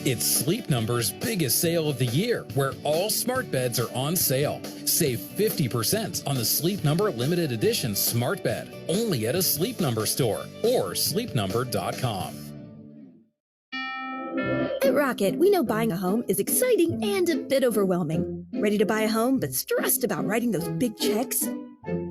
It's Sleep Number's biggest sale of the year, where all smart beds are on sale. Save 50% on the Sleep Number limited edition smart bed, only at a Sleep Number store or sleepnumber.com. At Rocket, we know buying a home is exciting and a bit overwhelming. Ready to buy a home but stressed about writing those big checks?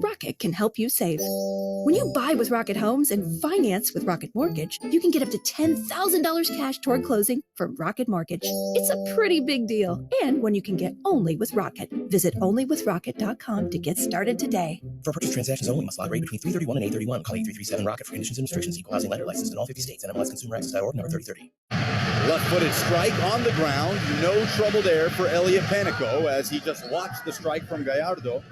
Rocket can help you save. When you buy with Rocket Homes and finance with Rocket Mortgage, you can get up to $10,000 cash toward closing from Rocket Mortgage. It's a pretty big deal, and one you can get only with Rocket. Visit onlywithrocket.com to get started today. For purchase transactions only, must log rate between 331 and 831. Call 8337-ROCKET for conditions and restrictions. Equal housing lender licensed in all 50 states. NMLSConsumerAccess.org, number 3030. Left-footed strike on the ground. No trouble there for Elliot Panico as he just watched the strike from Gallardo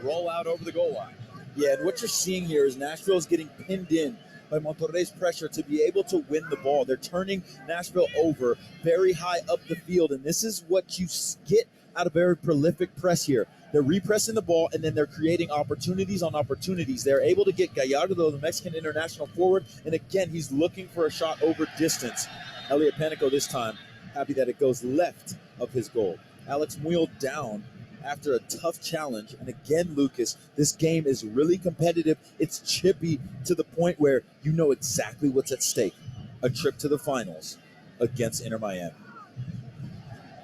roll out over the goal line. Yeah, and what you're seeing here is Nashville's getting pinned in by Monterrey's pressure to be able to win the ball. They're turning Nashville over very high up the field, and this is what you get out of very prolific press here. They're repressing the ball, and then they're creating opportunities on opportunities. They're able to get Gallardo, the Mexican international forward, and again, he's looking for a shot over distance. Elliot Panico this time, happy that it goes left of his goal. Alex Muyl down after a tough challenge. And again, Lucas, this game is really competitive. It's chippy to the point where you know exactly what's at stake. A trip to the finals against Inter Miami.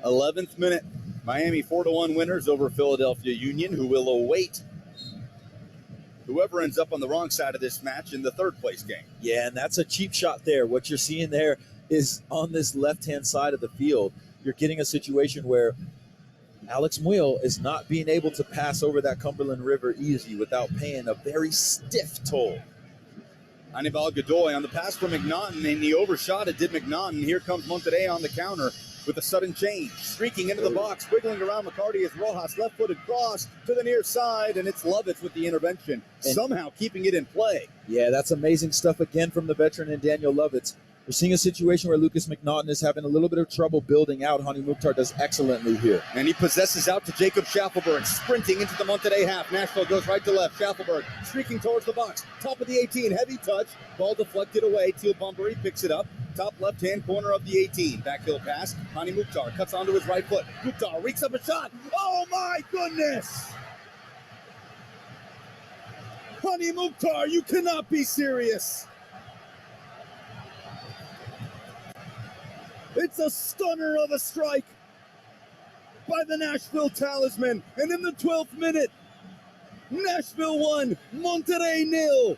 11th minute. Miami 4-1 winners over Philadelphia Union, who will await whoever ends up on the wrong side of this match in the third place game. Yeah, and that's a cheap shot there. What you're seeing there is on this left-hand side of the field, you're getting a situation where Alex Muyl is not being able to pass over that Cumberland River easy without paying a very stiff toll. Anibal Godoy on the pass from McNaughton, and he overshot it, did McNaughton. Here comes Monterrey on the counter with a sudden change. Streaking into the box, wiggling around McCarty is Rojas, left-footed cross to the near side, and it's Lovitz with the intervention, somehow keeping it in play. Yeah, that's amazing stuff again from the veteran and Daniel Lovitz. We're seeing a situation where Lucas McNaughton is having a little bit of trouble building out. Hani Mukhtar does excellently here. And he possesses out to Jacob Schaffelberg, sprinting into the Monterrey half. Nashville goes right to left. Schaffelberg streaking towards the box. Top of the 18, heavy touch. Ball deflected away. Teal Bombery picks it up. Top left-hand corner of the 18. Backheel pass. Hani Mukhtar cuts onto his right foot. Mukhtar reeks up a shot. Oh, my goodness! Hani Mukhtar, you cannot be serious. It's a stunner of a strike by the Nashville Talisman. And in the 12th minute, Nashville 1, Monterrey 0.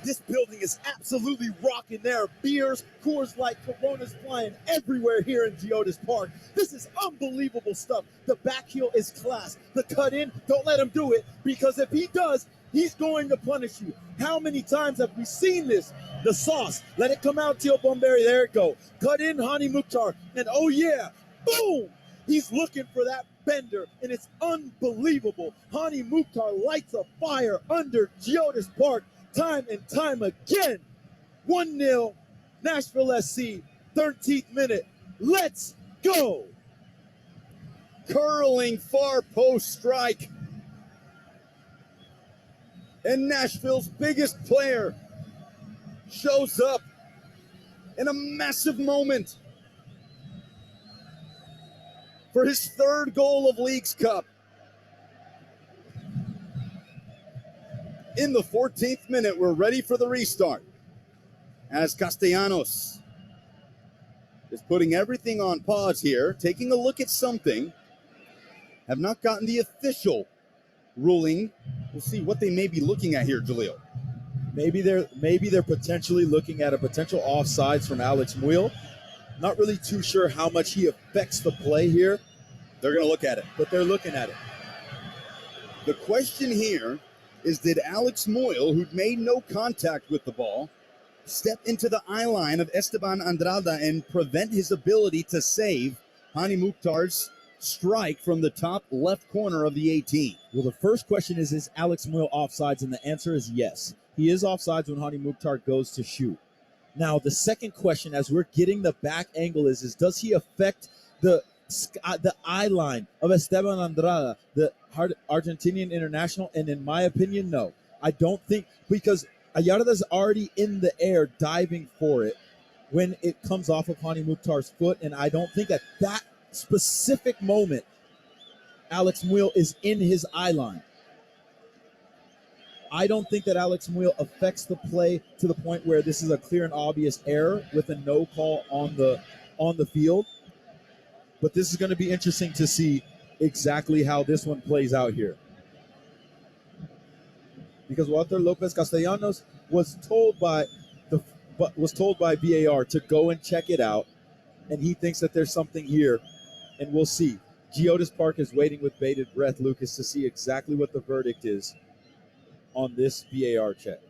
This building is absolutely rocking. There are beers, Coors Light, Coronas flying everywhere here in Geodis Park. This is unbelievable stuff. The back heel is class. The cut in, don't let him do it, because if he does, he's going to punish you. How many times have we seen this? The sauce, let it come out, Teal Bombery. There it go. Cut in, Hani Mukhtar, and oh yeah, boom! He's looking for that bender, and it's unbelievable. Hani Mukhtar lights a fire under Geodis Park. Time and time again. 1-0, Nashville SC, 13th minute. Let's go. Curling far post strike. And Nashville's biggest player shows up in a massive moment for his third goal of Leagues Cup. In the 14th minute, we're ready for the restart as Castellanos is putting everything on pause here, taking a look at something. Have not gotten the official ruling. We'll see what they may be looking at here, Jaleel. Maybe they're potentially looking at a potential offsides from Alex Muyl. Not really too sure how much he affects the play here. They're going to look at it. But they're looking at it. The question here is, did Alex Muyl, who'd made no contact with the ball, step into the eye line of Esteban Andrada and prevent his ability to save Hani Mukhtar's strike from the top left corner of the 18? Well, the first question is Alex Muyl offsides? And the answer is yes. He is offsides when Hani Mukhtar goes to shoot. Now, the second question, as we're getting the back angle, is does he affect the the eye line of Esteban Andrada, the Argentinian international? And in my opinion, no. I don't think, because Ayarda's already in the air diving for it when it comes off of Hani Mukhtar's foot, and I don't think at that specific moment Alex Muyl is in his eye line. I don't think that Alex Muyl affects the play to the point where this is a clear and obvious error with a no call on the field. But this is going to be interesting to see exactly how this one plays out here. Because Walter Lopez Castellanos was told by VAR to go and check it out, and he thinks that there's something here, and we'll see. Geodis Park is waiting with bated breath, Lucas, to see exactly what the verdict is on this VAR check.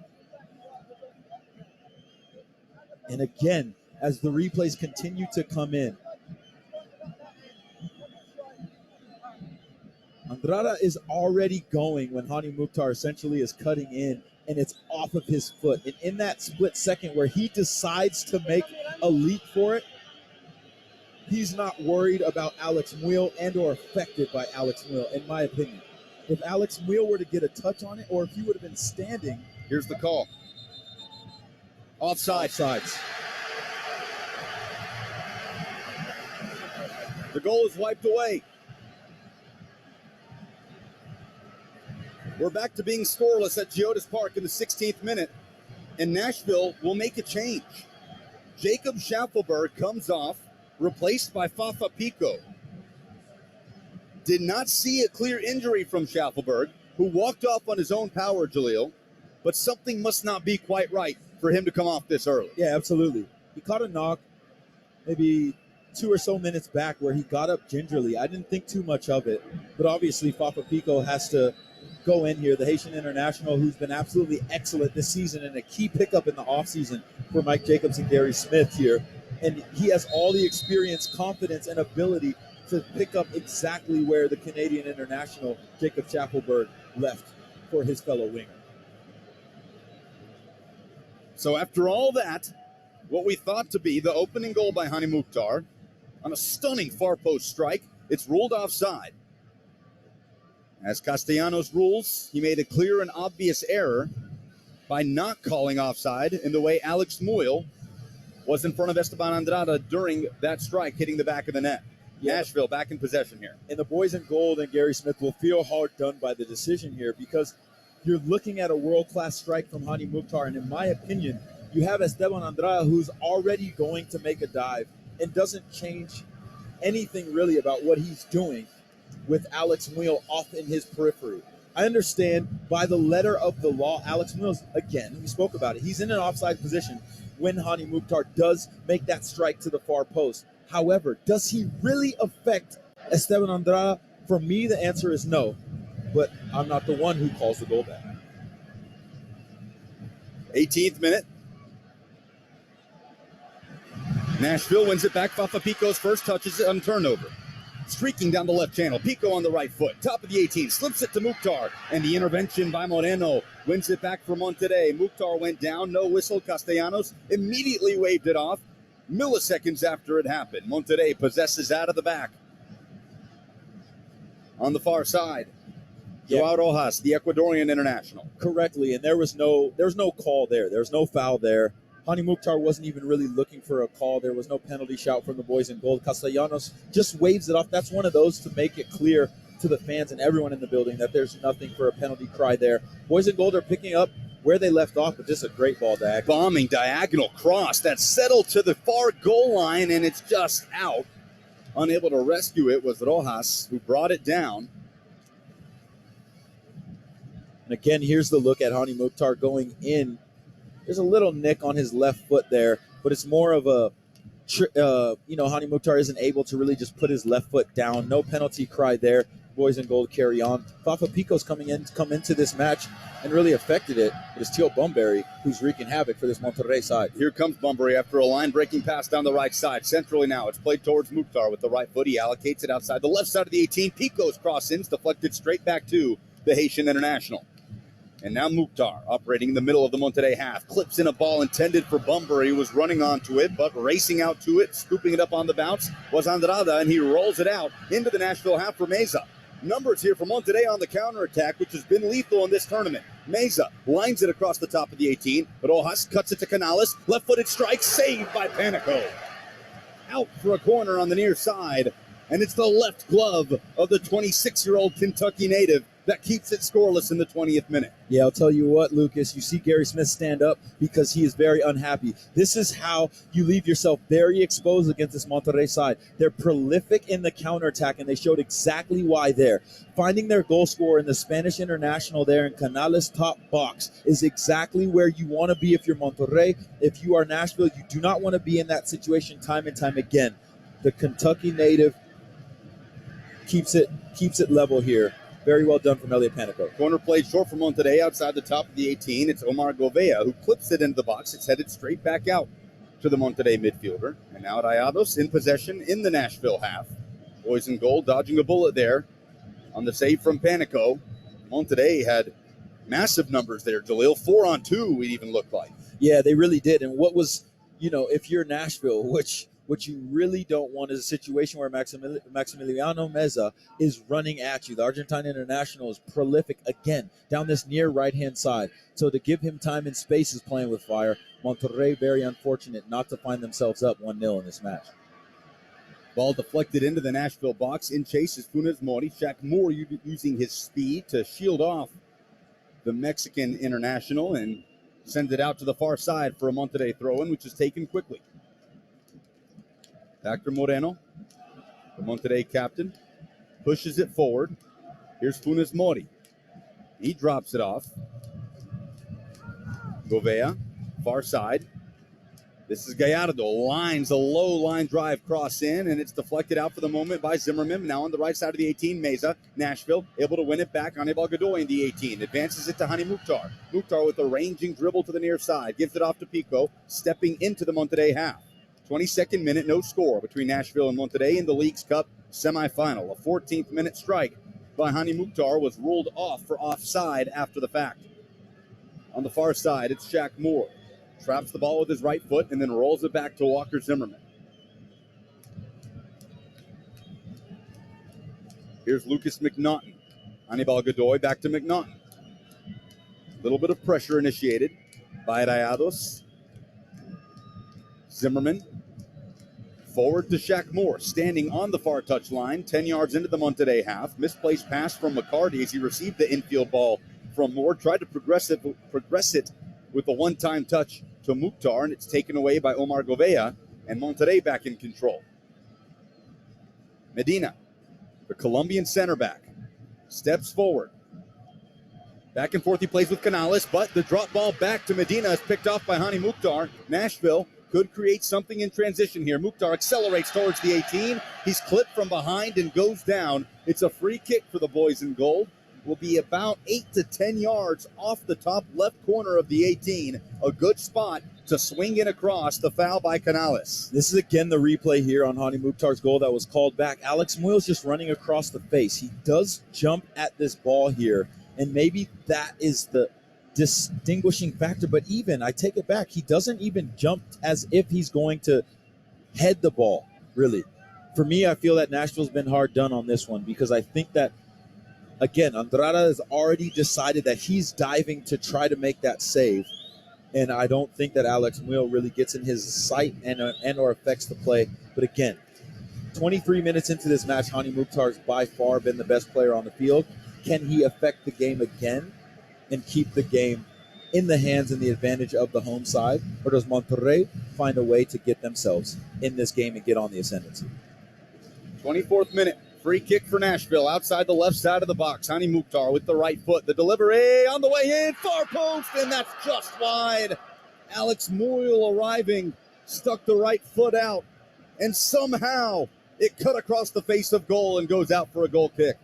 And again, as the replays continue to come in, Andrada is already going when Hani Mukhtar essentially is cutting in, and it's off of his foot. And in that split second where he decides to make a leap for it, he's not worried about Alex Muyl and or affected by Alex Muyl, in my opinion. If Alex Muyl were to get a touch on it, or if he would have been standing. Here's the call. Offsides. The goal is wiped away. We're back to being scoreless at Geodis Park in the 16th minute, and Nashville will make a change. Jacob Schaffelberg comes off, replaced by Fafa Pico. Did not see a clear injury from Schaffelberg, who walked off on his own power, Jaleel, but something must not be quite right for him to come off this early. Yeah, absolutely. He caught a knock maybe 2 or so minutes back where he got up gingerly. I didn't think too much of it, but obviously Fafa Pico has to go in here, the Haitian international who's been absolutely excellent this season and a key pickup in the offseason for Mike Jacobs and Gary Smith here. And he has all the experience, confidence, and ability to pick up exactly where the Canadian international Jacob Schaffelberg left for his fellow winger. So after all that, what we thought to be the opening goal by Hani Mukhtar on a stunning far post strike, it's ruled offside. As Castellanos rules, he made a clear and obvious error by not calling offside in the way Alex Muyl was in front of Esteban Andrada during that strike, hitting the back of the net. Yeah. Nashville back in possession here. And the boys in gold and Gary Smith will feel hard done by the decision here, because you're looking at a world-class strike from Hani Mukhtar, and in my opinion, you have Esteban Andrada who's already going to make a dive and doesn't change anything really about what he's doing with Alex Muyl off in his periphery. I understand by the letter of the law, Alex Muyl, again, we spoke about it, he's in an offside position when Hani Mukhtar does make that strike to the far post. However, does he really affect Esteban Andrada? For me, the answer is no, but I'm not the one who calls the goal back. 18th minute. Nashville wins it back. Fafa Pico's first touch is on turnover. Streaking down the left channel. Pico on the right foot. Top of the 18. Slips it to Mukhtar. And the intervention by Moreno wins it back for Monterrey. Mukhtar went down. No whistle. Castellanos immediately waved it off. Milliseconds after it happened. Monterrey possesses out of the back. On the far side. Joao Rojas, the Ecuadorian international. Correctly, and there was no call there. There was no foul there. Hani Mukhtar wasn't even really looking for a call. There was no penalty shout from the boys in gold. Castellanos just waves it off. That's one of those to make it clear to the fans and everyone in the building that there's nothing for a penalty cry there. Boys in gold are picking up where they left off, but just a great ball diagonal. Bombing diagonal cross that settled to the far goal line, and it's just out. Unable to rescue it was Rojas, who brought it down. And again, here's the look at Hani Mukhtar going in. There's a little nick on his left foot there, but it's more of a, Hani Mukhtar isn't able to really just put his left foot down. No penalty cry there. Boys in gold carry on. Fafa Pico's come into this match and really affected it. It is Teal Bunbury who's wreaking havoc for this Monterrey side. Here comes Bunbury after a line-breaking pass down the right side. Centrally now, it's played towards Mukhtar with the right foot. He allocates it outside the left side of the 18. Pico's cross-ins deflected straight back to the Haitian international. And now Mukhtar operating in the middle of the Monterrey half. Clips in a ball intended for Bumber. He was running onto it, but racing out to it, scooping it up on the bounce was Andrada, and he rolls it out into the Nashville half for Meza. Numbers here for Monterrey on the counterattack, which has been lethal in this tournament. Meza lines it across the top of the 18. Rojas cuts it to Canales. Left-footed strike saved by Panico. Out for a corner on the near side, and it's the left glove of the 26-year-old Kentucky native that keeps it scoreless in the 20th minute. Yeah, I'll tell you what, Lucas, you see Gary Smith stand up because he is very unhappy. This is how you leave yourself very exposed against this Monterrey side. They're prolific in the counterattack, and they showed exactly why there. Finding their goal scorer in the Spanish international there in Canales' top box is exactly where you want to be if you're Monterrey. If you are Nashville, you do not want to be in that situation time and time again. The Kentucky native keeps it level here. Very well done from Elliot Panico. Corner played short for Monterrey outside the top of the 18. It's Omar Govea who clips it into the box. It's headed straight back out to the Monterrey midfielder. And now Rayados in possession in the Nashville half. Boys in goal dodging a bullet there on the save from Panico. Monterrey had massive numbers there, Jalil. 4-on-2, it even looked like. Yeah, they really did. And what was, if you're Nashville, what you really don't want is a situation where Maximiliano Meza is running at you. The Argentine international is prolific again down this near right-hand side. So to give him time and space is playing with fire. Monterrey very unfortunate not to find themselves up 1-0 in this match. Ball deflected into the Nashville box. In chase is Funes Mori. Shaq Moore using his speed to shield off the Mexican international and send it out to the far side for a Monterrey throw-in, which is taken quickly. Hector Moreno, the Monterrey captain, pushes it forward. Here's Funes Mori. He drops it off. Govea, far side. This is Gallardo. Lines a low line drive cross in, and it's deflected out for the moment by Zimmerman. Now on the right side of the 18, Meza. Nashville able to win it back on Anibal Godoy in the 18. Advances it to Hani Mukhtar. Mukhtar with a ranging dribble to the near side. Gives it off to Pico, stepping into the Monterrey half. 22nd minute, no score between Nashville and Monterrey in the Leagues Cup semifinal. A 14th minute strike by Hani Mukhtar was ruled off for offside after the fact. On the far side, it's Shaq Moore. Traps the ball with his right foot and then rolls it back to Walker Zimmerman. Here's Lucas McNaughton. Anibal Godoy back to McNaughton. A little bit of pressure initiated by Rayados. Zimmerman forward to Shaq Moore, standing on the far touchline, 10 yards into the Monterrey half. Misplaced pass from McCarty as he received the infield ball from Moore. Tried to progress it with a one-time touch to Mukhtar, and it's taken away by Omar Govea, and Monterrey back in control. Medina, the Colombian center back, steps forward. Back and forth he plays with Canales, but the drop ball back to Medina is picked off by Hani Mukhtar. Nashville could create something in transition here. Mukhtar accelerates towards the 18. He's clipped from behind and goes down. It's a free kick for the boys in gold. Will be about 8 to 10 yards off the top left corner of the 18. A good spot to swing in across. The foul by Canales. This is again the replay here on Hani Mukhtar's goal that was called back. Alex Muil's just running across the face. He does jump at this ball here, and maybe that is the distinguishing factor, but even, I take it back, he doesn't even jump as if he's going to head the ball, really. For me, I feel that Nashville's been hard done on this one because I think that, again, Andrada has already decided that he's diving to try to make that save, and I don't think that Alex Muil really gets in his sight and or affects the play. But again, 23 minutes into this match, Hani Mukhtar's by far been the best player on the field. Can he affect the game again and keep the game in the hands and the advantage of the home side? Or does Monterrey find a way to get themselves in this game and get on the ascendancy? 24th minute, free kick for Nashville outside the left side of the box. Hani Mukhtar with the right foot. The delivery on the way in, far post, and that's just wide. Alex Muil arriving, stuck the right foot out, and somehow it cut across the face of goal and goes out for a goal kick.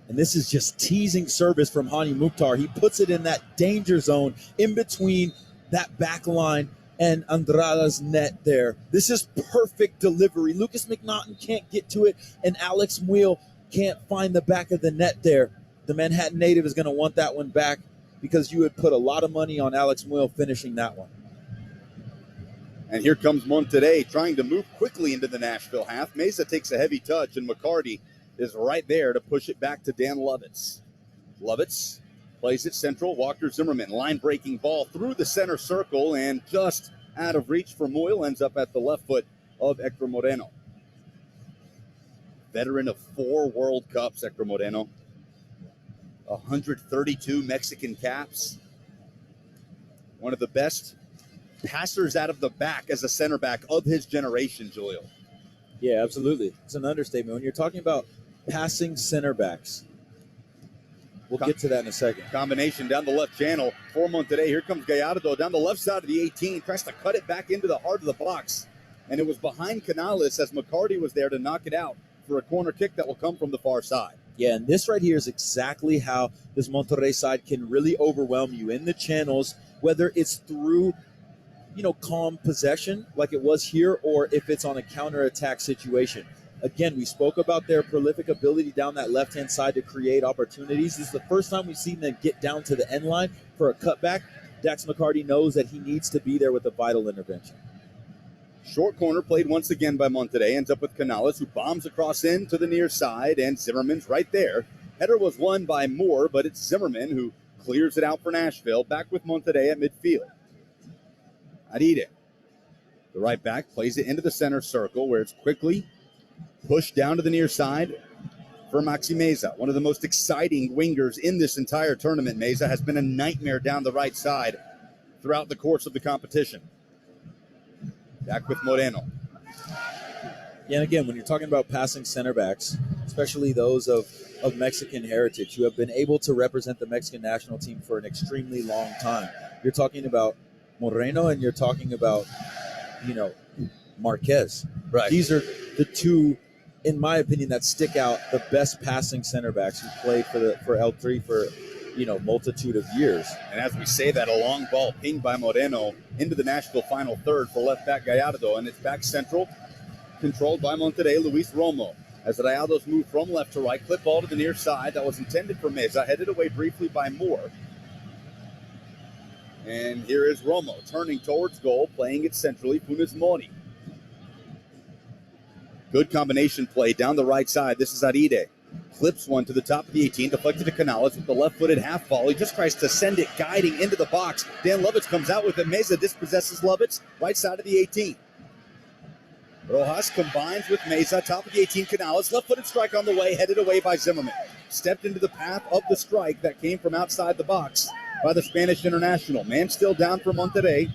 And this is just teasing service from Hani Mukhtar. He puts it in that danger zone in between that back line and Andrada's net there. This is perfect delivery. Lucas McNaughton can't get to it, and Alex Muil can't find the back of the net there. The Manhattan native is going to want that one back because you would put a lot of money on Alex Muel finishing that one. And here comes Monterrey trying to move quickly into the Nashville half. Meza takes a heavy touch, and McCarty is right there to push it back to Dan Lovitz. Lovitz plays it central. Walker Zimmerman, line-breaking ball through the center circle, and just out of reach for Muel, ends up at the left foot of Hector Moreno. Veteran of 4 World Cups, Hector Moreno. 132 Mexican caps. One of the best passers out of the back as a center back of his generation, Julio. Yeah, absolutely. It's an understatement. When you're talking about passing center backs, we'll get to that in a second. Combination down the left channel for Monterrey. Here comes Gallardo down the left side of the 18. Tries to cut it back into the heart of the box. And it was behind Canales as McCarty was there to knock it out for a corner kick that will come from the far side. Yeah, and this right here is exactly how this Monterrey side can really overwhelm you in the channels, whether it's through calm possession like it was here, or if it's on a counterattack situation. Again, we spoke about their prolific ability down that left-hand side to create opportunities. This is the first time we've seen them get down to the end line for a cutback. Dax McCarty knows that he needs to be there with a vital intervention. Short corner played once again by Monterrey. Ends up with Canales, who bombs across in to the near side, and Zimmerman's right there. Header was won by Moore, but it's Zimmerman who clears it out for Nashville. Back with Monterrey at midfield. Aride, the right back, plays it into the center circle where it's quickly pushed down to the near side for Maxi Meza. One of the most exciting wingers in this entire tournament. Meza has been a nightmare down the right side throughout the course of the competition. Back with Moreno. Yeah, and again, when you're talking about passing center backs, especially those of Mexican heritage, who have been able to represent the Mexican national team for an extremely long time, you're talking about Moreno and you're talking about, Marquez. Right. These are the two, in my opinion, that stick out, the best passing center backs who played for L3 for, multitude of years. And as we say that, a long ball pinged by Moreno into the Nashville final third for left back Gallardo, and it's back central, controlled by Monterrey, Luis Romo. As Rayados move from left to right, clip ball to the near side that was intended for Meza, headed away briefly by Moore. And here is Romo turning towards goal, playing it centrally. Funes Mori. Good combination play down the right side. This is Aride. Clips one to the top of the 18, deflected to Canales with the left-footed half volley. Just tries to send it guiding into the box. Dan Lovitz comes out with it. Meza dispossesses Lovitz, right side of the 18. Rojas combines with Meza, top of the 18. Canales, left-footed strike on the way, headed away by Zimmerman. Stepped into the path of the strike that came from outside the box by the Spanish international. Man still down for Monterrey.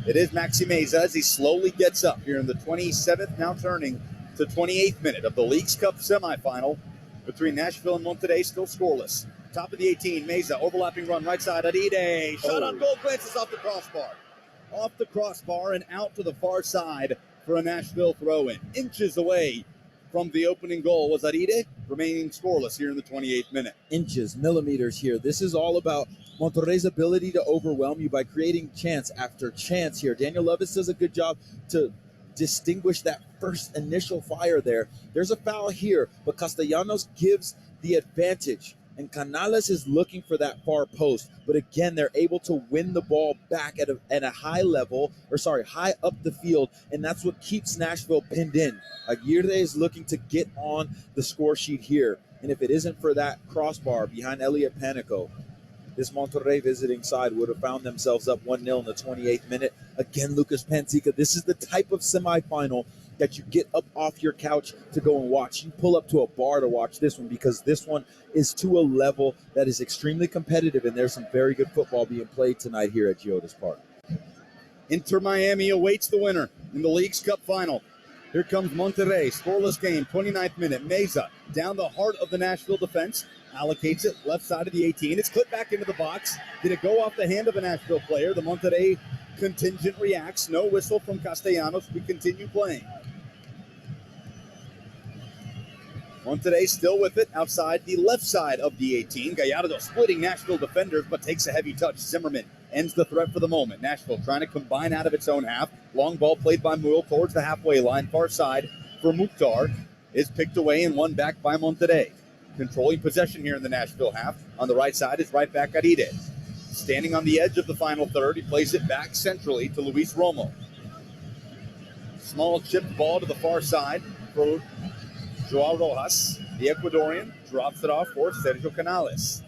It is Maxi Meza as he slowly gets up here in the 27th, now turning to 28th minute of the Leagues Cup semifinal between Nashville and Monterrey, still scoreless. Top of the 18, Meza, overlapping run, right side, Aride. Shot on goal, glances off the crossbar. Off the crossbar and out to the far side for a Nashville throw-in. Inches away from the opening goal was Aride, remaining scoreless here in the 28th minute. Inches, millimeters here. This is all about Monterrey's ability to overwhelm you by creating chance after chance here. Daniel Lovitz does a good job to distinguish that first initial fire there. There's a foul here, but Castellanos gives the advantage. And Canales is looking for that far post. But again, they're able to win the ball back at a high level, high up the field. And that's what keeps Nashville pinned in. Aguirre is looking to get on the score sheet here. And if it isn't for that crossbar behind Elliot Panico, this Monterrey visiting side would have found themselves up 1-0 in the 28th minute. Again, Lucas Panzica, this is the type of semifinal that you get up off your couch to go and watch. You pull up to a bar to watch this one because this one is to a level that is extremely competitive, and there's some very good football being played tonight here at Geodis Park. Inter Miami awaits the winner in the Leagues Cup final. Here comes Monterrey, scoreless game, 29th minute. Meza down the heart of the Nashville defense, allocates it left side of the 18. It's clipped back into the box. Did it go off the hand of a Nashville player? The Monterrey contingent reacts. No whistle from Castellanos. We continue playing. Monterrey still with it outside the left side of the 18. Gallardo splitting Nashville defenders, but takes a heavy touch. Zimmerman ends the threat for the moment. Nashville trying to combine out of its own half. Long ball played by Muel towards the halfway line. Far side for Mukhtar is picked away and won back by Monterrey. controlling possession here in the Nashville half. On the right side is right back Aride. Standing on the edge of the final third, he plays it back centrally to Luis Romo. Small chipped ball to the far side for Joao Rojas. The Ecuadorian drops it off for Sergio Canales.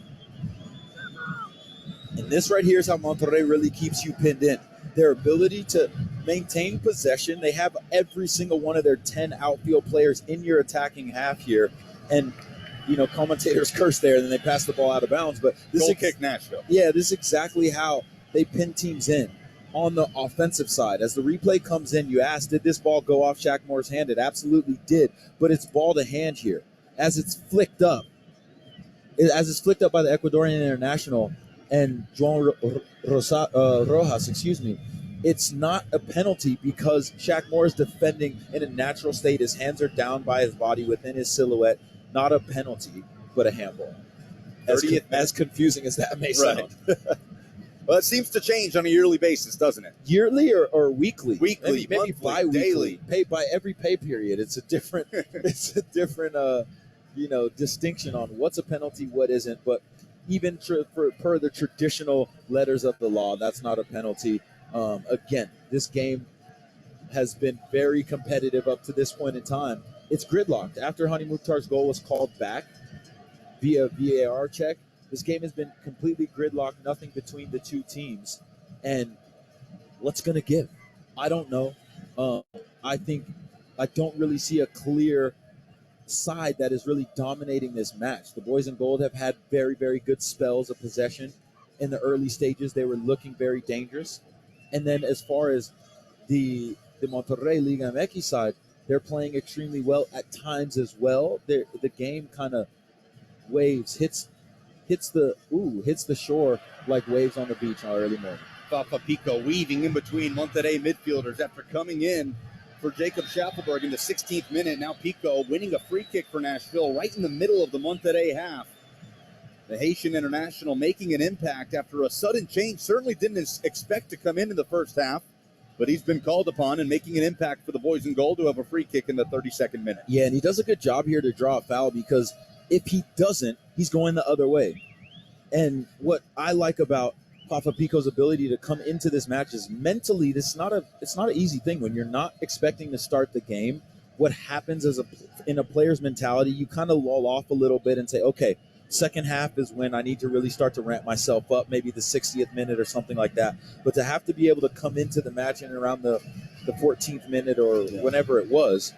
And this right here is how Monterrey really keeps you pinned in. Their ability to maintain possession. They have every single one of their 10 outfield players in your attacking half here. And, commentators curse there, and then they pass the ball out of bounds. But this Goal is kick Nashville. Yeah, this is exactly how they pin teams in on the offensive side. As the replay comes in, you ask, did this ball go off Shaq Moore's hand? It absolutely did. But it's ball to hand here. As it's flicked up by the Ecuadorian international and João Rojas, it's not a penalty because Shaq Moore is defending in a natural state. His hands are down by his body within his silhouette. Not a penalty, but a handball. As confusing as that may sound. Right. Well, it seems to change on a yearly basis, doesn't it? Yearly or weekly? Weekly, maybe monthly, bi-weekly. daily. Paid by every pay period. It's a different distinction on what's a penalty, what isn't. But even per the traditional letters of the law, that's not a penalty. Again, this game has been very competitive up to this point in time. It's gridlocked. After Hani Mukhtar's goal was called back via VAR check, this game has been completely gridlocked, nothing between the two teams. And what's going to give? I don't know. I don't really see a clear side that is really dominating this match. The boys in gold have had very, very good spells of possession. In the early stages, they were looking very dangerous. And then as far as the Monterrey Liga MX side, they're playing extremely well at times as well. The game kind of hits the shore like waves on the beach on early morning. Fafa Pico weaving in between Monterrey midfielders after coming in for Jacob Schaffelberg in the 16th minute. Now Pico winning a free kick for Nashville right in the middle of the Monterrey half. The Haitian international making an impact after a sudden change. Certainly didn't expect to come in the first half, but he's been called upon and making an impact for the boys in goal to have a free kick in the 32nd minute. Yeah, and he does a good job here to draw a foul because if he doesn't, he's going the other way. And what I like about Fafa Pico's ability to come into this match is mentally, it's not an easy thing when you're not expecting to start the game. What happens in a player's mentality, you kind of lull off a little bit and say, okay, second half is when I need to really start to ramp myself up, maybe the 60th minute or something like that. But to have to be able to come into the match in around the 14th minute or whenever it was,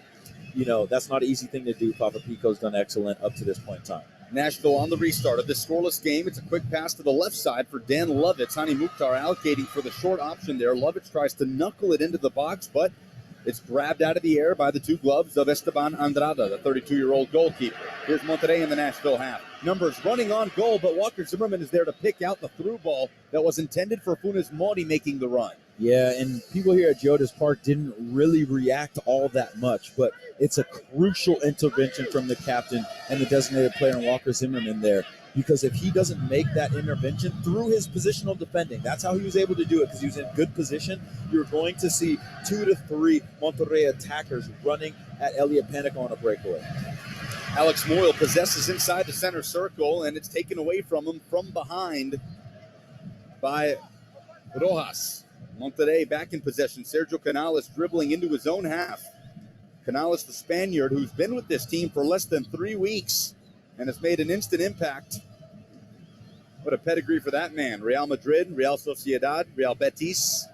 that's not an easy thing to do. Fafa Pico's done excellent up to this point in time. Nashville on the restart of this scoreless game. It's a quick pass to the left side for Dan Lovitz. Hani Mukhtar allocating for the short option there. Lovitz tries to knuckle it into the box, but it's grabbed out of the air by the two gloves of Esteban Andrada, the 32-year-old goalkeeper. Here's Monterrey in the Nashville half. Numbers running on goal, but Walker Zimmerman is there to pick out the through ball that was intended for Funes Mori making the run. Yeah, and people here at Geodis Park didn't really react all that much, but it's a crucial intervention from the captain and the designated player in Walker Zimmerman there, because if he doesn't make that intervention through his positional defending, that's how he was able to do it, because he was in good position. You're going to see 2 to 3 Monterrey attackers running at Elliot Panico on a breakaway. Alex Moyle possesses inside the center circle, and it's taken away from him from behind by Rojas. Monterrey back in possession. Sergio Canales dribbling into his own half. Canales, the Spaniard, who's been with this team for less than 3 weeks and has made an instant impact. What a pedigree for that man. Real Madrid, Real Sociedad, Real Betis.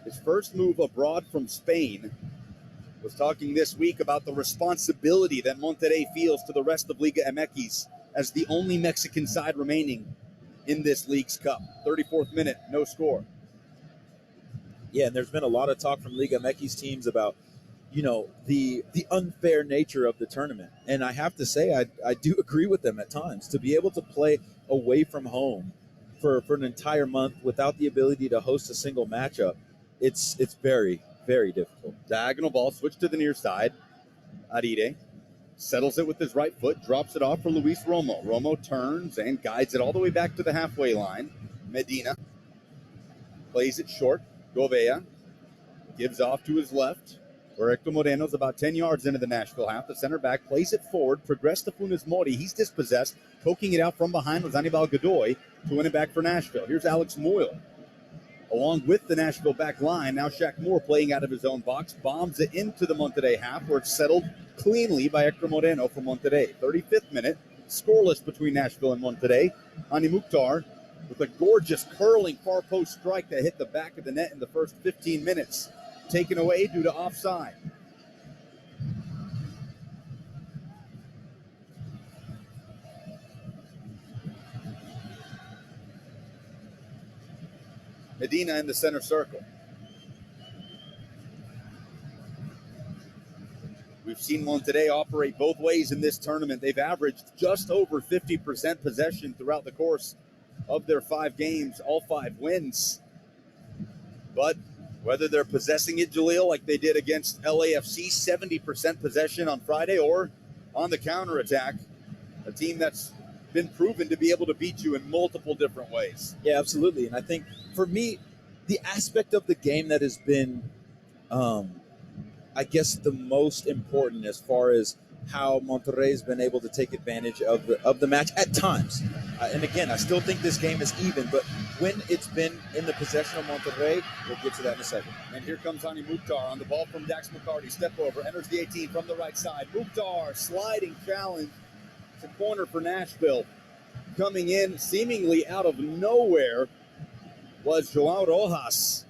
His first move abroad from Spain. Was talking this week about the responsibility that Monterrey feels to the rest of Liga MX as the only Mexican side remaining in this league's cup. 34th minute, no score. Yeah, and there's been a lot of talk from Liga MX teams about, the unfair nature of the tournament. And I have to say, I do agree with them at times. To be able to play away from home for an entire month without the ability to host a single matchup, it's very, very difficult. Diagonal ball, switch to the near side. Aride settles it with his right foot, drops it off for Luis Romo. Romo turns and guides it all the way back to the halfway line. Medina plays it short. Govea gives off to his left. where Hector Moreno's about 10 yards into the Nashville half. The center back plays it forward, progress to Funes Mori. He's dispossessed, poking it out from behind with Anibal Godoy to win it back for Nashville. Here's Alex Moyle, along with the Nashville back line. Now Shaq Moore playing out of his own box, bombs it into the Monterrey half, where it's settled cleanly by Hector Moreno for Monterrey. 35th minute, scoreless between Nashville and Monterrey. Hani Mukhtar with a gorgeous curling far post strike that hit the back of the net in the first 15 minutes. Taken away due to offside. Medina in the center circle. We've seen Monterrey operate both ways in this tournament. They've averaged just over 50% possession throughout the course of their 5 games, all 5 wins. But whether they're possessing it, Jaleel, like they did against LAFC, 70% possession on Friday, or on the counterattack, a team that's been proven to be able to beat you in multiple different ways. Yeah, absolutely. And I think for me, the aspect of the game that has been, I guess, the most important as far as how Monterrey's been able to take advantage of the match at times. And again, I still think this game is even, but when it's been in the possession of Monterrey, we'll get to that in a second. And here comes Hani Mukhtar on the ball from Dax McCarty. Step over, enters the 18 from the right side. Mukhtar, sliding challenge. It's a corner for Nashville. Coming in seemingly out of nowhere was Joao Rojas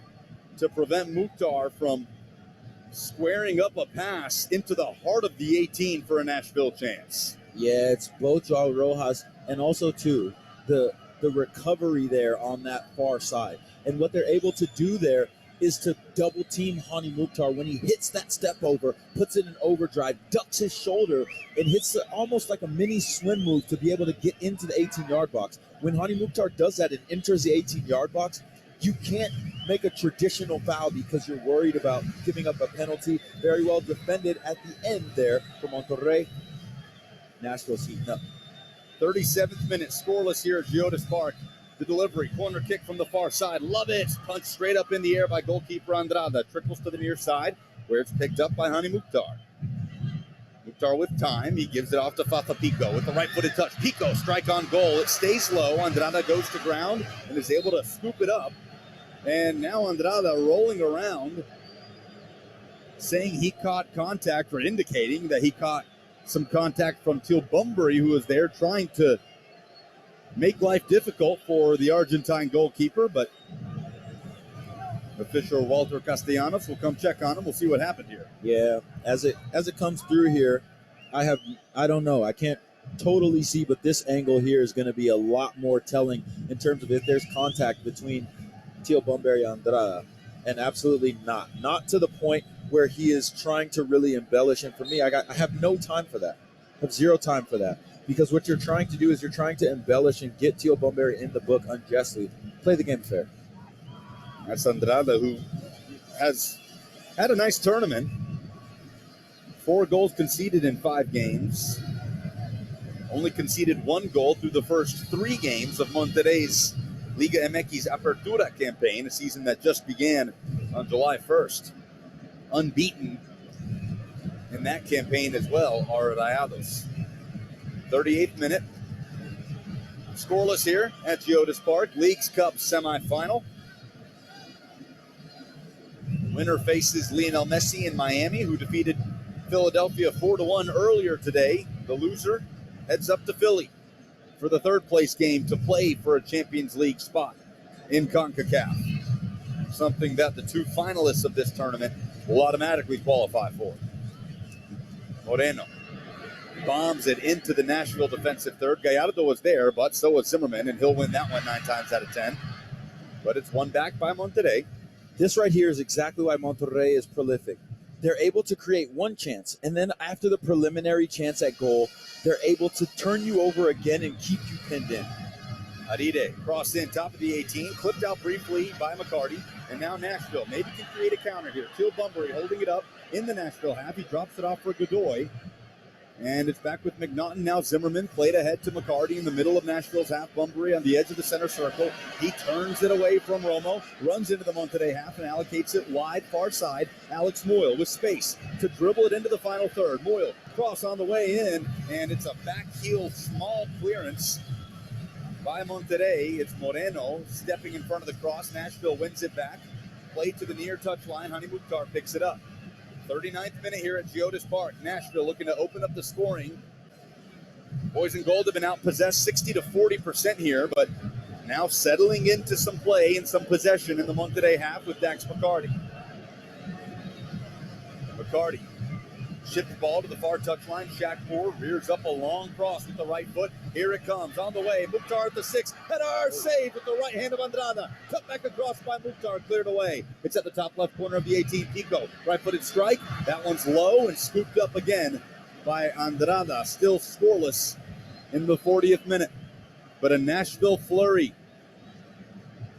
to prevent Mukhtar from squaring up a pass into the heart of the 18 for a Nashville chance. Yeah, it's both Joao Rojas and also, too, the recovery there on that far side. And what they're able to do there is to double team Hani Mukhtar when he hits that step over, puts it in overdrive, ducks his shoulder, and hits almost like a mini swim move to be able to get into the 18-yard box. When Hani Mukhtar does that and enters the 18-yard box, you can't make a traditional foul because you're worried about giving up a penalty. Very well defended at the end there for Monterrey. Nashville's heating up. 37th minute, scoreless here at Geodis Park. The delivery, corner kick from the far side. Love it. Punched straight up in the air by goalkeeper Andrada. Trickles to the near side, where it's picked up by Hani Mukhtar. Mukhtar with time. He gives it off to Fafa Pico with the right-footed touch. Pico, strike on goal. It stays low. Andrada goes to ground and is able to scoop it up. And now Andrada rolling around, saying he caught contact, or indicating that he caught some contact from Teal Bunbury, who was there trying to make life difficult for the Argentine goalkeeper. But official Walter Castellanos will come check on him. We'll see what happened here. Yeah, as it comes through here, I don't know. I can't totally see, but this angle here is going to be a lot more telling in terms of if there's contact between Teal Bunbury and Andrada. And absolutely not to the point where he is trying to really embellish. And for me, I have no time for that. I have zero time for that, because what you're trying to do is you're trying to embellish and get Teal Bunbury in the book unjustly. Play the game fair. That's Andrada, who has had a nice tournament. 4 goals conceded in 5 games. Only conceded 1 goal through the first 3 games of Monterrey's Liga MX Apertura campaign, a season that just began on July 1st. Unbeaten in that campaign as well are Rayados. 38th minute. Scoreless here at Geodis Park. Leagues Cup semifinal. Winner faces Lionel Messi in Miami, who defeated Philadelphia 4-1 earlier today. The loser heads up to Philly for the 3rd place game to play for a Champions League spot in CONCACAF. Something that the 2 finalists of this tournament will automatically qualify for. Moreno bombs it into the Nashville defensive third. Gallardo was there, but so was Zimmerman, and he'll win that one 9 times out of 10. But it's won back by Monterrey. This right here is exactly why Monterrey is prolific. They're able to create one chance, and then after the preliminary chance at goal, they're able to turn you over again and keep you pinned in. Aride crossed in top of the 18, clipped out briefly by McCarty, and now Nashville maybe can create a counter here. Teal Bunbury holding it up in the Nashville half. He drops it off for Godoy. And it's back with McNaughton. Now Zimmerman played ahead to McCarty in the middle of Nashville's half. Bunbury on the edge of the center circle. He turns it away from Romo, runs into the Monterrey half and allocates it wide, far side. Alex Moyle with space to dribble it into the final third. Moyle cross on the way in, and it's a back heel small clearance by Monterrey. It's Moreno stepping in front of the cross. Nashville wins it back. Play to the near touchline. Hani Mukhtar picks it up. 39th minute here at Geodis Park. Nashville looking to open up the scoring. Boys in gold have been outpossessed 60 to 40% here, but now settling into some play and some possession in the Monterrey half with Dax McCarty. McCarty ships the ball to the far touchline. Shaq Moore rears up a long cross with the right foot. Here it comes on the way. Mukhtar at the 6. Header saved with the right hand of Andrada. Cut back across by Mukhtar, cleared away. It's at the top left corner of the 18. Pico, right-footed strike. That one's low and scooped up again by Andrada. Still scoreless in the 40th minute. But a Nashville flurry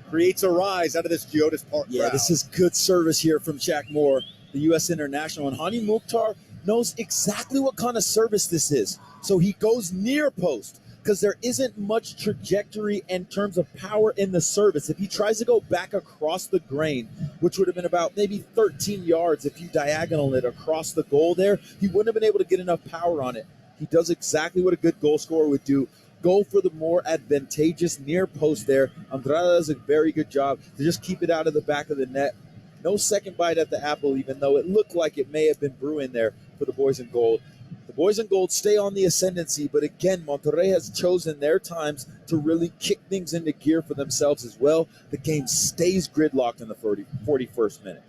creates a rise out of this Geodis Park crowd. This is good service here from Shaq Moore, the U.S. international. And Hani Mukhtar knows exactly what kind of service this is. So he goes near post because there isn't much trajectory in terms of power in the service. If he tries to go back across the grain, which would have been about maybe 13 yards if you diagonal it across the goal there, he wouldn't have been able to get enough power on it. He does exactly what a good goal scorer would do. Go for the more advantageous near post there. Andrada does a very good job to just keep it out of the back of the net. No second bite at the apple, even though it looked like it may have been brewing there for the boys in gold. The boys in gold stay on the ascendancy, but again, Monterrey has chosen their times to really kick things into gear for themselves as well. The game stays gridlocked in the 41st minute.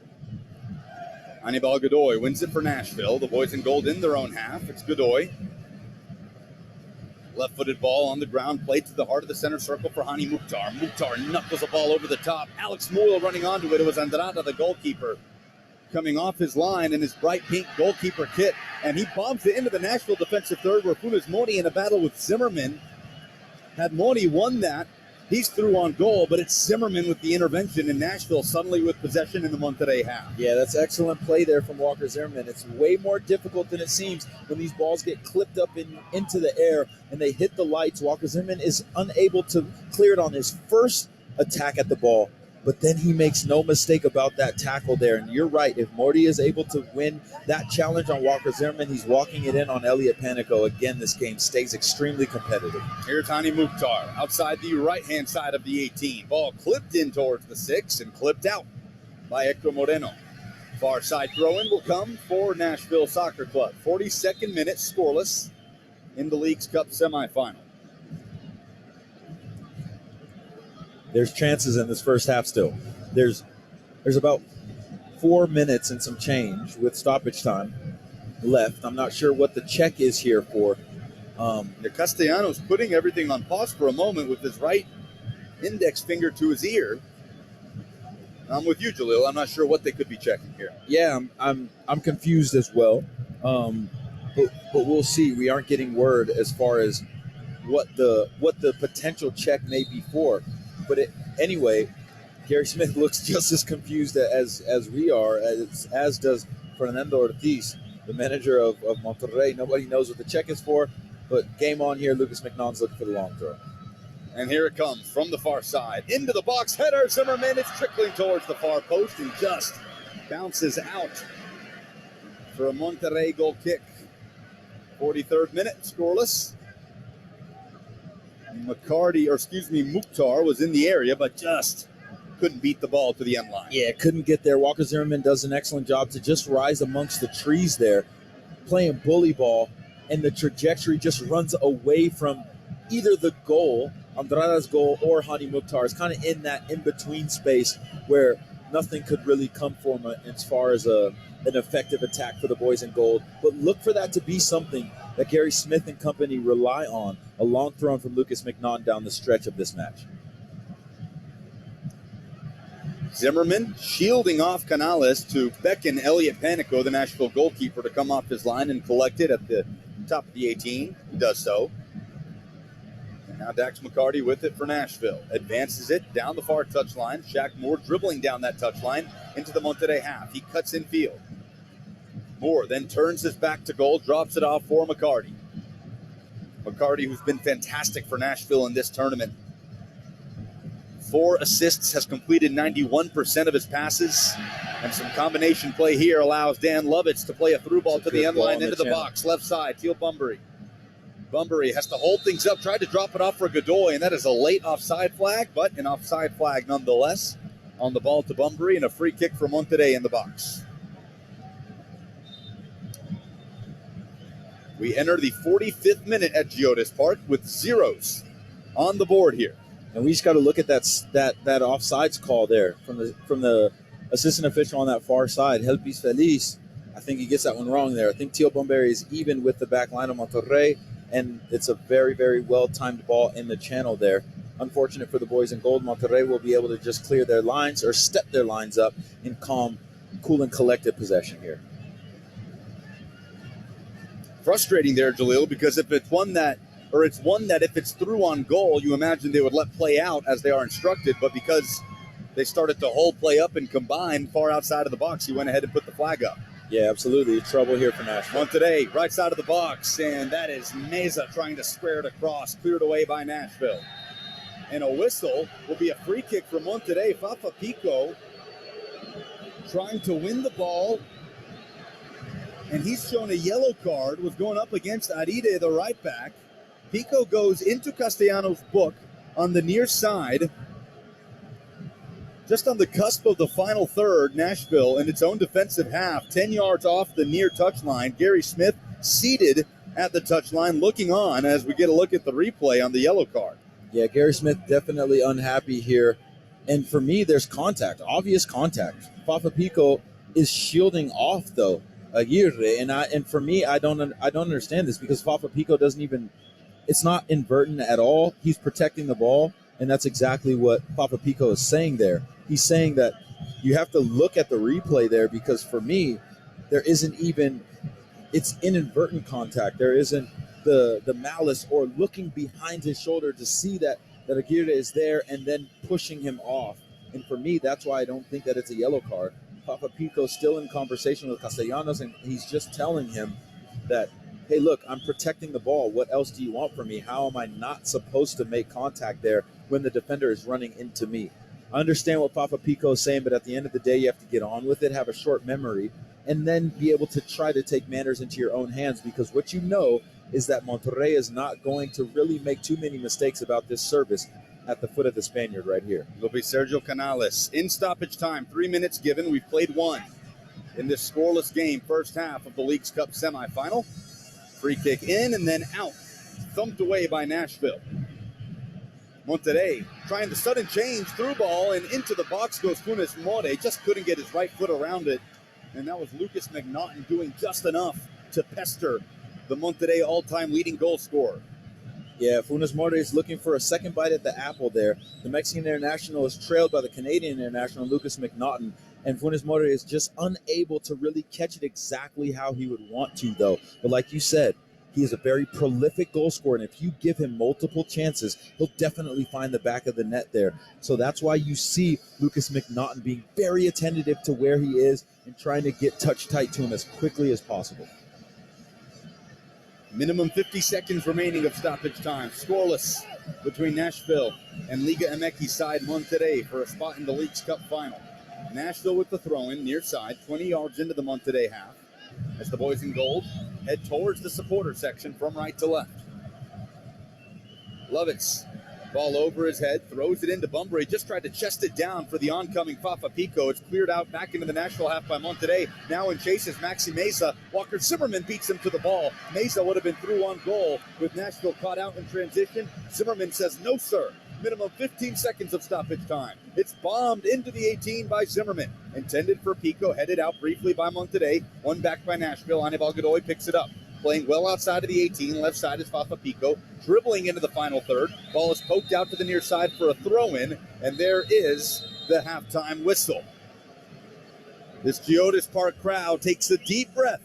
Anibal Godoy wins it for Nashville. The boys in gold in their own half. It's Godoy. Left-footed ball on the ground, played to the heart of the center circle for Hani Mukhtar. Mukhtar knuckles the ball over the top. Alex Moyle running onto it. It was Andrada, the goalkeeper, coming off his line in his bright pink goalkeeper kit. And he bombs it into the Nashville defensive third where Funes Mori in a battle with Zimmerman. Had Mori won that, he's through on goal, but it's Zimmerman with the intervention, and Nashville suddenly with possession in the Monterrey half. Yeah, that's excellent play there from Walker Zimmerman. It's way more difficult than it seems when these balls get clipped up into the air and they hit the lights. Walker Zimmerman is unable to clear it on his first attack at the ball, but then he makes no mistake about that tackle there. And you're right, if Morty is able to win that challenge on Walker Zimmerman, he's walking it in on Elliot Panico. Again, this game stays extremely competitive. Here's Hani Mukhtar outside the right-hand side of the 18. Ball clipped in towards the 6 and clipped out by Hector Moreno. Far side throw-in will come for Nashville Soccer Club. 42nd minute, scoreless in the League's Cup semifinal. There's chances in this first half still. There's about 4 minutes and some change with stoppage time left. I'm not sure what the check is here for. Castellanos putting everything on pause for a moment with his right index finger to his ear. I'm with you, Jalil. I'm not sure what they could be checking here. Yeah, I'm confused as well. But we'll see. We aren't getting word as far as what the potential check may be for. But anyway, Gary Smith looks just as confused as we are, as does Fernando Ortiz, the manager of Monterrey. Nobody knows what the check is for, but game on here. Lucas McNaughton's looking for the long throw. And here it comes from the far side. Into the box, header, Zimmerman. It's trickling towards the far post and just bounces out for a Monterrey goal kick. 43rd minute, scoreless. Mukhtar was in the area, but just couldn't beat the ball to the end line. Yeah, couldn't get there. Walker Zimmerman does an excellent job to just rise amongst the trees there, playing bully ball, and the trajectory just runs away from either the goal, Andrada's goal, or Hani Mukhtar's, kind of in that in-between space where nothing could really come for him as far as an effective attack for the boys in gold. But look for that to be something that Gary Smith and company rely on, a long throw from Lucas McNaughton down the stretch of this match. Zimmerman shielding off Canales to beckon Elliot Panico, the Nashville goalkeeper, to come off his line and collect it at the top of the 18. He does so. And now Dax McCarty with it for Nashville. Advances it down the far touchline. Shaq Moore dribbling down that touchline into the Monterrey half. He cuts in field. board, then turns his back to goal, drops it off for McCarty. McCarty, who's been fantastic for Nashville in this tournament. 4 assists, has completed 91% of his passes, and some combination play here allows Dan Lovitz to play a through ball to the end line into the box, left side, Teal Bunbury. Bunbury has to hold things up, tried to drop it off for Godoy, and that is a late offside flag, but an offside flag nonetheless on the ball to Bunbury, and a free kick for Monterrey in the box. We enter the 45th minute at Geodis Park with zeros on the board here. And we just got to look at that offsides call there from the assistant official on that far side, Helpis Feliz. I think he gets that one wrong there. I think Teal Bunbury is even with the back line of Monterrey, and it's a very, very well-timed ball in the channel there. Unfortunate for the boys in gold, Monterrey will be able to just clear their lines or step their lines up in calm, cool, and collected possession here. Frustrating there, Jalil, because if it's one that if it's through on goal, you imagine they would let play out as they are instructed, but because they started to hold play up and combine far outside of the box, he went ahead and put the flag up. Yeah, absolutely. Trouble here for Nashville. Monterrey, right side of the box, and that is Meza trying to square it across, cleared away by Nashville. And a whistle will be a free kick for Monterrey. Fafa Pico trying to win the ball, and he's shown a yellow card, was going up against Aride, the right back. Pico goes into Castellanos' book on the near side, just on the cusp of the final third. Nashville in its own defensive half, 10 yards off the near touchline. Gary Smith seated at the touchline, looking on as we get a look at the replay on the yellow card. Yeah, Gary Smith definitely unhappy here. And for me, there's contact, obvious contact. Fafa Pico is shielding off, though, Aguirre. And for me, I don't understand this, because Fafa Pico doesn't even, it's not inverting at all. He's protecting the ball, and that's exactly what Fafa Pico is saying there. He's saying that you have to look at the replay there, because for me, there isn't even, it's inadvertent contact. There isn't the malice or looking behind his shoulder to see that Aguirre is there and then pushing him off. And for me, that's why I don't think that it's a yellow card. Fafa Pico's still in conversation with Castellanos, and he's just telling him that, hey, look, I'm protecting the ball. What else do you want from me? How am I not supposed to make contact there when the defender is running into me? I understand what Fafa Pico is saying, but at the end of the day, you have to get on with it, have a short memory, and then be able to try to take matters into your own hands, because what you know is that Monterrey is not going to really make too many mistakes about this service at the foot of the Spaniard right here. It'll be Sergio Canales. In stoppage time, 3 minutes given. We've played one in this scoreless game, first half of the Leagues Cup semifinal. Free kick in and then out. Thumped away by Nashville. Monterrey trying the sudden change, through ball, and into the box goes Funes Mori. Just couldn't get his right foot around it. And that was Lucas McNaughton doing just enough to pester the Monterrey all-time leading goal scorer. Yeah, Funes Mori is looking for a second bite at the apple there. The Mexican international is trailed by the Canadian international, Lucas McNaughton, and Funes Mori is just unable to really catch it exactly how he would want to, though. But like you said, he is a very prolific goal scorer, and if you give him multiple chances, he'll definitely find the back of the net there. So that's why you see Lucas McNaughton being very attentive to where he is and trying to get touch tight to him as quickly as possible. Minimum 50 seconds remaining of stoppage time. Scoreless between Nashville and Liga MX side Monterrey for a spot in the Leagues Cup final. Nashville with the throw-in near side, 20 yards into the Monterrey half, as the boys in gold head towards the supporter section from right to left. Lovitz, ball over his head, throws it into Bunbury, just tried to chest it down for the oncoming Fafa Pico. It's cleared out back into the Nashville half by Monterrey. Now in chase is Maxi Meza. Walker Zimmerman beats him to the ball. Meza would have been through on goal with Nashville caught out in transition. Zimmerman says, no, sir. Minimum 15 seconds of stoppage time. It's bombed into the 18 by Zimmerman. Intended for Pico, headed out briefly by Monterrey. One back by Nashville. Anibal Godoy picks it up. Playing well outside of the 18. Left side is Fafa Pico. Dribbling into the final third. Ball is poked out to the near side for a throw-in. And there is the halftime whistle. This Geodis Park crowd takes a deep breath.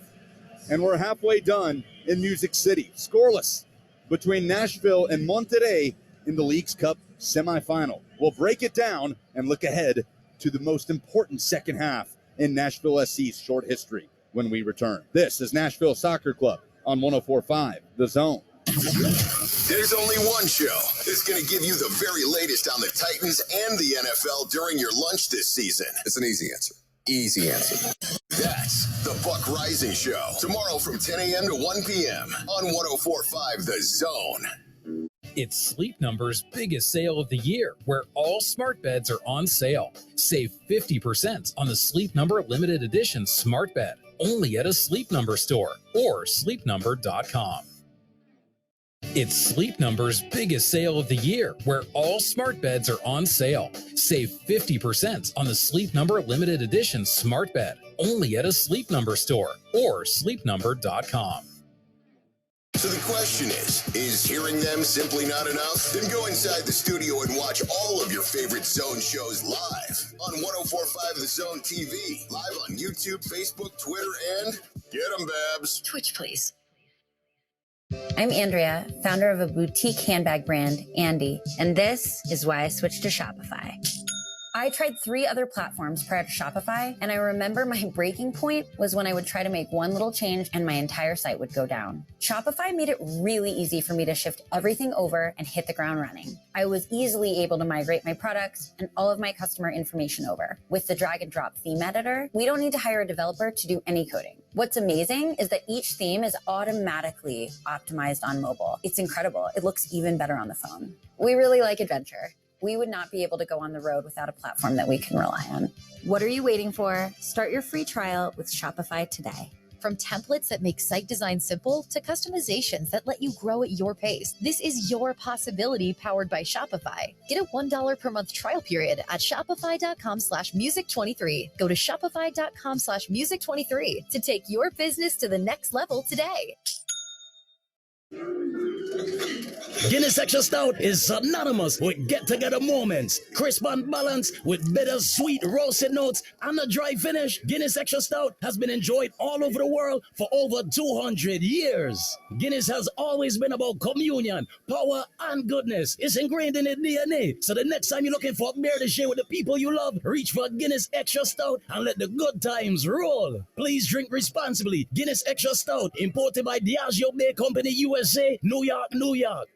And we're halfway done in Music City. Scoreless between Nashville and Monterrey in the Leagues Cup semifinal. We'll break it down and look ahead to the most important second half in Nashville SC's short history. when we return. This is Nashville Soccer Club on 104.5 The Zone. There's only one show that's going to give you the very latest on the Titans and the NFL during your lunch this season. It's an easy answer. Easy answer. That's the Buck Rising Show. Tomorrow from 10 a.m. to 1 p.m. on 104.5 The Zone. It's Sleep Number's biggest sale of the year, where all smart beds are on sale. Save 50% on the Sleep Number limited edition smart bed, only at a Sleep Number store or sleepnumber.com. It's Sleep Number's biggest sale of the year, where all smart beds are on sale. Save 50% on the Sleep Number limited edition smart bed, only at a Sleep Number store or sleepnumber.com. So the question is hearing them simply not enough? Then go inside the studio and watch all of your favorite Zone shows live on 104.5 The Zone TV, live on YouTube, Facebook, Twitter, and get them, Babs. Twitch, please. I'm Andrea, founder of a boutique handbag brand, Andy, and this is why I switched to Shopify. I tried 3 other platforms prior to Shopify, and I remember my breaking point was when I would try to make one little change and my entire site would go down. Shopify made it really easy for me to shift everything over and hit the ground running. I was easily able to migrate my products and all of my customer information over. With the drag and drop theme editor, we don't need to hire a developer to do any coding. What's amazing is that each theme is automatically optimized on mobile. It's incredible. It looks even better on the phone. We really like adventure. We would not be able to go on the road without a platform that we can rely on. What are you waiting for? Start your free trial with Shopify today. From templates that make site design simple to customizations that let you grow at your pace, this is your possibility powered by Shopify. Get a $1 per month trial period at shopify.com/music23. Go to shopify.com/music23 to take your business to the next level today. Guinness Extra Stout is synonymous with get-together moments. Crisp and balanced with bitter-sweet roasted notes and a dry finish, Guinness Extra Stout has been enjoyed all over the world for over 200 years. Guinness has always been about communion, power, and goodness. It's ingrained in its DNA. So the next time you're looking for a beer to share with the people you love, reach for Guinness Extra Stout and let the good times roll. Please drink responsibly. Guinness Extra Stout, imported by Diageo Beer Company, USA, New York, New York.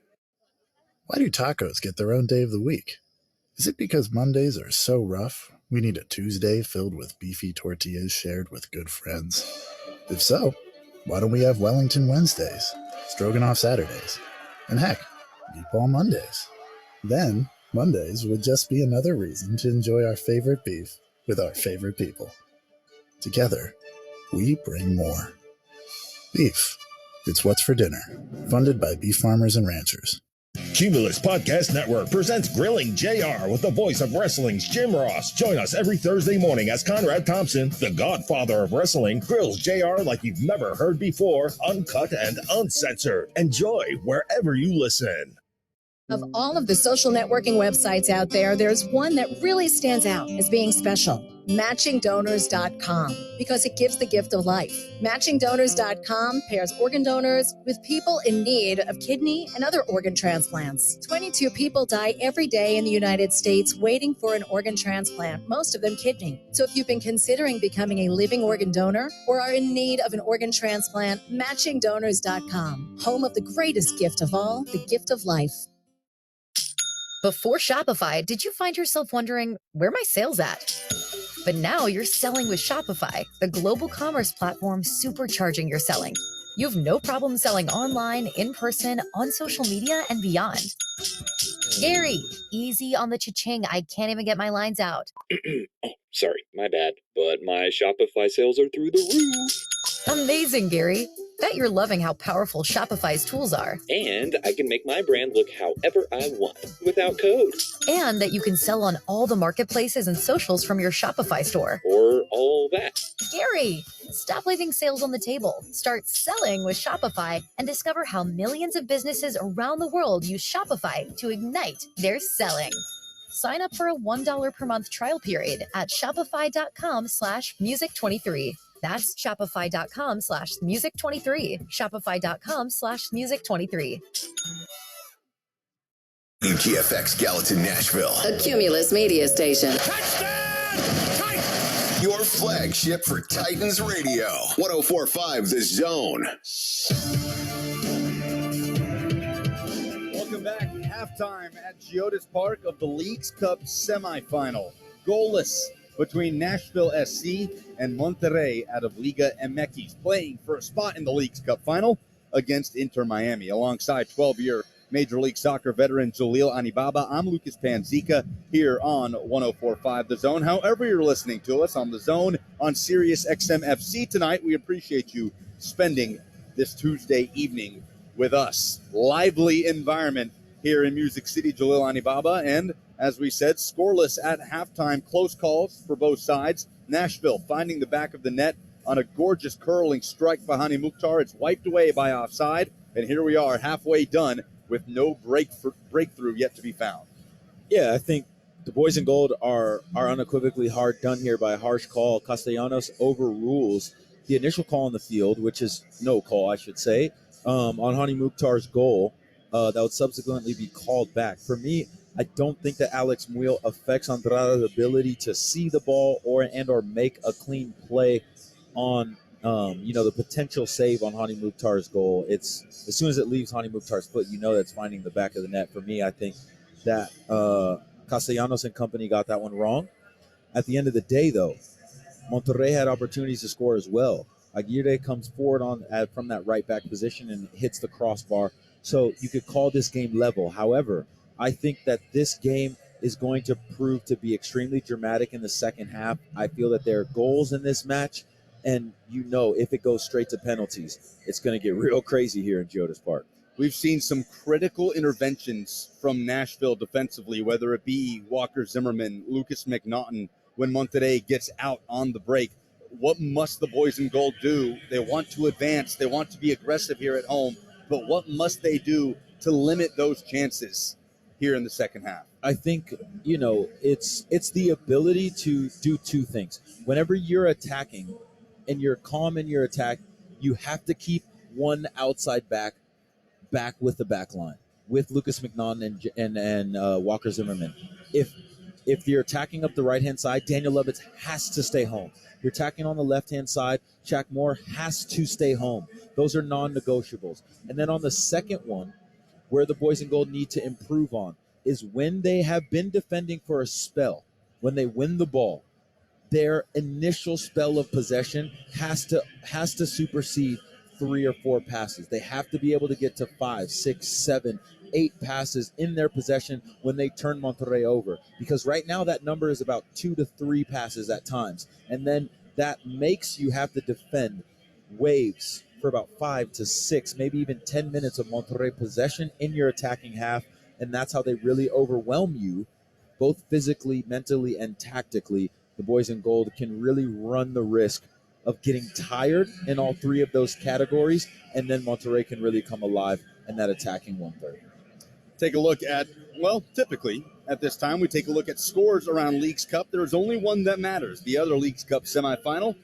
Why do tacos get their own day of the week? Is it because Mondays are so rough, we need a Tuesday filled with beefy tortillas shared with good friends? If so, why don't we have Wellington Wednesdays, Stroganoff Saturdays, and heck, Meatball Mondays? Then, Mondays would just be another reason to enjoy our favorite beef with our favorite people. Together, we bring more. Beef. It's what's for dinner. Funded by beef farmers and ranchers. Cumulus Podcast Network presents Grilling JR with the voice of wrestling's Jim Ross. Join us every Thursday morning as Conrad Thompson, the godfather of wrestling, grills JR like you've never heard before, uncut and uncensored. Enjoy wherever you listen. Of all of the social networking websites out there, there's one that really stands out as being special. MatchingDonors.com, because it gives the gift of life. MatchingDonors.com pairs organ donors with people in need of kidney and other organ transplants. 22 people die every day in the United States waiting for an organ transplant, most of them kidney. So if you've been considering becoming a living organ donor or are in need of an organ transplant, MatchingDonors.com, home of the greatest gift of all, the gift of life. Before Shopify, did you find yourself wondering, where are my sales at? But now you're selling with Shopify, the global commerce platform supercharging your selling. You have no problem selling online, in person, on social media, and beyond. Gary, easy on the cha-ching. I can't even get my lines out. Oh, sorry, my bad. But my Shopify sales are through the roof. Amazing, Gary. Bet you're loving how powerful Shopify's tools are. And I can make my brand look however I want without code. And that you can sell on all the marketplaces and socials from your Shopify store. Or all that. Gary, stop leaving sales on the table. Start selling with Shopify and discover how millions of businesses around the world use Shopify to ignite their selling. Sign up for a $1 per month trial period at shopify.com/music23. That's shopify.com/music23. Shopify.com/music23. WGFX Gallatin, Nashville. A Cumulus media station. Touchdown! Your flagship for Titans Radio. 104.5 The Zone. Welcome back. Halftime at Geodis Park of the Leagues Cup semifinal. Goalless between Nashville SC and Monterrey out of Liga MX, playing for a spot in the Leagues Cup final against Inter Miami. Alongside 12-year Major League Soccer veteran Jalil Anibaba, I'm Lucas Panzica here on 104.5 The Zone. However you're listening to us on The Zone, on Sirius XM FC tonight, we appreciate you spending this Tuesday evening with us. Lively environment here in Music City, Jalil Anibaba, and as we said, scoreless at halftime. Close calls for both sides. Nashville finding the back of the net on a gorgeous curling strike by Hani Mukhtar. It's wiped away by offside, and here we are halfway done with no breakthrough yet to be found. Yeah, I think the boys in gold are unequivocally hard done here by a harsh call. Castellanos overrules the initial call on the field, which is no call, I should say, on Hani Mukhtar's goal that would subsequently be called back. For me, I don't think that Alex Muil affects Andrada's ability to see the ball or make a clean play on the potential save on Hani Mukhtar's goal. It's as soon as it leaves Hani Mukhtar's foot, that's finding the back of the net. For me, I think that Castellanos and company got that one wrong. At the end of the day, though, Monterrey had opportunities to score as well. Aguirre comes forward from that right back position and hits the crossbar. So you could call this game level. However, I think that this game is going to prove to be extremely dramatic in the second half. I feel that there are goals in this match, and if it goes straight to penalties, it's going to get real crazy here in Geodis Park. We've seen some critical interventions from Nashville defensively, whether it be Walker Zimmerman, Lucas McNaughton, when Monterrey gets out on the break. What must the boys in gold do? They want to advance. They want to be aggressive here at home. But what must they do to limit those chances here in the second half? I think, it's the ability to do two things. Whenever you're attacking and you're calm in your attack, you have to keep one outside back with the back line, with Lucas McNaughton and Walker Zimmerman. If you're attacking up the right-hand side, Daniel Lovitz has to stay home. You're attacking on the left-hand side, Shaq Moore has to stay home. Those are non-negotiables. And then on the second one, where the boys in gold need to improve on, is when they have been defending for a spell, when they win the ball, their initial spell of possession has to supersede 3 or 4 passes. They have to be able to get to 5, 6, 7, 8 passes in their possession when they turn Monterrey over. Because right now that number is about 2 to 3 passes at times. And then that makes you have to defend waves for about 5 to 6, maybe even 10 minutes of Monterrey possession in your attacking half. And that's how they really overwhelm you, both physically, mentally, and tactically. The boys in gold can really run the risk of getting tired in all 3 of those categories, and then Monterrey can really come alive in that attacking 1/3. Take a look at, typically at this time, we take a look at scores around Leagues Cup. There's only one that matters. The other Leagues Cup semifinal,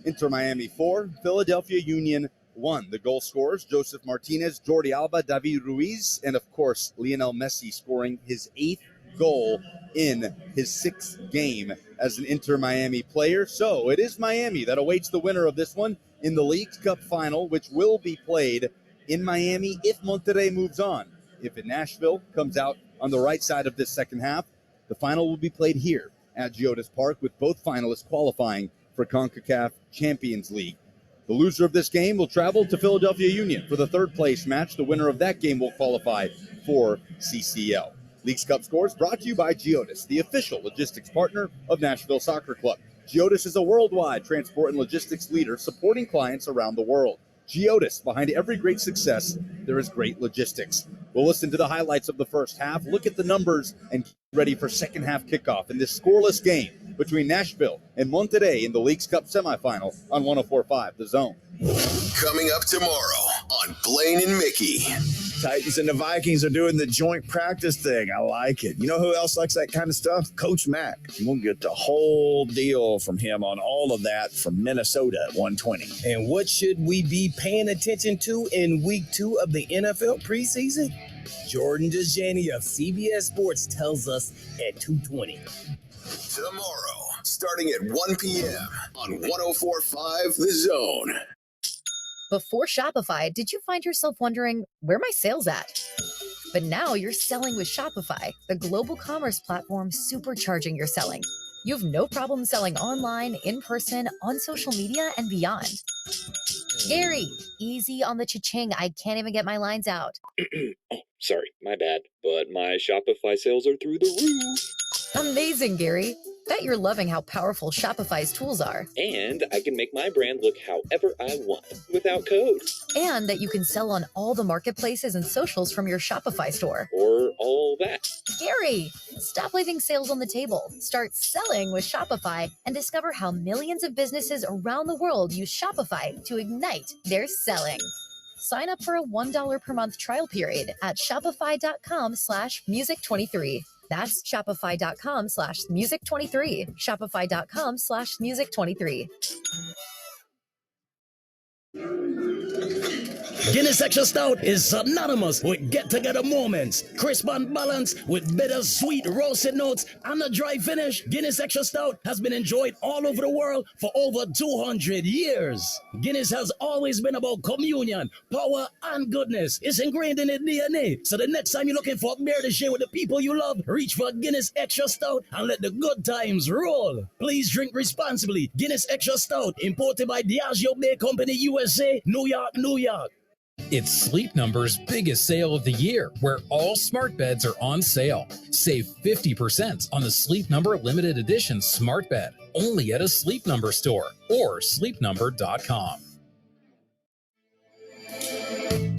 Inter Miami 4, Philadelphia Union 1. The goal scorers, Joseph Martinez, Jordi Alba, David Ruiz, and of course, Lionel Messi scoring his 8th goal in his 6th game as an Inter Miami player. So it is Miami that awaits the winner of this one in the Leagues Cup final, which will be played in Miami if Monterrey moves on. If Nashville comes out on the right side of this second half, the final will be played here at Geodis Park, with both finalists qualifying for CONCACAF Champions League. The loser of this game will travel to Philadelphia Union for the 3rd place match. The winner of that game will qualify for CCL. Leagues Cup scores brought to you by Geodis, the official logistics partner of Nashville Soccer Club. Geodis is a worldwide transport and logistics leader supporting clients around the world. Geodis, behind every great success, there is great logistics. We'll listen to the highlights of the first half, look at the numbers, and get ready for second half kickoff in this scoreless game between Nashville and Monterrey in the Leagues Cup semifinal on 104.5 The Zone. Coming up tomorrow on Blaine and Mickey. Titans and the Vikings are doing the joint practice thing. I like it. You know who else likes that kind of stuff? Coach Mack. We'll get the whole deal from him on all of that from Minnesota at 120. And what should we be paying attention to in week 2 of the NFL preseason? Jordan DeJani of CBS Sports tells us at 2:20. Tomorrow, starting at 1 p.m. on 104.5 The Zone. Before Shopify, did you find yourself wondering, where are my sales at? But now you're selling with Shopify, the global commerce platform supercharging your selling. You have no problem selling online, in person, on social media, and beyond. Gary, easy on the cha-ching. I can't even get my lines out. Oh, sorry, my bad. But my Shopify sales are through the roof. Amazing, Gary. Bet you're loving how powerful Shopify's tools are. And I can make my brand look however I want without code. And that you can sell on all the marketplaces and socials from your Shopify store. Or all that. Gary, stop leaving sales on the table. Start selling with Shopify and discover how millions of businesses around the world use Shopify to ignite their selling. Sign up for a $1 per month trial period at shopify.com/music23. That's shopify.com/music23. Shopify.com/music23. Guinness Extra Stout is synonymous with get-together moments. Crisp and balanced with bitter-sweet roasted notes and a dry finish. Guinness Extra Stout has been enjoyed all over the world for over 200 years. Guinness has always been about communion, power, and goodness. It's ingrained in its DNA. So the next time you're looking for a beer to share with the people you love, reach for Guinness Extra Stout and let the good times roll. Please drink responsibly. Guinness Extra Stout, imported by Diageo Beer Company, USA, New York, New York. It's Sleep Number's biggest sale of the year, where all smart beds are on sale. Save 50% on the Sleep Number limited edition smart bed, only at a Sleep Number store or sleepnumber.com.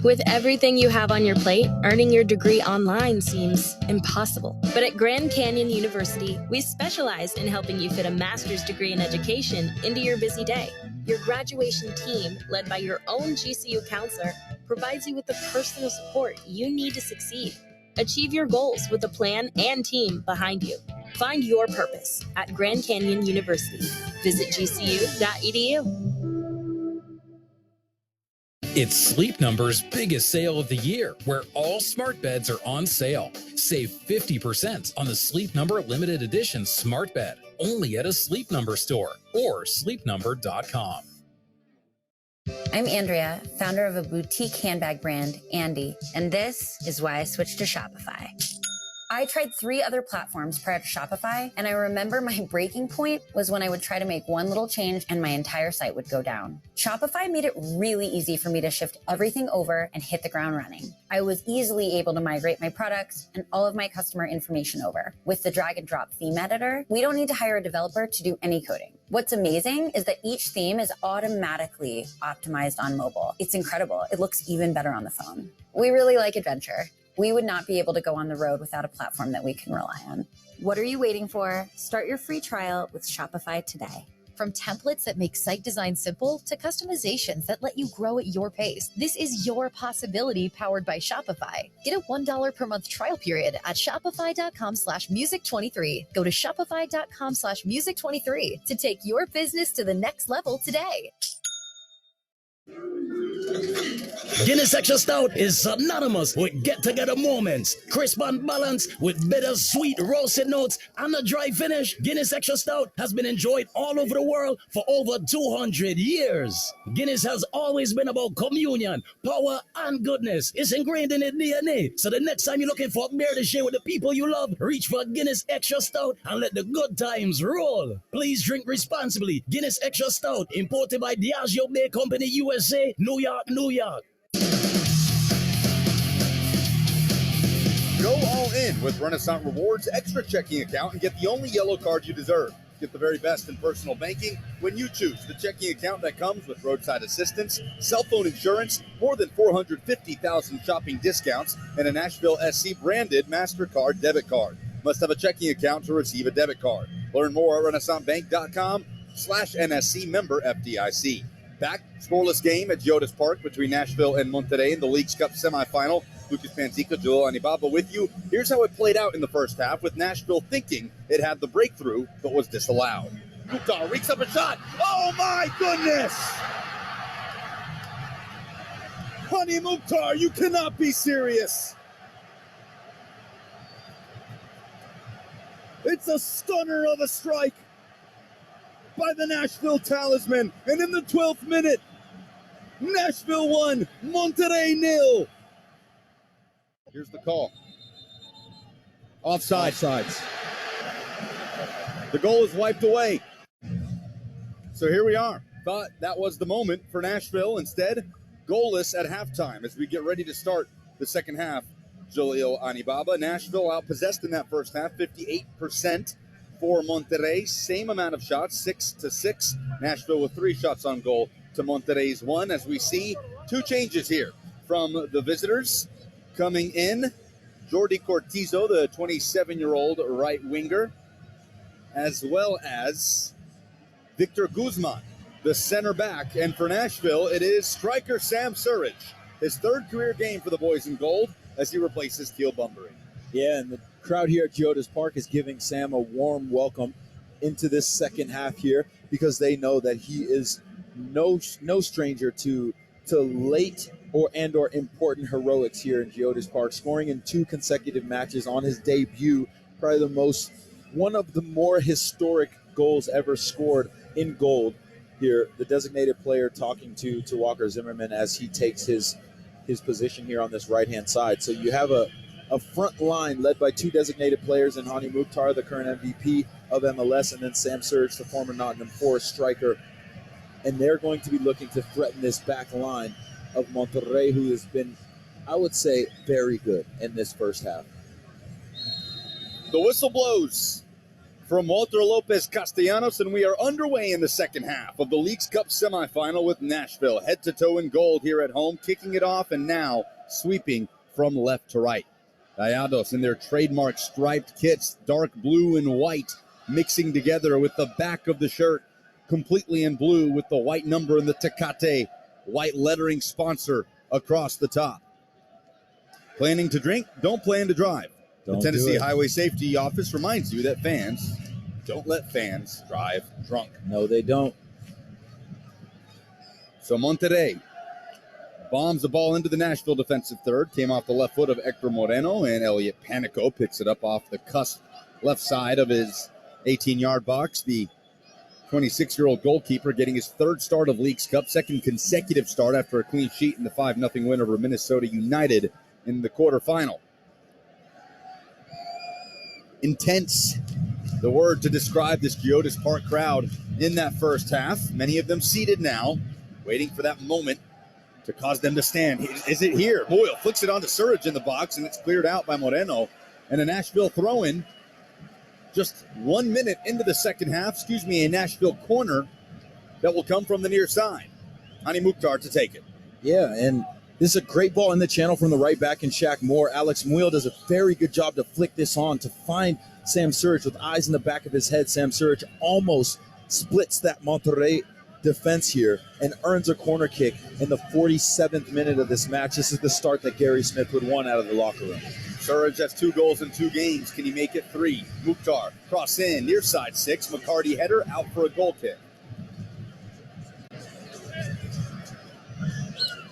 With everything you have on your plate, earning your degree online seems impossible. But at Grand Canyon University, we specialize in helping you fit a master's degree in education into your busy day. Your graduation team, led by your own GCU counselor, provides you with the personal support you need to succeed. Achieve your goals with a plan and team behind you. Find your purpose at Grand Canyon University. Visit gcu.edu. It's Sleep Number's biggest sale of the year, where all smart beds are on sale. Save 50% on the Sleep Number limited edition smart bed, only at a Sleep Number store or sleepnumber.com. I'm Andrea, founder of a boutique handbag brand, Andy, and this is why I switched to Shopify. I tried 3 other platforms prior to Shopify, and I remember my breaking point was when I would try to make one little change and my entire site would go down. Shopify made it really easy for me to shift everything over and hit the ground running. I was easily able to migrate my products and all of my customer information over. With the drag and drop theme editor, we don't need to hire a developer to do any coding. What's amazing is that each theme is automatically optimized on mobile. It's incredible. It looks even better on the phone. We really like adventure. We would not be able to go on the road without a platform that we can rely on. What are you waiting for? Start your free trial with Shopify today. From templates that make site design simple to customizations that let you grow at your pace, this is your possibility powered by Shopify. Get a $1 per month trial period at shopify.com/music23. Go to shopify.com/music23 to take your business to the next level today. Guinness Extra Stout is synonymous with get-together moments. Crisp and balanced with bitter-sweet roasted notes and a dry finish. Guinness Extra Stout has been enjoyed all over the world for over 200 years. Guinness has always been about communion, power, and goodness. It's ingrained in its DNA. So the next time you're looking for a beer to share with the people you love, reach for Guinness Extra Stout and let the good times roll. Please drink responsibly. Guinness Extra Stout, imported by Diageo Beer Company, USA, New York, New York. Go all in with Renaissance Rewards Extra Checking Account and get the only yellow card you deserve. Get the very best in personal banking when you choose the checking account that comes with roadside assistance, cell phone insurance, more than 450,000 shopping discounts, and a Nashville SC branded MasterCard debit card. Must have a checking account to receive a debit card. Learn more at renaissancebank.com/NSC member FDIC. Back, scoreless game at Geodis Park between Nashville and Monterrey in the League's Cup semifinal. Lucas Panzica, Joel Anibaba with you. Here's how it played out in the first half, with Nashville thinking it had the breakthrough, but was disallowed. Mukhtar reeks up a shot. Oh, my goodness! Honey Mukhtar, you cannot be serious. It's a stunner of a strike. by the Nashville Talisman. And in the 12th minute, Nashville 1, Monterrey 0. Here's the call. Offsides. The goal is wiped away. So here we are. Thought that was the moment for Nashville. Instead, goalless at halftime as we get ready to start the second half. Julio Anibaba. Nashville outpossessed in that first half, 58% for Monterrey. Same amount of shots, 6-6. Nashville with 3 shots on goal to Monterrey's 1. As we see 2 changes here from the visitors coming in. Jordi Cortizo, the 27-year-old right winger, as well as Victor Guzman, the center back. And for Nashville, it is striker Sam Surridge, his 3rd career game for the boys in gold as he replaces Teal Bunbury. Yeah, and the crowd here at Geodis Park is giving Sam a warm welcome into this second half here because they know that he is no stranger to late or important heroics here in Geodis Park, scoring in 2 consecutive matches on his debut, probably one of the more historic goals ever scored in gold here. The designated player talking to Walker Zimmerman as he takes his position here on this right-hand side. So you have a front line led by 2 designated players in Hani Mukhtar, the current MVP of MLS, and then Sam Surridge, the former Nottingham Forest striker. And they're going to be looking to threaten this back line of Monterrey, who has been, I would say, very good in this first half. The whistle blows from Walter Lopez Castellanos, and we are underway in the second half of the Leagues Cup semifinal with Nashville head-to-toe in gold here at home, kicking it off and now sweeping from left to right. Rayados in their trademark striped kits, dark blue and white, mixing together with the back of the shirt completely in blue with the white number and the Tecate white lettering sponsor across the top. Planning to drink? Don't plan to drive. The Tennessee Highway Safety Office reminds you that fans don't let fans drive drunk. No, they don't. So Monterrey bombs the ball into the Nashville defensive third. Came off the left foot of Hector Moreno, and Elliot Panico picks it up off the cusp left side of his 18-yard box. The 26-year-old goalkeeper getting his 3rd start of Leagues Cup, 2nd consecutive start after a clean sheet in the 5-0 win over Minnesota United in the quarterfinal. Intense, the word to describe this Geodis Park crowd in that first half. Many of them seated now, waiting for that moment to cause them to stand. Is it here? Boyle flicks it onto Surridge in the box, and it's cleared out by Moreno. And a Nashville throw-in just 1 minute into the second half. A Nashville corner that will come from the near side. Hani Mukhtar to take it. Yeah, and this is a great ball in the channel from the right back in Shaq Moore. Alex Muil does a very good job to flick this on to find Sam Surridge with eyes in the back of his head. Sam Surridge almost splits that Monterrey defense here and earns a corner kick in the 47th minute of this match. This is the start that Gary Smith would want out of the locker room. Surridge has 2 goals in 2 games. Can he make it 3? Mukhtar, cross in, near side 6. McCarty header, out for a goal kick.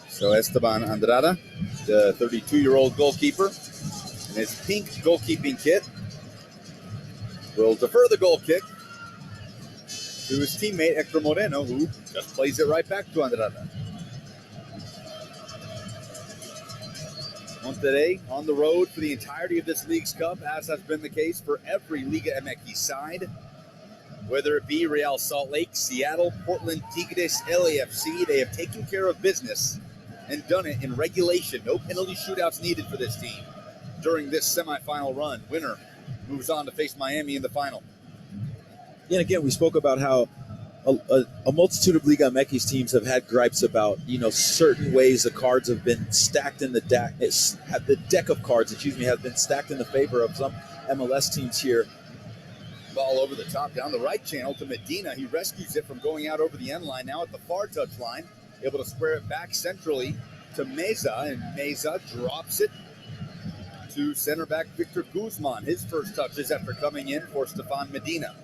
So Esteban Andrada, the 32-year-old goalkeeper, in his pink goalkeeping kit, will defer the goal kick to his teammate Hector Moreno, who just plays it right back to Andrada. Monterrey on the road for the entirety of this Leagues Cup, as has been the case for every Liga MX side. Whether it be Real Salt Lake, Seattle, Portland, Tigres, LAFC, they have taken care of business and done it in regulation. No penalty shootouts needed for this team during this semifinal run. Winner moves on to face Miami in the final. Yeah, and again, we spoke about how a multitude of Liga MX teams have had gripes about, certain ways the cards have been stacked in the deck. The deck of cards, have been stacked in the favor of some MLS teams here. Ball over the top down the right channel to Medina. He rescues it from going out over the end line. Now at the far touch line, able to square it back centrally to Meza, and Meza drops it to center back Victor Guzman. His first touches after coming in for Stefan Medina.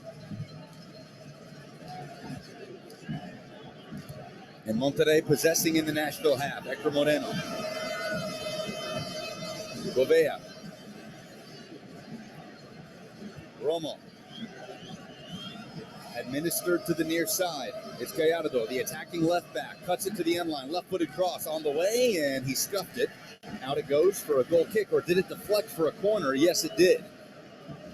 And Monterrey possessing in the Nashville half. Hector Moreno. Gouveia. Romo. administered to the near side. It's Gallardo, the attacking left back, cuts it to the end line, left-footed cross on the way, and he scuffed it. Out it goes for a goal kick, or did it deflect for a corner? Yes, it did.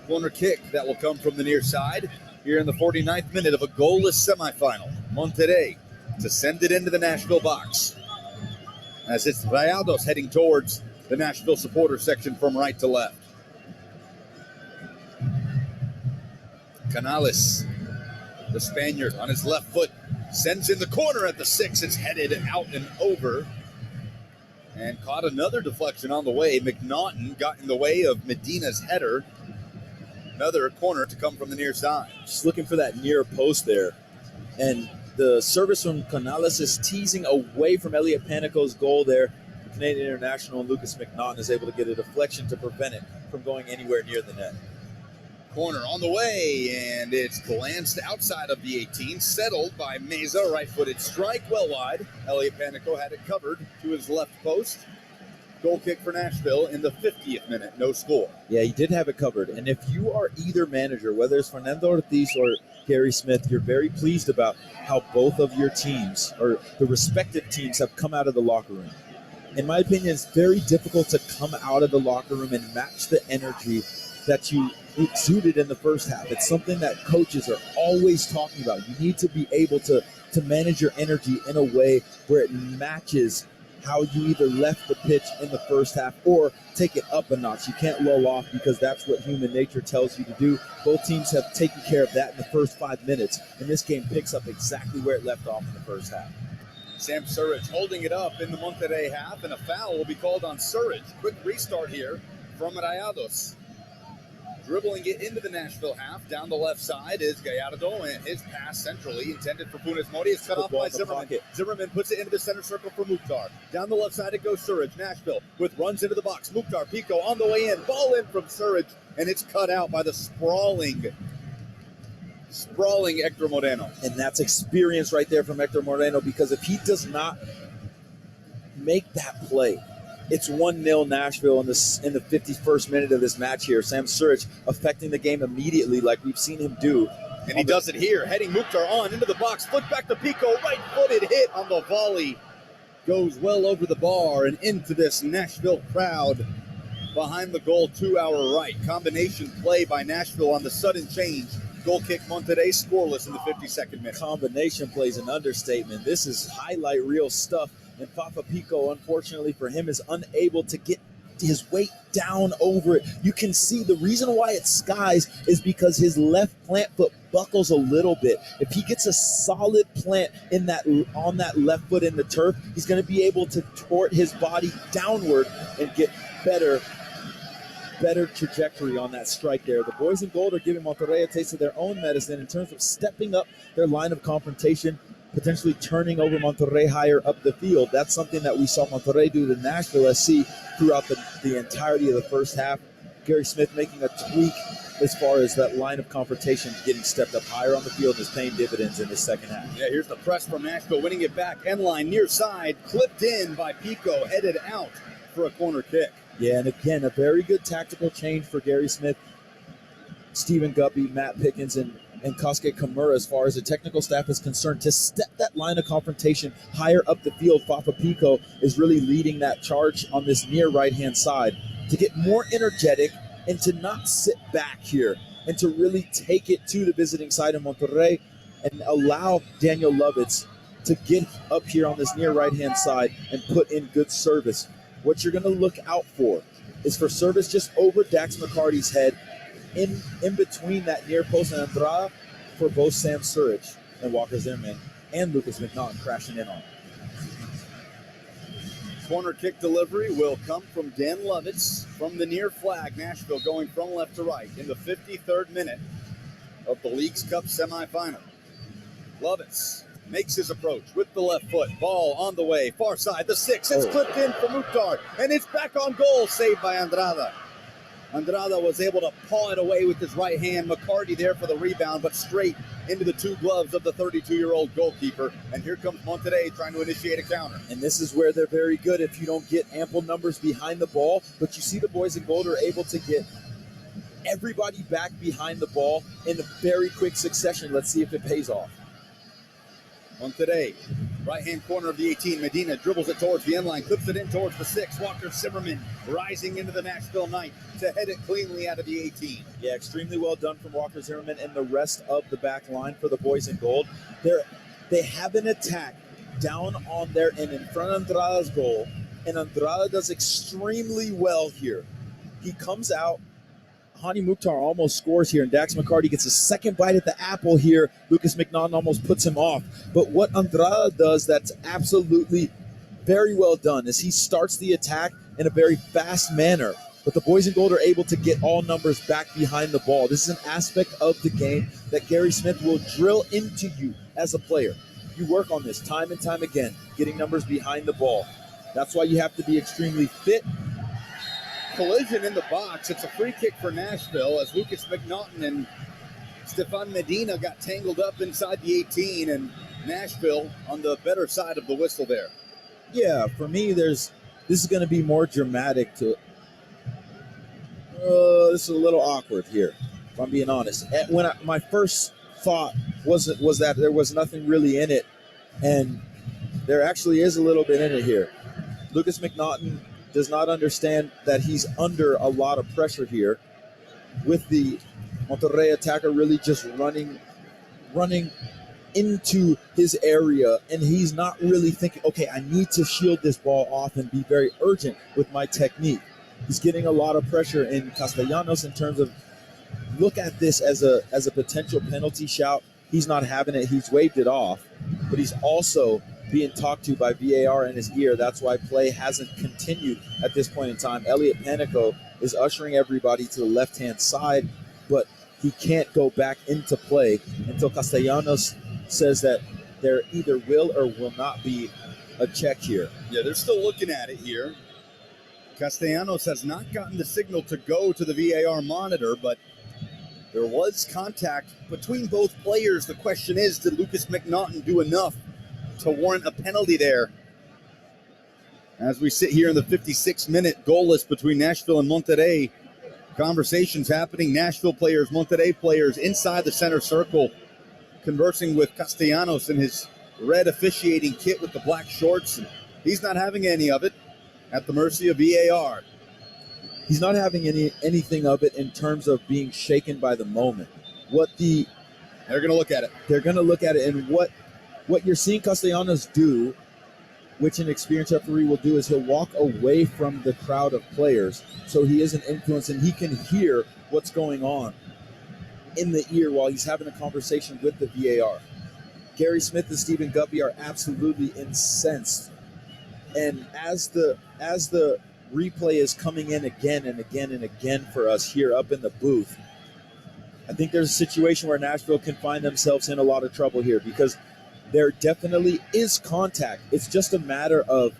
Corner kick that will come from the near side here in the 49th minute of a goalless semifinal. Monterrey to send it into the Nashville box, as it's Rayados heading towards the Nashville supporter section from right to left. Canales, the Spaniard, on his left foot, sends in the corner at the 6. It's headed out and over and caught another deflection on the way. McNaughton got in the way of Medina's header. Another corner to come from the near side. Just looking for that near post there. And the service from Canales is teasing away from Elliot Panico's goal there. The Canadian international and Lucas McNaughton is able to get a deflection to prevent it from going anywhere near the net. Corner on the way, and it's glanced outside of the 18, settled by Meza, right-footed strike, well wide. Elliot Panico had it covered to his left post. Goal kick for Nashville in the 50th minute, no score. Yeah, he did have it covered. And if you are either manager, whether it's Fernando Ortiz or Gary Smith, you're very pleased about how both of your teams, or the respective teams, have come out of the locker room. In my opinion, it's very difficult to come out of the locker room and match the energy that you exuded in the first half. It's something that coaches are always talking about. You need to be able to manage your energy in a way where it matches how you either left the pitch in the first half or take it up a notch. You can't lull off, because that's what human nature tells you to do. Both teams have taken care of that in the first 5 minutes, and this game picks up exactly where it left off in the first half. Sam Surridge holding it up in the Monterrey half, and a foul will be called on Surridge. Quick restart here from Rayados. Dribbling it into the Nashville half. Down the left side is Gallardo, and his pass centrally intended for Funes Mori is cut off by Zimmerman. Zimmerman puts it into the center circle for Mukhtar. Down the left side it goes Surridge. Nashville with runs into the box. Mukhtar, Pico on the way in. Ball in from Surridge, and it's cut out by the sprawling Hector Moreno. And that's experience right there from Hector Moreno, because if he does not make that play, it's 1-0 Nashville in the 51st minute of this match here. Sam Surridge affecting the game immediately, like we've seen him do. And he does it here, heading Mukhtar on into the box. Flick back to Pico, right-footed hit on the volley. Goes well over the bar and into this Nashville crowd behind the goal to our right. Combination play by Nashville on the sudden change. Goal kick Monterrey scoreless in the 52nd minute. Combination play is an understatement. This is highlight reel stuff. And Fafa Pico, unfortunately for him, is unable to get his weight down over it. You can see the reason why it skies is because his left plant foot buckles a little bit. If he gets a solid plant on that left foot in the turf, he's going to be able to tort his body downward and get better trajectory on that strike there. The boys in gold are giving Monterrey a taste of their own medicine in terms of stepping up their line of confrontation, potentially turning over Monterrey higher up the field. That's something that we saw Monterrey do to Nashville SC throughout the entirety of the first half. Gary Smith making a tweak as far as that line of confrontation getting stepped up higher on the field is paying dividends in the second half. Yeah, here's the press from Nashville, winning it back. End line, near side, clipped in by Pico, headed out for a corner kick. Yeah, and again, a very good tactical change for Gary Smith, Stephen Guppy, Matt Pickens, and Kosuke Kimura as far as the technical staff is concerned, to step that line of confrontation higher up the field. Fafa Pico is really leading that charge on this near right-hand side to get more energetic and to not sit back here and to really take it to the visiting side of Monterrey and allow Daniel Lovitz to get up here on this near right-hand side and put in good service. What you're going to look out for is for service just over Dax McCarty's head, in between that near post and Andrada, for both Sam Surridge and Walker Zimmerman and Lucas McNaughton crashing in on. Corner kick delivery will come from Dan Lovitz from the near flag. Nashville going from left to right in the 53rd minute of the League's Cup semifinal. Lovitz makes his approach with the left foot. Ball on the way, far side, the 6. It's clipped in for Mukhtar, and it's back on goal, saved by Andrada. Andrada was able to paw it away with his right hand. McCarty there for the rebound, but straight into the two gloves of the 32-year-old goalkeeper. And here comes Monterrey trying to initiate a counter. And this is where they're very good if you don't get ample numbers behind the ball. But you see the boys in gold are able to get everybody back behind the ball in a very quick succession. Let's see if it pays off. On today, right-hand corner of the 18, Medina dribbles it towards the end line, clips it in towards the 6. Walker Zimmerman rising into the Nashville night to head it cleanly out of the 18. Yeah, extremely well done from Walker Zimmerman and the rest of the back line for the boys in gold. They have an attack down on their end in front of Andrada's goal, and Andrada does extremely well here. He comes out. Hani Mukhtar almost scores here, and Dax McCarty gets a second bite at the apple here. Lucas McNaughton almost puts him off. But what Andrada does that's absolutely very well done is he starts the attack in a very fast manner. But the boys in gold are able to get all numbers back behind the ball. This is an aspect of the game that Gary Smith will drill into you as a player. You work on this time and time again, getting numbers behind the ball. That's why you have to be extremely fit. Collision in the box. It's a free kick for Nashville as Lucas McNaughton and Stefan Medina got tangled up inside the 18, and Nashville on the better side of the whistle there. Yeah, for me, this is going to be more dramatic. This is a little awkward here, if I'm being honest. My first thought was that there was nothing really in it, and there actually is a little bit in it here. Lucas McNaughton does not understand that he's under a lot of pressure here, with the Monterrey attacker really just running into his area, and he's not really thinking, okay, I need to shield this ball off and be very urgent with my technique. He's getting a lot of pressure in Castellanos in terms of look at this as a potential penalty shout. He's not having it. He's waved it off, but he's also being talked to by VAR in his ear. That's why play hasn't continued at this point in time. Elliot Panico is ushering everybody to the left-hand side, but he can't go back into play until Castellanos says that there either will or will not be a check here. Yeah, they're still looking at it here. Castellanos has not gotten the signal to go to the VAR monitor, but there was contact between both players. The question is, did Lucas McNaughton do enough to warrant a penalty there? As we sit here in the 56-minute goalless between Nashville and Monterrey, conversations happening. Nashville players, Monterrey players inside the center circle, conversing with Castellanos in his red officiating kit with the black shorts. And he's not having any of it, at the mercy of VAR. He's not having anything of it in terms of being shaken by the moment. They're going to look at it. They're going to look at it, and what you're seeing Castellanos do, which an experienced referee will do, is he'll walk away from the crowd of players so he isn't influenced and he can hear what's going on in the ear while he's having a conversation with the VAR. Gary Smith and Stephen Guppy are absolutely incensed. And as the replay is coming in again and again and again for us here up in the booth, I think there's a situation where Nashville can find themselves in a lot of trouble here, because there definitely is contact. It's just a matter of,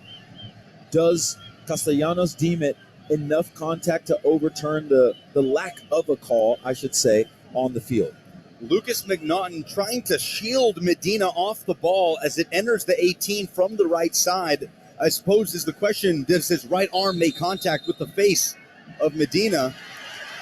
does Castellanos deem it enough contact to overturn the lack of a call, I should say, on the field? Lucas McNaughton trying to shield Medina off the ball as it enters the 18 from the right side. I suppose is the question, does his right arm make contact with the face of Medina?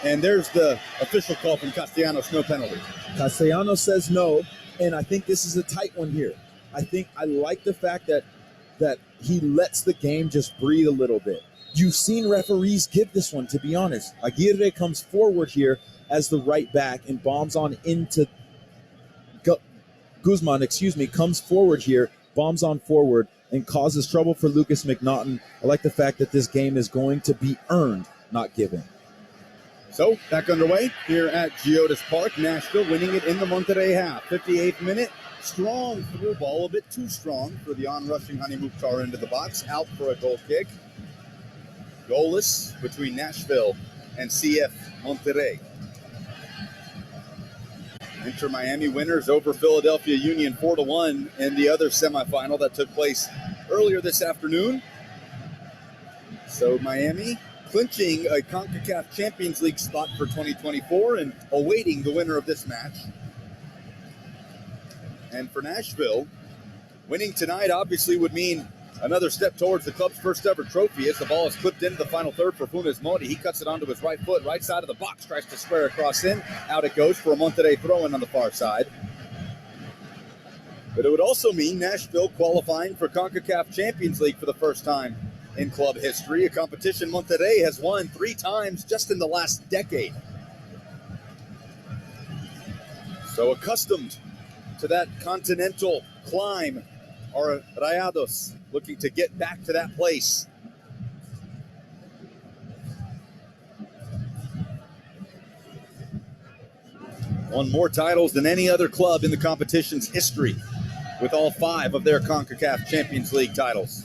And there's the official call from Castellanos, no penalty. Castellanos says no, and I think this is a tight one here. I like the fact that he lets the game just breathe a little bit. You've seen referees give this one, to be honest. Aguirre comes forward here as the right back and bombs on into Guzman, comes forward here, bombs on forward, and causes trouble for Lucas McNaughton. I like the fact that this game is going to be earned, not given. So, back underway here at Geodis Park. Nashville winning it in the Monterrey half. 58th minute. Strong through ball, a bit too strong for the on-rushing Hani Mukhtar into the box. Out for a goal kick. Goalless between Nashville and CF Monterrey. Inter Miami winners over Philadelphia Union 4-1 in the other semifinal that took place earlier this afternoon. So Miami clinching a CONCACAF Champions League spot for 2024 and awaiting the winner of this match. And for Nashville, winning tonight obviously would mean Another step towards the club's first ever trophy as the ball is clipped into the final third for Funes Mori. He cuts it onto his right foot, right side of the box, tries to square across in. Out it goes for a Monterrey throw-in on the far side. But it would also mean Nashville qualifying for CONCACAF Champions League for the first time in club history, a competition Monterrey has won 3 times just in the last decade. So accustomed to that continental climb are Rayados, looking to get back to that place. Won more titles than any other club in the competition's history, with all 5 of their CONCACAF Champions League titles.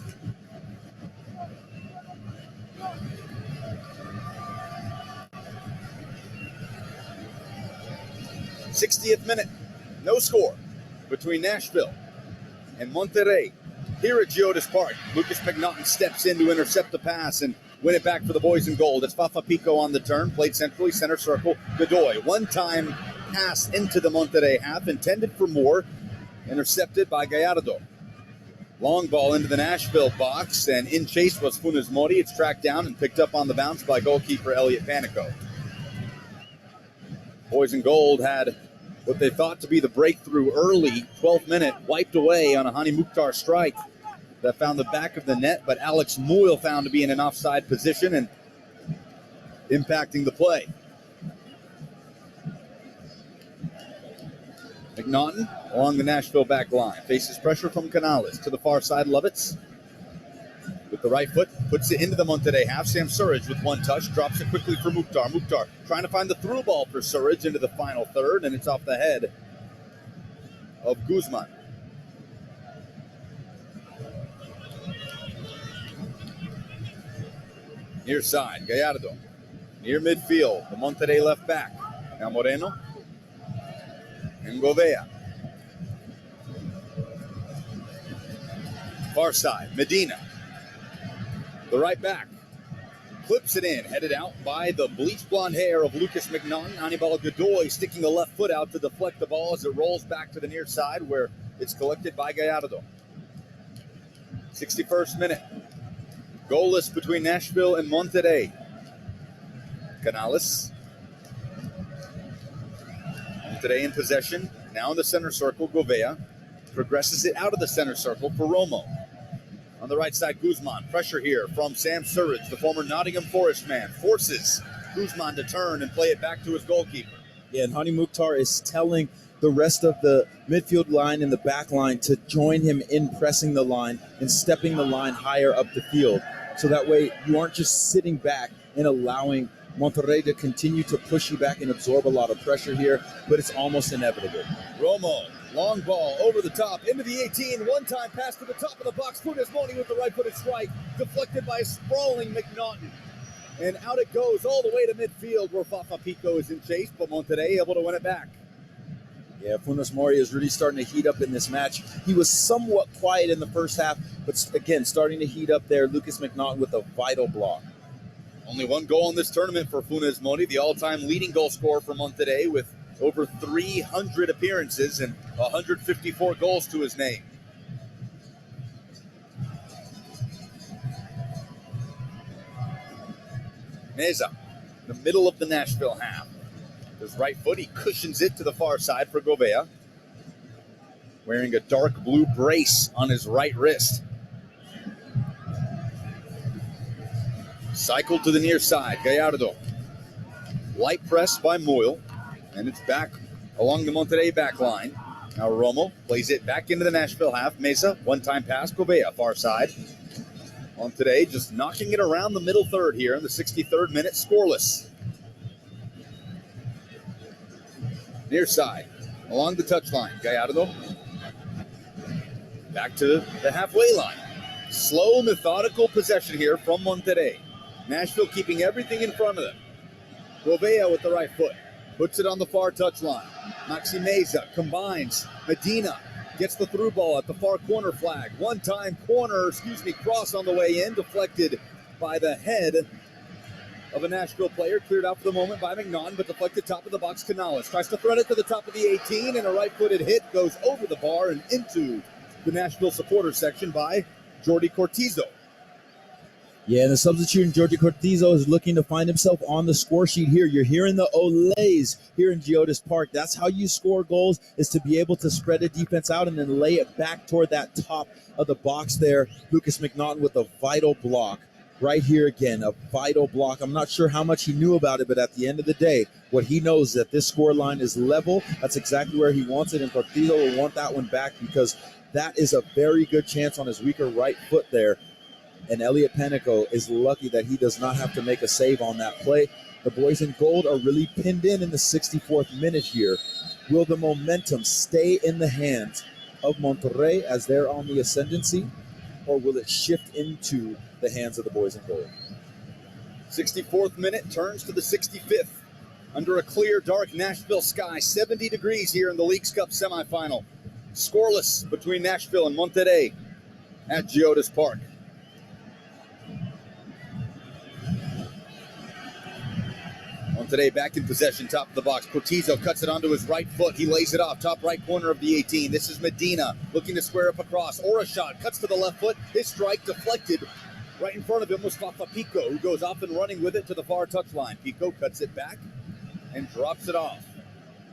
'60th minute, no score between Nashville and Monterrey. Here at Geodis Park, Lucas McNaughton steps in to intercept the pass and win it back for the boys in gold. It's Fafa Pico on the turn, played centrally, center circle. Godoy, one-time pass into the Monterrey half, intended for more, intercepted by Gallardo. Long ball into the Nashville box, and in chase was Funes Mori. It's tracked down and picked up on the bounce by goalkeeper Elliot Panico. Boys in gold had what they thought to be the breakthrough early, 12th minute, wiped away on a Hani Mukhtar strike that found the back of the net, but Alex Muil found to be in an offside position and impacting the play. McNaughton along the Nashville back line, faces pressure from Canales to the far side. Lovitz with the right foot, puts it into the Monterrey half. Sam Surridge with one touch, drops it quickly for Mukhtar. Mukhtar trying to find the through ball for Surridge into the final third, and it's off the head of Guzman. Near side, Gallardo. Near midfield, the Monterrey left back. Now Moreno and Govea. Far side, Medina. The right back clips it in, headed out by the bleach blonde hair of Lucas McNaughton. Anibal Godoy sticking the left foot out to deflect the ball as it rolls back to the near side where it's collected by Gallardo. 61st minute. Goalless between Nashville and Monterrey. Canales. Monterrey in possession. Now in the center circle, Govea progresses it out of the center circle for Romo. On the right side, Guzman. Pressure here from Sam Surridge, the former Nottingham Forest man. Forces Guzman to turn and play it back to his goalkeeper. Yeah, and Hani Mukhtar is telling the rest of the midfield line and the back line to join him in pressing the line and stepping the line higher up the field. So that way you aren't just sitting back and allowing Monterrey to continue to push you back and absorb a lot of pressure here, but it's almost inevitable. Romo, long ball over the top, into the 18, one-time pass to the top of the box. Funes Mori with the right-footed strike, deflected by a sprawling McNaughton. And out it goes all the way to midfield where Fafa Pico is in chase, but Monterrey able to win it back. Yeah, Funes Mori is really starting to heat up in this match. He was somewhat quiet in the first half, but again, starting to heat up there. Lucas McNaughton with a vital block. Only one goal in this tournament for Funes Mori, the all-time leading goal scorer for Monterrey with over 300 appearances and 154 goals to his name. Meza, in the middle of the Nashville half. His right foot, he cushions it to the far side for Govea. Wearing a dark blue brace on his right wrist. Cycled to the near side, Gallardo. Light press by Muil, and it's back along the Monterrey back line. Now Romo plays it back into the Nashville half. Meza, one-time pass, Govea, far side. Monterrey just knocking it around the middle third here in the 63rd minute, scoreless. Near side, along the touchline, Gallardo. Back to the halfway line. Slow, methodical possession here from Monterrey. Nashville keeping everything in front of them. Govea with the right foot. Puts it on the far touchline. Maxi Meza combines. Medina gets the through ball at the far corner flag. One-time cross on the way in. Deflected by the head of a Nashville player. Cleared out for the moment by McNaughton, but deflected top of the box. Canales tries to thread it to the top of the 18, and a right-footed hit goes over the bar and into the Nashville supporter section by Jordi Cortizo. Yeah, and the substitute, Jordi Cortizo, is looking to find himself on the score sheet here. You're hearing the olays here in Geodis Park. That's how you score goals, is to be able to spread a defense out and then lay it back toward that top of the box there. Lucas McNaughton with a vital block. Right here again, a vital block. I'm not sure how much he knew about it, but at the end of the day, what he knows is that this score line is level. That's exactly where he wants it, and Cortizo will want that one back because that is a very good chance on his weaker right foot there. And Elliot Panico is lucky that he does not have to make a save on that play. The boys in gold are really pinned in the 64th minute here. Will the momentum stay in the hands of Monterrey as they're on the ascendancy, or will it shift into the hands of the boys in gold? 64th minute turns to the 65th. Under a clear, dark Nashville sky, 70 degrees here in the Leagues Cup semifinal. Scoreless between Nashville and Monterrey at Geodis Park. Monterrey back in possession, top of the box. Cortizo cuts it onto his right foot. He lays it off, top right corner of the 18. This is Medina looking to square up across. Orashad cuts to the left foot. His strike deflected. Right in front of him was Fafa Pico, who goes off and running with it to the far touchline. Pico cuts it back and drops it off.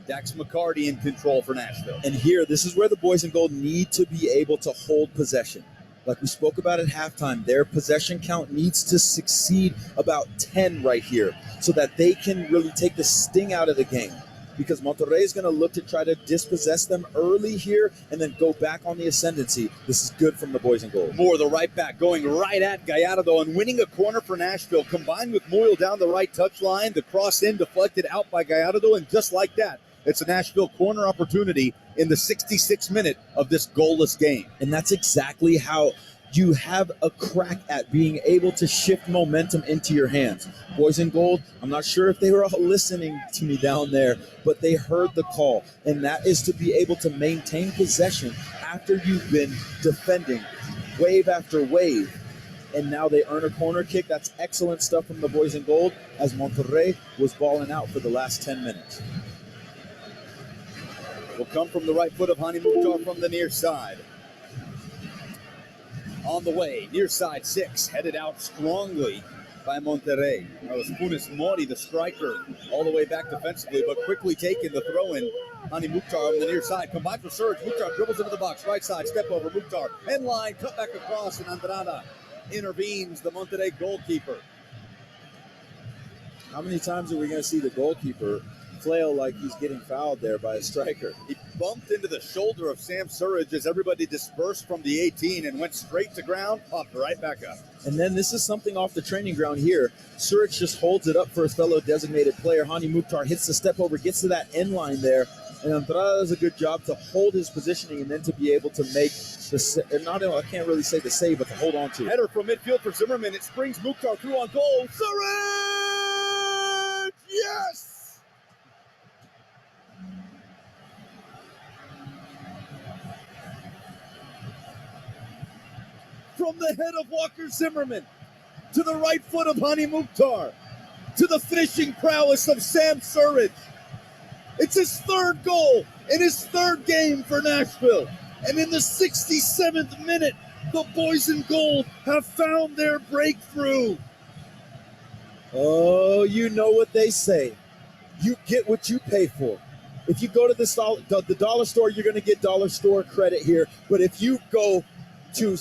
Dax McCarty in control for Nashville. And here, this is where the boys in gold need to be able to hold possession. Like we spoke about at halftime, their possession count needs to succeed about 10 right here so that they can really take the sting out of the game. Because Monterrey is going to look to try to dispossess them early here and then go back on the ascendancy. This is good from the boys in gold. Moore, the right back, going right at Gallardo and winning a corner for Nashville. Combined with Moyle down the right touchline, the cross in deflected out by Gallardo, and just like that, it's a Nashville corner opportunity in the 66th minute of this goalless game. And that's exactly how you have a crack at being able to shift momentum into your hands. Boys in gold, I'm not sure if they were all listening to me down there, but they heard the call. And that is to be able to maintain possession after you've been defending wave after wave. And now they earn a corner kick. That's excellent stuff from the boys in gold as Monterrey was balling out for the last 10 minutes. Will come from the right foot of Hani Mukhtar from the near side. On the way, near side 6, headed out strongly by Monterrey. That was Funes Mori, the striker, all the way back defensively, but quickly taken the throw-in. Hani Mukhtar on the near side, combined for surge. Mukhtar dribbles into the box, right side, step over, Mukhtar, end line, cut back across, and Andrada intervenes, the Monterrey goalkeeper. How many times are we going to see the goalkeeper flail like he's getting fouled there by a striker? He bumped into the shoulder of Sam Surridge as everybody dispersed from the 18 and went straight to ground, popped right back up. And then this is something off the training ground here. Surridge just holds it up for his fellow designated player. Hani Mukhtar hits the step over, gets to that end line there. And Andrada does a good job to hold his positioning and then to be able to make I can't really say the save, but to hold on to it. Header from midfield for Zimmerman. It springs Mukhtar through on goal. Surridge! Yes! From the head of Walker Zimmerman to the right foot of Hani Mukhtar to the finishing prowess of Sam Surridge. It's his third goal in his third game for Nashville. And in the 67th minute, the boys in gold have found their breakthrough. Oh, you know what they say. You get what you pay for. If you go to the dollar store, you're going to get dollar store credit here. But if you go to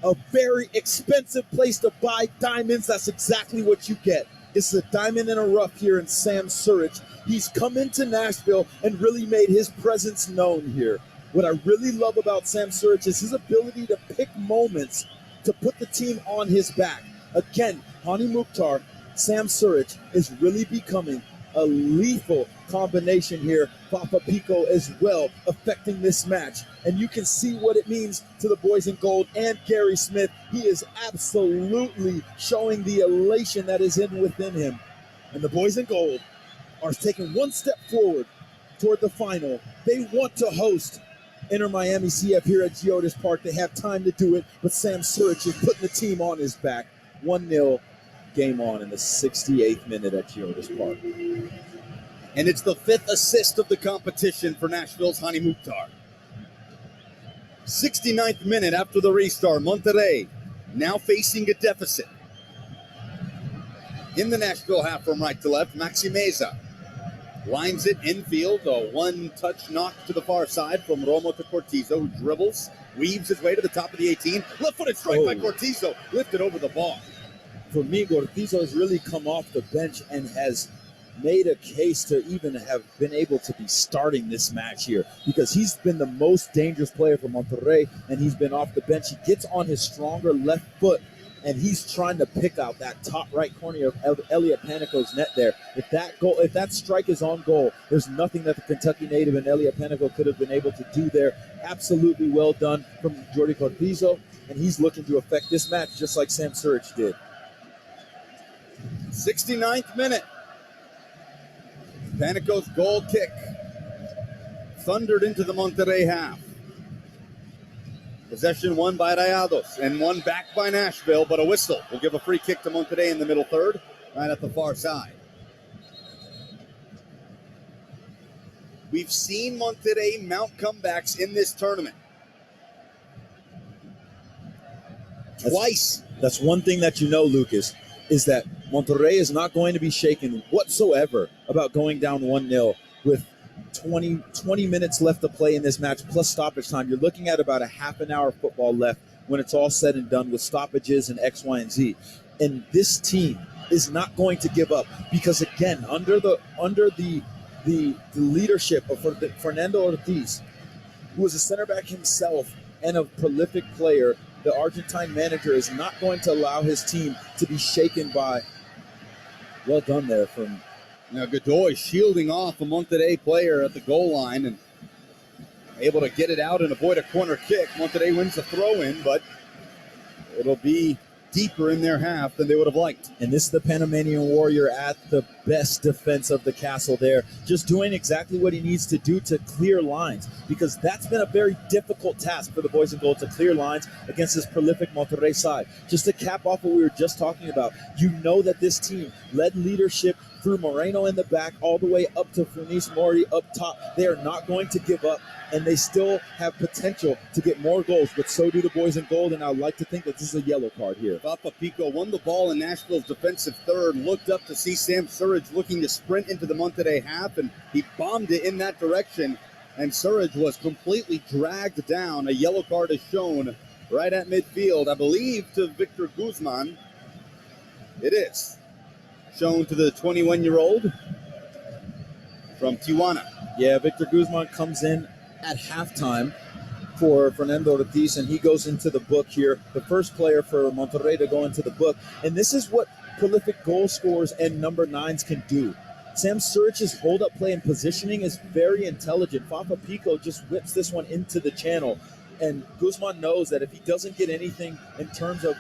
a very expensive place to buy diamonds, that's exactly what you get. It's a diamond in a rough here in Sam Surridge. He's come into Nashville and really made his presence known here. What I really love about Sam Surridge is his ability to pick moments to put the team on his back. Again, Hani Mukhtar, Sam Surridge is really becoming a lethal combination here. Fafa Pico as well affecting this match. And you can see what it means to the boys in gold and Gary Smith. He is absolutely showing the elation that is within him. And the boys in gold are taking one step forward toward the final. They want to host Inter Miami CF here at Geodis Park. They have time to do it, but Sam Surridge is putting the team on his back. 1-0 game on in the 68th minute at Geodis Park. And it's the 5th assist of the competition for Nashville's Hani Mukhtar. 69th minute after the restart. Monterrey now facing a deficit. In the Nashville half from right to left, Maxi Meza lines it infield, a one-touch knock to the far side from Romo to Cortizo, who dribbles, weaves his way to the top of the 18. Left-footed strike by Cortizo, lifted over the bar. For me, Cortizo has really come off the bench and has made a case to even have been able to be starting this match here, because he's been the most dangerous player for Monterrey, and he's been off the bench. He gets on his stronger left foot, and he's trying to pick out that top right corner of Elliot Panico's net there. If that strike is on goal, there's nothing that the Kentucky native and Elliot Panico could have been able to do there. Absolutely well done from Jordi Cortizo, and he's looking to affect this match just like Sam Surich did. 69th minute. Panico's goal kick thundered into the Monterrey half. Possession won by Rayados and one back by Nashville, but a whistle will give a free kick to Monterrey in the middle third, right at the far side. We've seen Monterrey mount comebacks in this tournament. Twice. That's one thing that you know, Lucas, is that Monterrey is not going to be shaken whatsoever about going down 1-0 with 20 minutes left to play in this match, plus stoppage time. You're looking at about a half an hour of football left when it's all said and done with stoppages and X, Y, and Z. And this team is not going to give up because, again, under the leadership of Fernando Ortiz, who is a center back himself and a prolific player, the Argentine manager is not going to allow his team to be shaken by. Well done there from Godoy shielding off a Monterrey player at the goal line and able to get it out and avoid a corner kick. Monterrey wins the throw-in, but it'll be deeper in their half than they would have liked. And this is the Panamanian Warrior at the best defense of the castle there, just doing exactly what he needs to do to clear lines, because that's been a very difficult task for the boys in goal, to clear lines against this prolific Monterrey side. Just to cap off what we were just talking about, you know that this team led leadership through Moreno in the back all the way up to Funes Mori up top. They are not going to give up, and they still have potential to get more goals, but so do the boys in gold, and I'd like to think that this is a yellow card here. Papa Pico won the ball in Nashville's defensive third, looked up to see Sam Surridge looking to sprint into the Monterrey half, and he bombed it in that direction, and Surridge was completely dragged down. A yellow card is shown right at midfield, I believe, to Victor Guzman. It is shown to the 21-year-old from Tijuana. Yeah, Victor Guzman comes in at halftime for Fernando Ortiz, and he goes into the book here, the first player for Monterrey to go into the book. And this is what prolific goal scorers and number 9s can do. Sam Surich's hold-up play and positioning is very intelligent. Fafa Pico just whips this one into the channel, and Guzman knows that if he doesn't get anything in terms of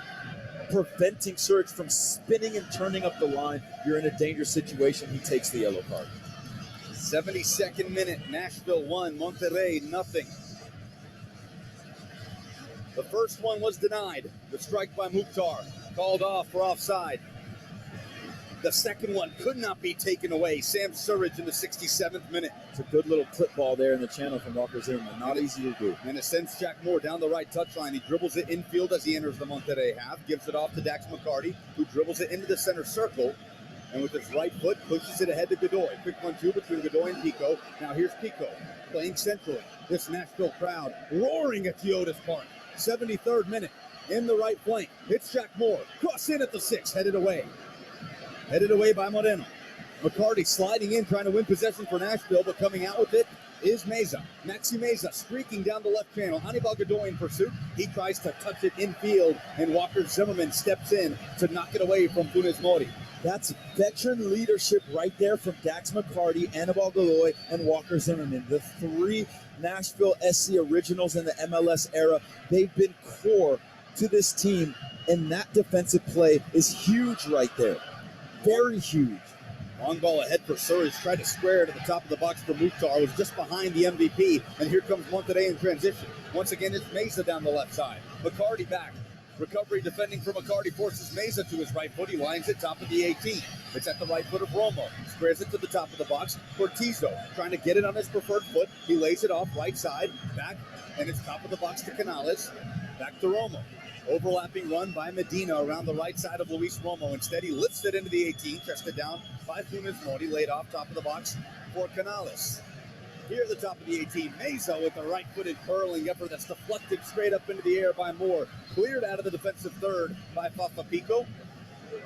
preventing Surich from spinning and turning up the line, you're in a dangerous situation. He takes the yellow card. 72nd minute, Nashville 1, Monterrey nothing. The first one was denied. The strike by Mukhtar, called off for offside. The second one could not be taken away. Sam Surridge in the 67th minute. It's a good little clip ball there in the channel from Walker Zimmerman. Not easy to do. And it sends Jack Moore down the right touchline. He dribbles it infield as he enters the Monterrey half, gives it off to Dax McCarty, who dribbles it into the center circle, and with his right foot pushes it ahead to Godoy. Quick 1-2 between Godoy and Pico. Now here's Pico playing centrally. This Nashville crowd roaring at Geodis Park. 73rd minute in the right flank. It's Jack Moore. Cross in at the 6, headed away. Headed away by Moreno. McCarty sliding in, trying to win possession for Nashville, but coming out with it is Meza. Maxi Meza streaking down the left channel. Hannibal Godoy in pursuit. He tries to touch it infield, and Walker Zimmerman steps in to knock it away from Funes Mori. That's veteran leadership right there from Dax McCarty, Hannibal Godoy, and Walker Zimmerman. The 3 Nashville SC originals in the MLS era. They've been core to this team, and that defensive play is huge right there. Very huge. Long ball ahead for Surridge. Tried to square it at the top of the box for Mukhtar. Was just behind the MVP. And here comes Monterrey in transition. Once again, it's Meza down the left side. McCarty back. Recovery defending from McCarty forces Meza to his right foot. He lines it top of the 18. It's at the right foot of Romo. Squares it to the top of the box. Cortizo trying to get it on his preferred foot. He lays it off right side, back, and it's top of the box to Canales. Back to Romo. Overlapping run by Medina around the right side of Luis Romo. Instead, he lifts it into the 18, chested down by Funes Mori, laid off top of the box for Canales. Here at the top of the 18, Meza with the right-footed curling effort that's deflected straight up into the air by Moore. Cleared out of the defensive third by Fafa Pico.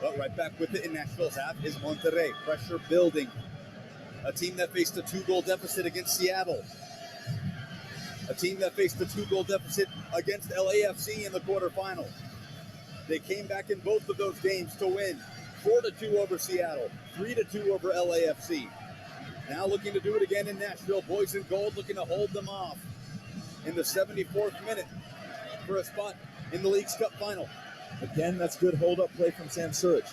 But right back with it in Nashville's half is Monterrey. Pressure building. A team that faced a 2-goal deficit against Seattle. A team that faced a 2-goal deficit against LAFC in the quarterfinal. They came back in both of those games to win. 4-2 over Seattle, 3-2 over LAFC. Now looking to do it again in Nashville. Boys in gold looking to hold them off in the 74th minute for a spot in the League's Cup final. Again, that's good hold-up play from Sam Surridge.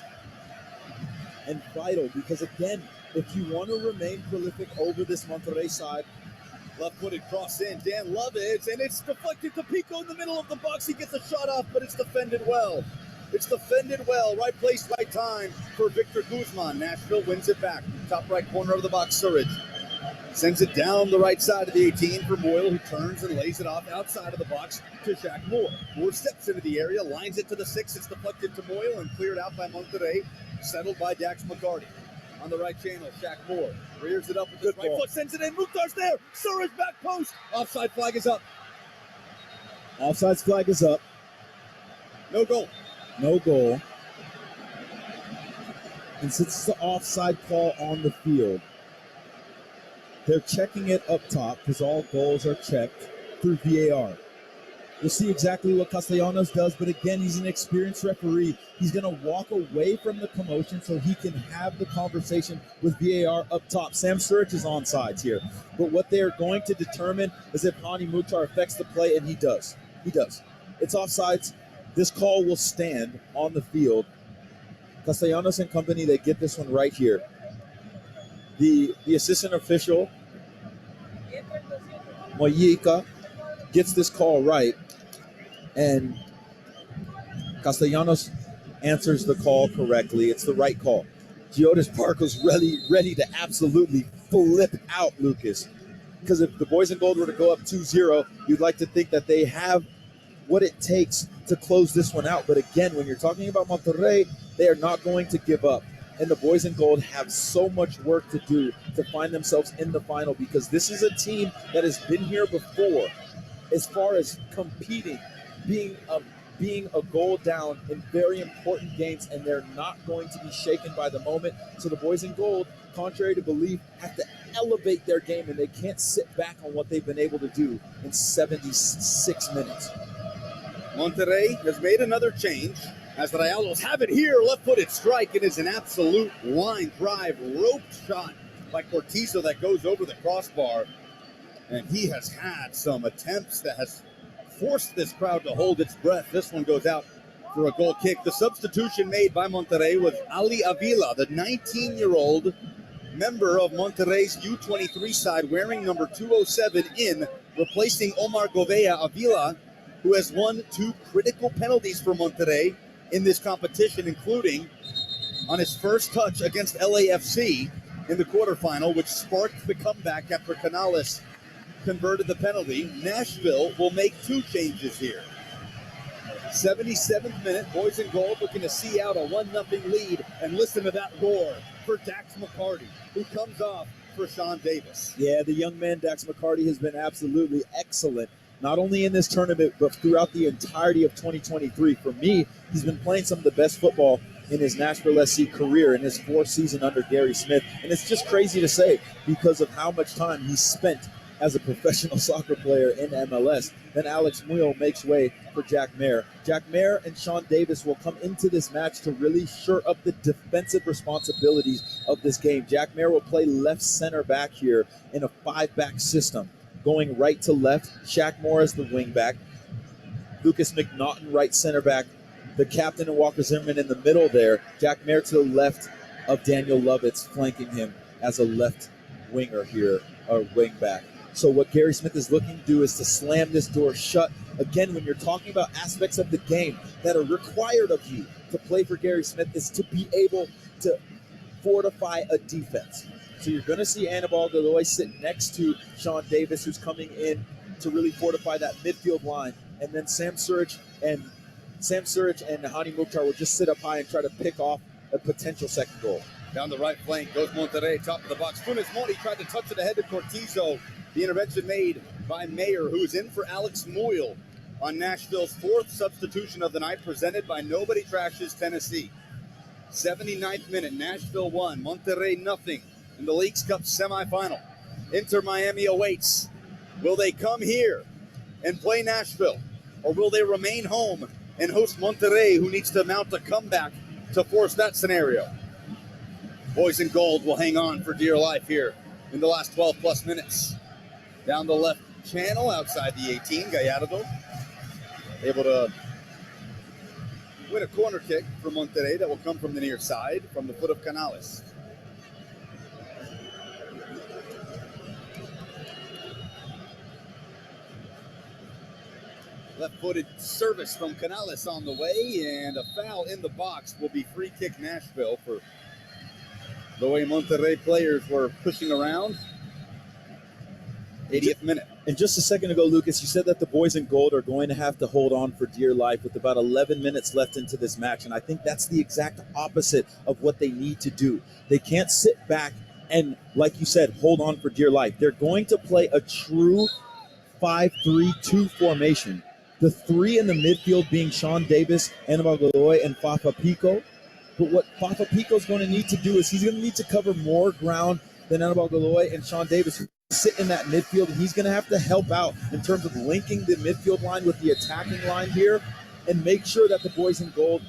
And vital, because again, if you want to remain prolific over this Monterrey side, left-footed cross in, Dan Lovitz, and it's deflected to Pico in the middle of the box. He gets a shot off, but it's defended well. It's defended well. Right place, right time for Victor Guzman. Nashville wins it back. Top right corner of the box, Surridge. Sends it down the right side of the 18 for Moyle, who turns and lays it off outside of the box to Shaq Moore. Moore steps into the area, lines it to the 6. It's deflected to Moyle and cleared out by Monterrey. Settled by Dax McCarty. On the right channel, Shaq Moore rears it up with his right foot, sends it in. Mukhtar's there. Surridge back post. Offside flag is up. offsides flag is up. No goal. No goal. And since it's the offside call on the field, they're checking it up top because all goals are checked through VAR. We'll see exactly what Castellanos does, but again, he's an experienced referee. He's going to walk away from the commotion so he can have the conversation with VAR up top. Sam Surridge is onside here, but what they're going to determine is if Hani Mukhtar affects the play, and he does. He does. It's offsides. This call will stand on the field. Castellanos and company, they get this one right here. The assistant official, Mojica, gets this call right, and Castellanos answers the call correctly. It's the right call. Geodis Park was ready to absolutely flip out, Lucas, because if the boys in gold were to go up 2-0, you'd like to think that they have what it takes to close this one out. But again, when you're talking about Monterrey, they are not going to give up. And the boys in gold have so much work to do to find themselves in the final, because this is a team that has been here before as far as competing, being a goal down in very important games, and they're not going to be shaken by the moment. So the boys in gold, contrary to belief, have to elevate their game, and they can't sit back on what they've been able to do in 76 minutes. Monterrey has made another change as the Rayalos have it here. Left-footed strike. It is an absolute line drive rope shot by Cortizo that goes over the crossbar. And he has had some attempts that has forced this crowd to hold its breath. This one goes out for a goal kick. The substitution made by Monterrey was Ali Avila, the 19-year-old member of Monterrey's U23 side, wearing number 207 in, replacing Omar Govea. Avila, who has won 2 critical penalties for Monterrey in this competition, including on his first touch against LAFC in the quarterfinal, which sparked the comeback after Canales converted the penalty. Nashville will make 2 changes here. 77th minute, boys in gold looking to see out a 1-0 lead, and listen to that roar for Dax McCarty, who comes off for Sean Davis. Yeah, the young man Dax McCarty has been absolutely excellent, not only in this tournament, but throughout the entirety of 2023. For me, he's been playing some of the best football in his Nashville SC career in his 4th season under Gary Smith. And it's just crazy to say because of how much time he spent as a professional soccer player in MLS. Then Alex Muyl makes way for Jack Mayer. Jack Mayer and Sean Davis will come into this match to really shore up the defensive responsibilities of this game. Jack Mayer will play left center back here in a 5-back system, going right to left. Shaq Moore as the wing back. Lucas McNaughton, right center back. The captain and Walker Zimmerman in the middle there. Jack Mayer to the left of Daniel Lovitz, flanking him as a left winger here, or wing back. So what Gary Smith is looking to do is to slam this door shut. Again, when you're talking about aspects of the game that are required of you to play for Gary Smith, is to be able to fortify a defense. So you're going to see Anibal Godoy sit next to Sean Davis, who's coming in to really fortify that midfield line. And then Sam Surridge and Hani Mukhtar will just sit up high and try to pick off a potential second goal. Down the right flank goes Monterrey, top of the box. Funes Mori tried to touch it ahead to Cortizo. The intervention made by Mayer, who's in for Alex Muyl on Nashville's fourth substitution of the night, presented by Nobody Trashes Tennessee. 79th minute, Nashville 1, Monterrey nothing in the Leagues Cup semifinal. Inter Miami awaits. Will they come here and play Nashville, or will they remain home and host Monterrey, who needs to mount a comeback to force that scenario? Boys in gold will hang on for dear life here in the last 12 plus minutes. Down the left channel outside the 18, Gallardo able to win a corner kick for Monterrey that will come from the near side from the foot of Canales. Left-footed service from Canales on the way, and a foul in the box will be free kick Nashville for the way Monterrey players were pushing around. 80th minute. And just a second ago, Lucas, you said that the boys in gold are going to have to hold on for dear life with about 11 minutes left into this match. And I think that's the exact opposite of what they need to do. They can't sit back and, like you said, hold on for dear life. They're going to play a true 5-3-2 formation. The three in the midfield being Sean Davis, Anibal Godoy, and Fafa Pico. But what Fafa Pico is going to need to do is he's going to need to cover more ground than Anibal Godoy and Sean Davis, who sit in that midfield, and he's going to have to help out in terms of linking the midfield line with the attacking line here and make sure that the boys in gold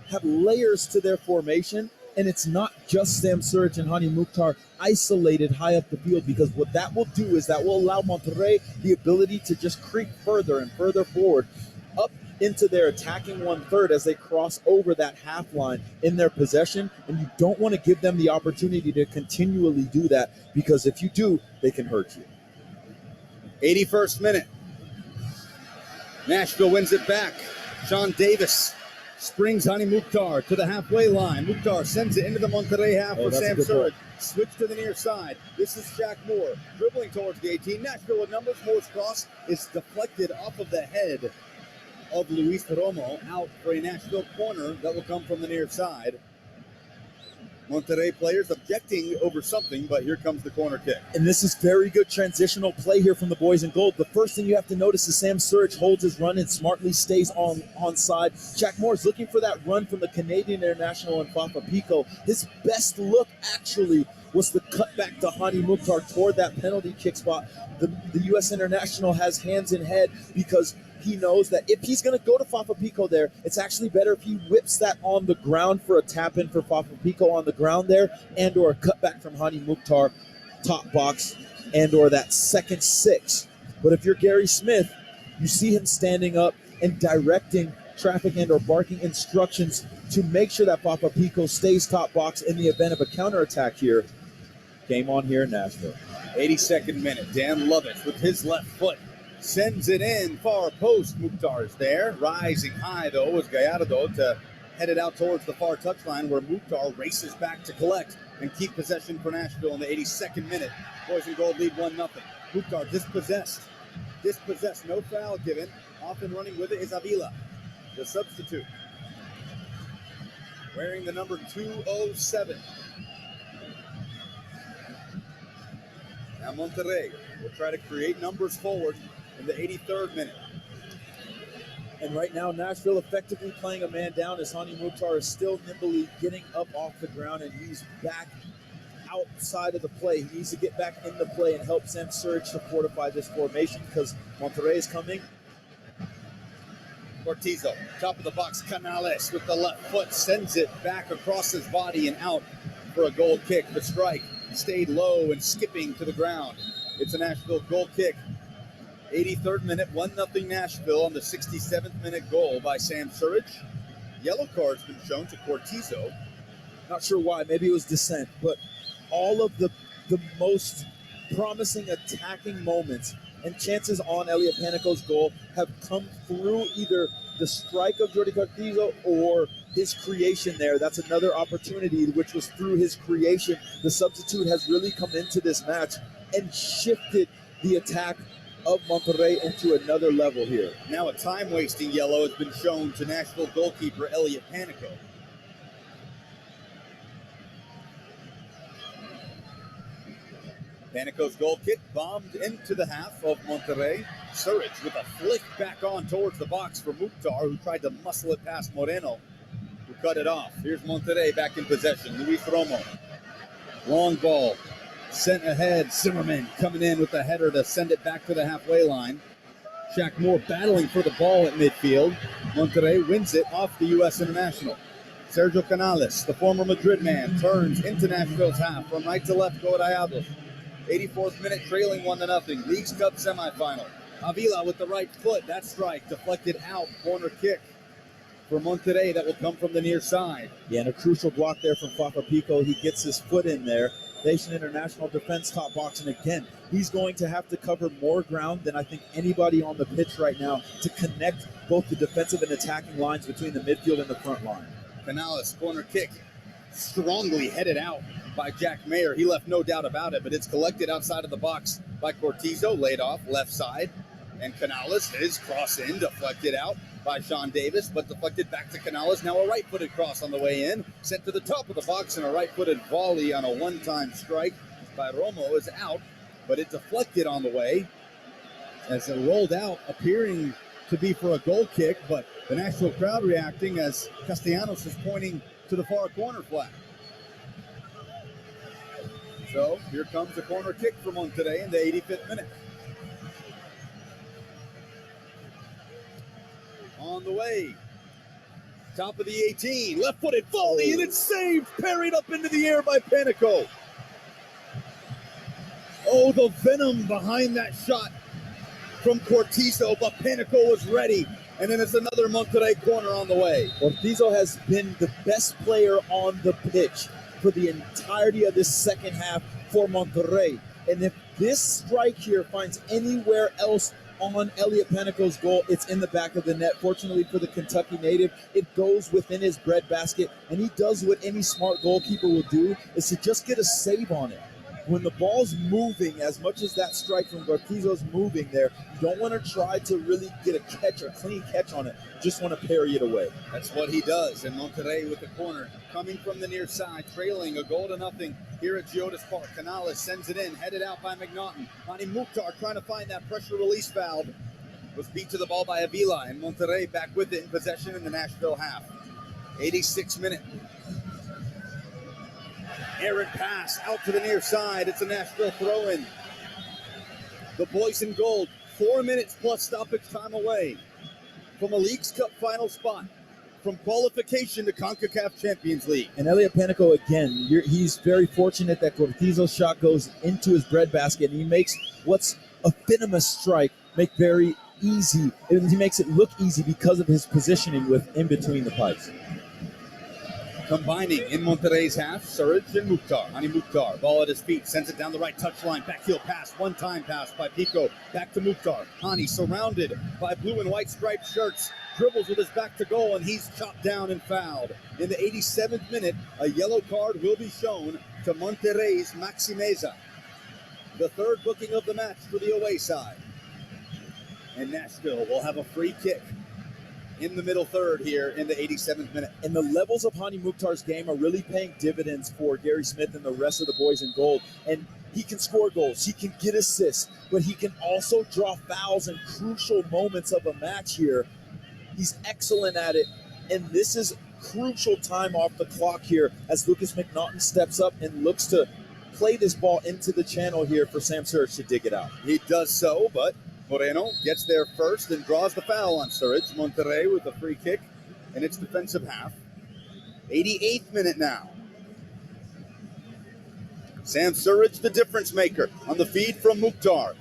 have layers to their formation, and it's not just Sam Surridge and Hani Mukhtar isolated high up the field, because what that will do is that will allow Monterrey the ability to just creep further and further forward up into their attacking 1/3 as they cross over that half line in their possession, and you don't want to give them the opportunity to continually do that, because if you do, they can hurt you. 81st minute. Nashville wins it back. Sean Davis springs Hani Mukhtar to the halfway line. Mukhtar sends it into the Monterrey half for Sam Surridge. Switch to the near side. This is Shaq Moore dribbling towards the 18. Nashville with numbers. Moore's cross is deflected off of the head of Luis Romo, out for a Nashville corner that will come from the near side. Monterrey players objecting over something, but here comes the corner kick. And this is very good transitional play here from the boys in gold. The first thing you have to notice is Sam Surridge holds his run and smartly stays on side. Jack Moore's looking for that run from the Canadian international and Fafa Pico. His best look actually was the cutback to Hani Mukhtar toward that penalty kick spot. The U.S. international has hands in head because he knows that if he's going to go to Fafa Pico there, it's actually better if he whips that on the ground for a tap-in for Fafa Pico on the ground there, and or a cutback from Hani Mukhtar, top box, and or that second six. But if you're Gary Smith, you see him standing up and directing traffic and or barking instructions to make sure that Fafa Pico stays top box in the event of a counterattack here. Game on here in Nashville. 82nd minute. Dan Lovett with his left foot sends it in, far post. Mukhtar's there. Rising high, though, was Gallardo to head it out towards the far touchline, where Mukhtar races back to collect and keep possession for Nashville in the 82nd minute. Boys in gold lead 1-0. Mukhtar dispossessed, no foul given. Off and running with it is Avila, the substitute, wearing the number 207. Now Monterrey will try to create numbers forward in the 83rd minute. And right now, Nashville effectively playing a man down as Hani Mukhtar is still nimbly getting up off the ground, and he's back outside of the play. He needs to get back in the play and help Sam Surridge to fortify this formation, because Monterrey is coming. Cortizo, top of the box, Canales with the left foot, sends it back across his body and out for a goal kick. The strike stayed low and skipping to the ground. It's a Nashville goal kick. 83rd minute, 1-0 Nashville on the 67th minute goal by Sam Surridge. Yellow card's been shown to Cortizo. Not sure why, maybe it was dissent, but all of the most promising attacking moments and chances on Elliot Panico's goal have come through either the strike of Jordi Cortizo or his creation there. That's another opportunity, which was through his creation. The substitute has really come into this match and shifted the attack of Monterrey into another level here. Now a time-wasting yellow has been shown to Nashville goalkeeper Elliot Panico. Panico's goal kick bombed into the half of Monterrey. Surridge with a flick back on towards the box for Mukhtar, who tried to muscle it past Moreno, who cut it off. Here's Monterrey back in possession. Luis Romo. Long ball. Sent ahead. Zimmerman coming in with the header to send it back to the halfway line. Shaq Moore battling for the ball at midfield. Monterrey wins it off the U.S. international. Sergio Canales, the former Madrid man, turns into Nashville's half. From right to left, go Rayados. 84th minute, trailing 1-0. Leagues Cup semifinal. Avila with the right foot. That strike deflected out. Corner kick for Monterrey that will come from the near side. Yeah, and a crucial block there from Fafa Pico. He gets his foot in there. Nation International defense top box, and again, he's going to have to cover more ground than I think anybody on the pitch right now to connect both the defensive and attacking lines between the midfield and the front line. Canales, corner kick, strongly headed out by Jack Mayer. He left no doubt about it, but it's collected outside of the box by Cortizo, laid off left side, and Canales, his cross in, deflected out by Sean Davis, but deflected back to Canales. Now a right-footed cross on the way in, sent to the top of the box, and a right-footed volley on a one-time strike by Romo is out, but it deflected on the way as it rolled out, appearing to be for a goal kick, but the Nashville crowd reacting as Castellanos is pointing to the far corner flag. So here comes a corner kick for Monterrey in the 85th minute. On the way, top of the 18, left-footed volley, and it's saved, parried up into the air by Panico. Oh, the venom behind that shot from Cortizo, but Panico was ready. And then it's another Monterrey corner on the way. Cortizo has been the best player on the pitch for the entirety of this second half for Monterrey. And if this strike here finds anywhere else on Elliot Panico's goal, it's in the back of the net. Fortunately for the Kentucky native, it goes within his breadbasket, and he does what any smart goalkeeper will do, is to just get a save on it. When the ball's moving, as much as that strike from Cortizo's moving there, you don't want to try to really get a catch or clean catch on it. Just want to parry it away. That's what he does. And Monterrey with the corner coming from the near side, trailing 1-0 here at Geodis Park. Canales sends it in, headed out by McNaughton. Hani Mukhtar trying to find that pressure release valve. Was beat to the ball by Avila, and Monterrey back with it in possession in the Nashville half. 86th minute. Errant pass out to the near side. It's a Nashville throw-in. The boys in gold, 4 minutes plus stoppage time away from a Leagues Cup final spot, from qualification to CONCACAF Champions League. And Elliot Panico, again, he's very fortunate that Cortizo's shot goes into his breadbasket, and he makes what's a venomous strike make very easy. And he makes it look easy because of his positioning with in between the pipes. Combining in Monterrey's half, Surridge and Mukhtar. Hani Mukhtar, ball at his feet, sends it down the right touchline. Backfield pass, one-time pass by Pico. Back to Mukhtar. Hani surrounded by blue and white striped shirts. Dribbles with his back to goal, and he's chopped down and fouled. In the 87th minute, a yellow card will be shown to Monterrey's Maxi Meza. The third booking of the match for the away side. And Nashville will have a free kick in the middle third here in the 87th minute. And the levels of Hani Mukhtar's game are really paying dividends for Gary Smith and the rest of the boys in gold. And he can score goals, he can get assists, but he can also draw fouls in crucial moments of a match here. He's excellent at it, and this is crucial time off the clock here as Lucas McNaughton steps up and looks to play this ball into the channel here for Sam Surridge to dig it out. He does so, but Moreno gets there first and draws the foul on Surridge. Monterrey with a free kick in its defensive half. 88th minute now. Sam Surridge, the difference maker, on the feed from Mukhtar.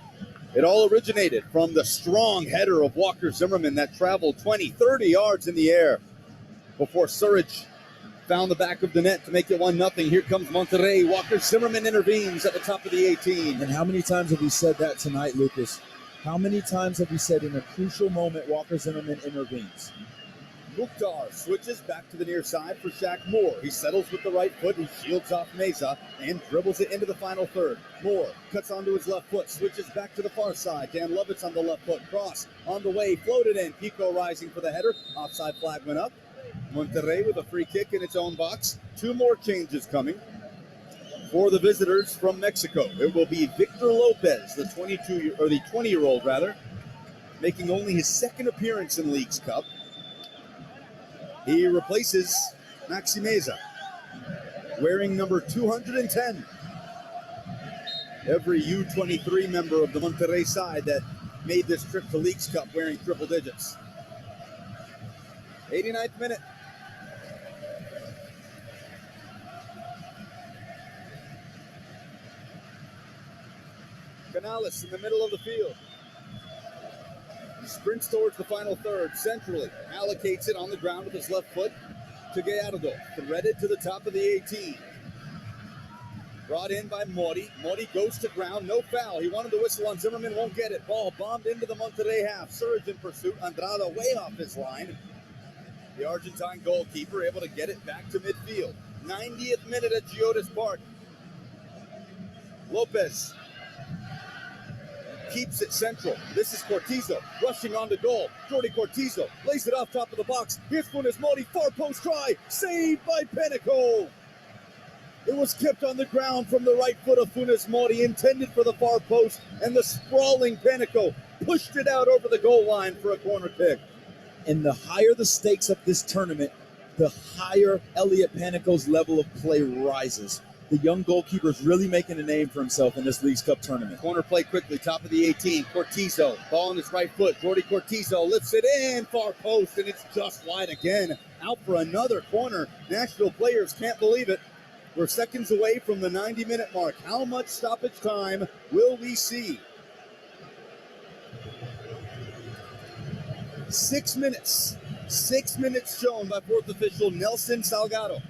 It all originated from the strong header of Walker Zimmerman that traveled 20, 30 yards in the air before Surridge found the back of the net to make it 1-0. Here comes Monterrey. Walker Zimmerman intervenes at the top of the 18. And how many times have we said that tonight, Lucas? How many times have we said in a crucial moment Walker Zimmerman intervenes? Mukhtar switches back to the near side for Shaq Moore. He settles with the right foot. He shields off Meza and dribbles it into the final third. Moore cuts onto his left foot, switches back to the far side. Dan Lovitz on the left foot. Cross on the way, floated in. Pico rising for the header. Offside flag went up. Monterrey with a free kick in its own box. 2 more changes coming for the visitors from Mexico. It will be Victor Lopez, the 20-year-old rather, making only his second appearance in Leagues Cup. He replaces Maxi Meza, wearing number 210. Every U23 member of the Monterrey side that made this trip to Leagues Cup wearing triple digits. 89th minute. Canales in the middle of the field. Sprints towards the final third, centrally. Allocates it on the ground with his left foot to Gallardo. Threaded to the top of the 18. Brought in by Mori. Mori goes to ground, no foul. He wanted to whistle on Zimmerman, won't get it. Ball bombed into the Monterrey half. Surge in pursuit. Andrada way off his line. The Argentine goalkeeper able to get it back to midfield. 90th minute at Geodis Park. Lopez keeps it central. This is Cortizo rushing on the goal. Jordi Cortizo lays it off top of the box. Here's Funes Mori, far post try, saved by Penico. It was kept on the ground from the right foot of Funes Mori, intended for the far post, and the sprawling Penico pushed it out over the goal line for a corner kick. And the higher the stakes of this tournament, the higher Elliot Panico's level of play rises. The young goalkeeper is really making a name for himself in this Leagues Cup tournament. Corner play quickly, top of the 18. Cortizo, ball on his right foot. Jordi Cortizo lifts it in, far post, and it's just wide again. Out for another corner. Nashville players can't believe it. We're seconds away from the 90-minute mark. How much stoppage time will we see? 6 minutes. 6 minutes shown by fourth official Nelson Salgado.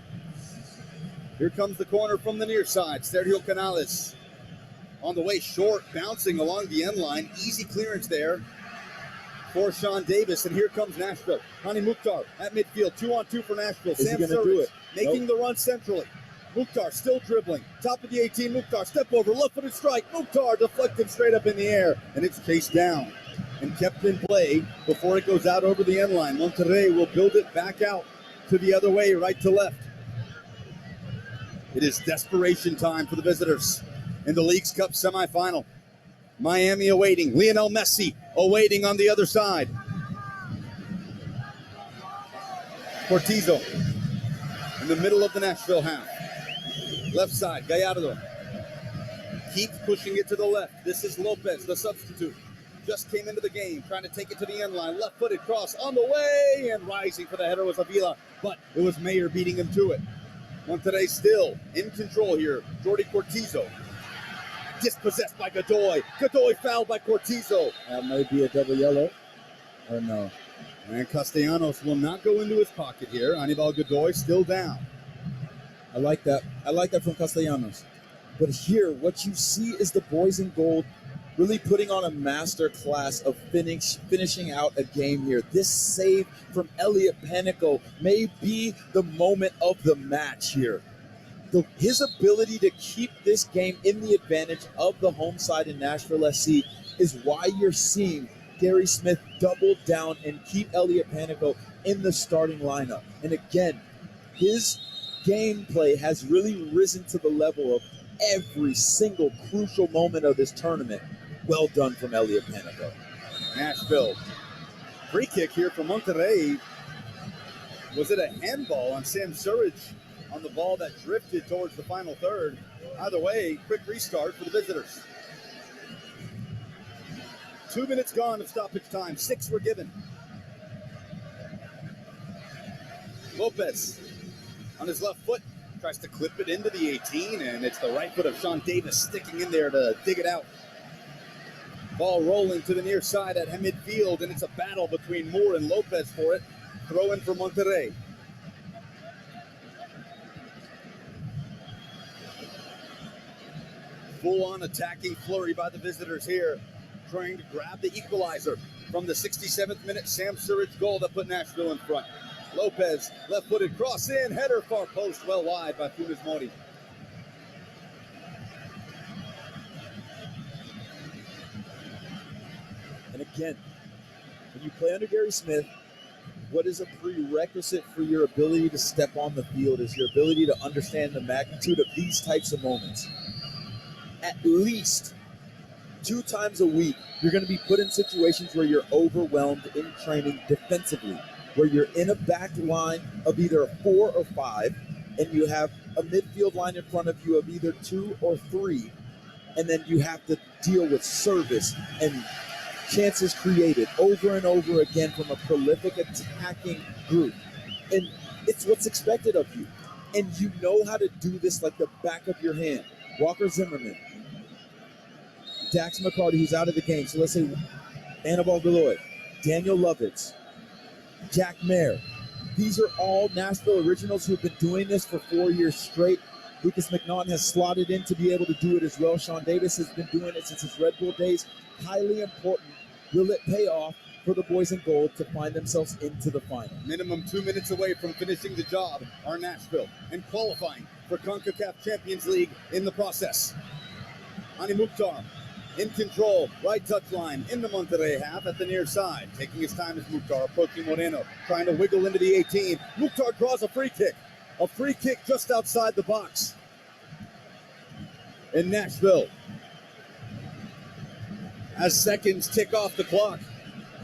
Here comes the corner from the near side. Sergio Canales on the way short, bouncing along the end line. Easy clearance there for Sean Davis. And here comes Nashville. Hani Mukhtar at midfield. 2-on-2 for Nashville. Is he Sam gonna Surridge do it? making the run centrally. Mukhtar still dribbling. Top of the 18. Mukhtar step over. Left-footed strike. Mukhtar deflected straight up in the air. And it's chased down and kept in play before it goes out over the end line. Monterrey will build it back out to the other way, right to left. It is desperation time for the visitors in the Leagues Cup semifinal. Miami awaiting. Lionel Messi awaiting on the other side. Cortizo in the middle of the Nashville half. Left side, Gallardo. Keeps pushing it to the left. This is Lopez, the substitute. Just came into the game, trying to take it to the end line. Left-footed cross on the way, and rising for the header was Avila, but it was Mayer beating him to it. Monterrey still in control here. Jordi Cortizo. Dispossessed by Godoy. Godoy fouled by Cortizo. That may be a double yellow. Or no. And Castellanos will not go into his pocket here. Anibal Godoy still down. I like that. I like that from Castellanos. But here, what you see is the boys in gold really putting on a master class of finishing out a game here. This save from Elliot Panico may be the moment of the match here. His ability to keep this game in the advantage of the home side in Nashville SC is why you're seeing Gary Smith double down and keep Elliot Panico in the starting lineup. And again, his gameplay has really risen to the level of every single crucial moment of this tournament. Well done from Elliot Panico. Nashville. Free kick here from Monterrey. Was it a handball on Sam Surridge on the ball that drifted towards the final third? Either way, quick restart for the visitors. 2 minutes gone of stoppage time. 6 were given. Lopez on his left foot tries to clip it into the 18, and it's the right foot of Sean Davis sticking in there to dig it out. Ball rolling to the near side at midfield, and it's a battle between Moore and Lopez for it. Throw in for Monterrey. Full-on attacking flurry by the visitors here, trying to grab the equalizer from the 67th minute Sam Surridge goal that put Nashville in front. Lopez, left-footed cross in, header far post, well wide by Funes Mori. And again, when you play under Gary Smith, what is a prerequisite for your ability to step on the field is your ability to understand the magnitude of these types of moments. At least 2 times a week, you're going to be put in situations where you're overwhelmed in training defensively, where you're in a back line of either 4 or 5, and you have a midfield line in front of you of either 2 or 3, and then you have to deal with service and chances created over and over again from a prolific attacking group. And it's what's expected of you. And you know how to do this like the back of your hand. Walker Zimmerman, Dax McCarty, who's out of the game. So let's say Anibal Godoy, Daniel Lovitz, Jack Mayer. These are all Nashville originals who've been doing this for 4 years straight. Lucas McNaughton has slotted in to be able to do it as well. Sean Davis has been doing it since his Red Bull days. Highly important. Will it pay off for the boys in gold to find themselves into the final? Minimum 2 minutes away from finishing the job are Nashville and qualifying for CONCACAF Champions League in the process. Hani Mukhtar in control, right touchline in the Monterrey half at the near side. Taking his time as Mukhtar approaching Moreno, trying to wiggle into the 18. Mukhtar draws a free kick. A free kick just outside the box in Nashville. As seconds tick off the clock,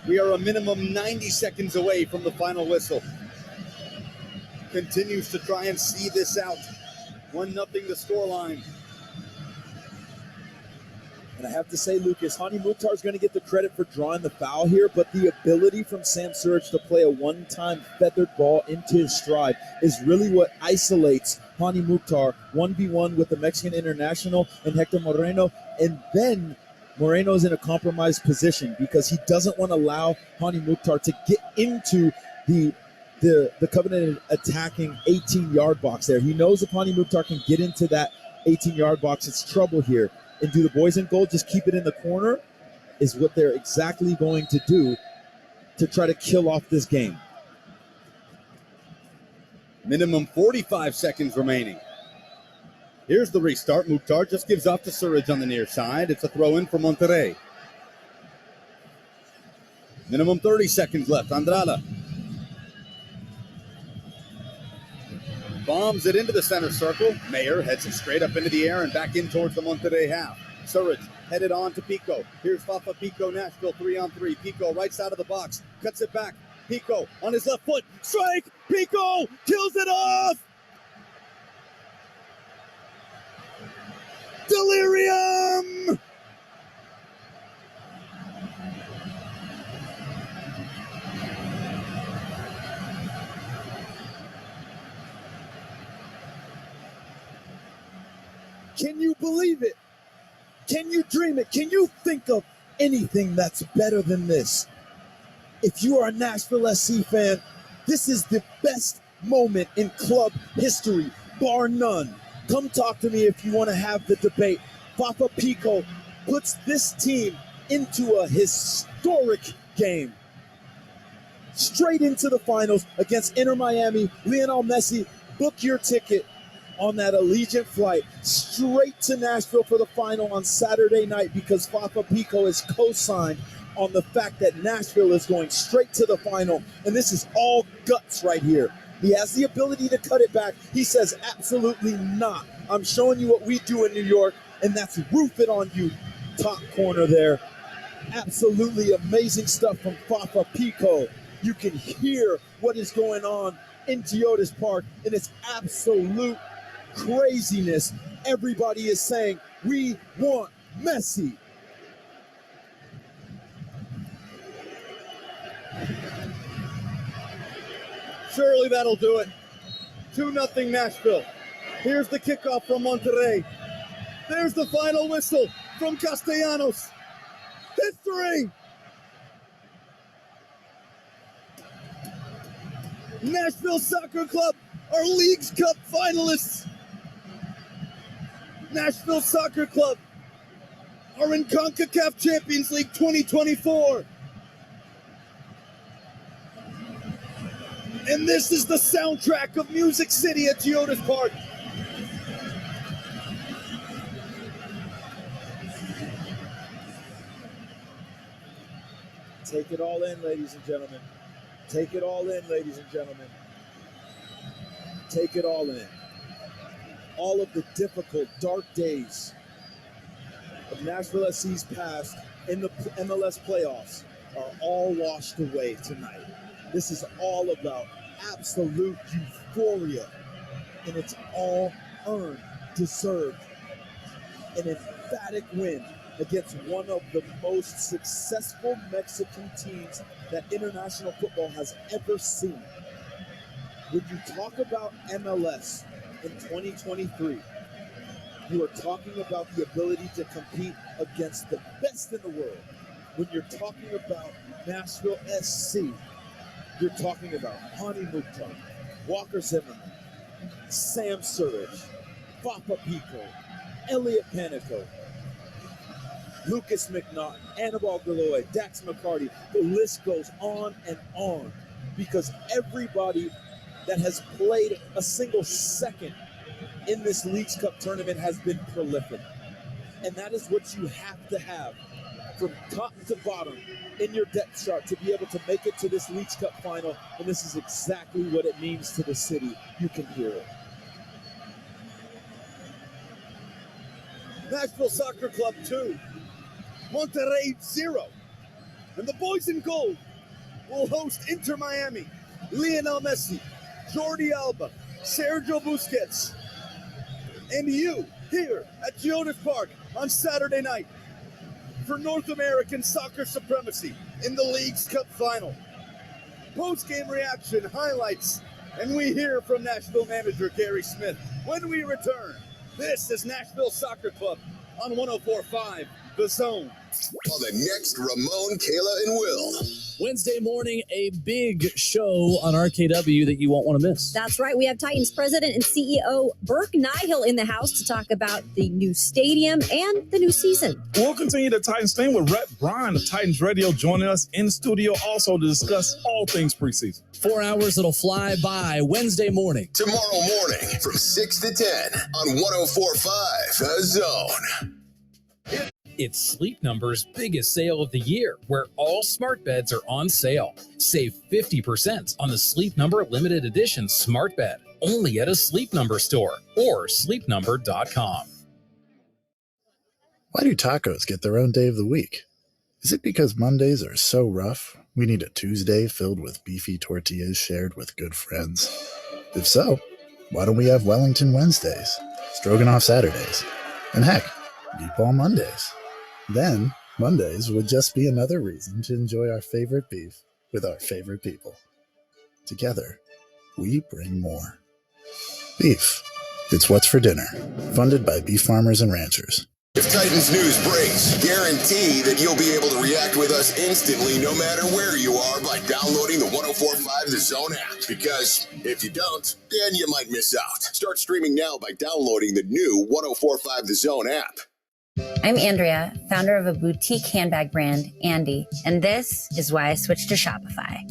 we are a minimum 90 seconds away from the final whistle. Continues to try and see this out. 1-0 the scoreline. And I have to say, Lucas, Hani Mukhtar is going to get the credit for drawing the foul here, but the ability from Sam Surridge to play a one-time feathered ball into his stride is really what isolates Hani Mukhtar 1v1 with the Mexican international and Hector Moreno. And then Moreno's in a compromised position because he doesn't want to allow Hani Mukhtar to get into the covenanted attacking 18-yard box there. He knows if Hani Mukhtar can get into that 18-yard box, it's trouble here. And do the boys in goal just keep it in the corner is what they're exactly going to do to try to kill off this game. Minimum 45 seconds remaining. Here's the restart. Mukhtar just gives off to Surridge on the near side. It's a throw-in for Monterrey. Minimum 30 seconds left. Andrada bombs it into the center circle. Mayer heads it straight up into the air and back in towards the Monterrey half. Surridge headed on to Pico. Here's Fafa Pico, Nashville 3-on-3. Pico right side of the box, cuts it back. Pico on his left foot, strike! Pico kills it off! Delirium! Can you believe it? Can you dream it? Can you think of anything that's better than this? If you are a Nashville SC fan, this is the best moment in club history, bar none. Come talk to me if you want to have the debate. Fafa Pico puts this team into a historic game. Straight into the finals against Inter Miami. Lionel Messi, book your ticket on that Allegiant flight straight to Nashville for the final on Saturday night because Fafa Pico is co-signed on the fact that Nashville is going straight to the final, and this is all guts right here. He has the ability to cut it back. He says, absolutely not. I'm showing you what we do in New York, and that's roof it on you. Top corner there. Absolutely amazing stuff from Fafa Pico. You can hear what is going on in Geodis Park, and it's absolute craziness. Everybody is saying, we want Messi. Surely that'll do it. 2-0 Nashville. Here's the kickoff from Monterrey. There's the final whistle from Castellanos. History! Nashville Soccer Club are Leagues Cup finalists. Nashville Soccer Club are in CONCACAF Champions League 2024. And this is the soundtrack of Music City at Geodis Park. Take it all in, ladies and gentlemen. Take it all in, ladies and gentlemen. Take it all in. All of the difficult, dark days of Nashville SC's past in the MLS playoffs are all washed away tonight. This is all about absolute euphoria, and it's all earned, deserved, an emphatic win against one of the most successful Mexican teams that international football has ever seen. When you talk about MLS in 2023, you are talking about the ability to compete against the best in the world. When you're talking about Nashville SC, you're talking about Hani Mukhtar, Walker Zimmerman, Sam Surridge, Papa Pico, Elliot Panico, Lucas McNaughton, Annabelle Galoy, Dax McCarty. The list goes on, because everybody that has played a single second in this Leagues Cup tournament has been prolific. And that is what you have to have from top to bottom in your depth chart to be able to make it to this Leagues Cup final. And this is exactly what it means to the city. You can hear it. Nashville Soccer Club 2, Monterrey 0. And the boys in gold will host Inter Miami, Lionel Messi, Jordi Alba, Sergio Busquets, and you here at Geodis Park on Saturday night for North American soccer supremacy in the Leagues Cup final. Post-game reaction, highlights, and we hear from Nashville manager Gary Smith when we return. This is Nashville Soccer Club on 104.5 The Zone. On the next Ramon, Kayla, and Will. Wednesday morning, a big show on RKW that you won't want to miss. That's right. We have Titans president and CEO Burke Nihill in the house to talk about the new stadium and the new season. We'll continue the Titans thing with Rhett Bryan of Titans Radio joining us in studio also to discuss all things preseason. 4 hours that'll fly by Wednesday morning. Tomorrow morning from 6 to 10 on 104.5 The Zone. It's Sleep Number's biggest sale of the year, where all smart beds are on sale. Save 50% on the Sleep Number limited edition smart bed, only at a Sleep Number store or sleepnumber.com. Why do tacos get their own day of the week? Is it because Mondays are so rough, we need a Tuesday filled with beefy tortillas shared with good friends? If so, why don't we have Wellington Wednesdays, Stroganoff Saturdays, and heck, Meatball Mondays? Then, Mondays would just be another reason to enjoy our favorite beef with our favorite people. Together, we bring more. Beef. It's what's for dinner. Funded by beef farmers and ranchers. If Titans news breaks, guarantee that you'll be able to react with us instantly no matter where you are by downloading the 104.5 The Zone app. Because if you don't, then you might miss out. Start streaming now by downloading the new 104.5 The Zone app. I'm Andrea, founder of a boutique handbag brand, Andy, and this is why I switched to Shopify.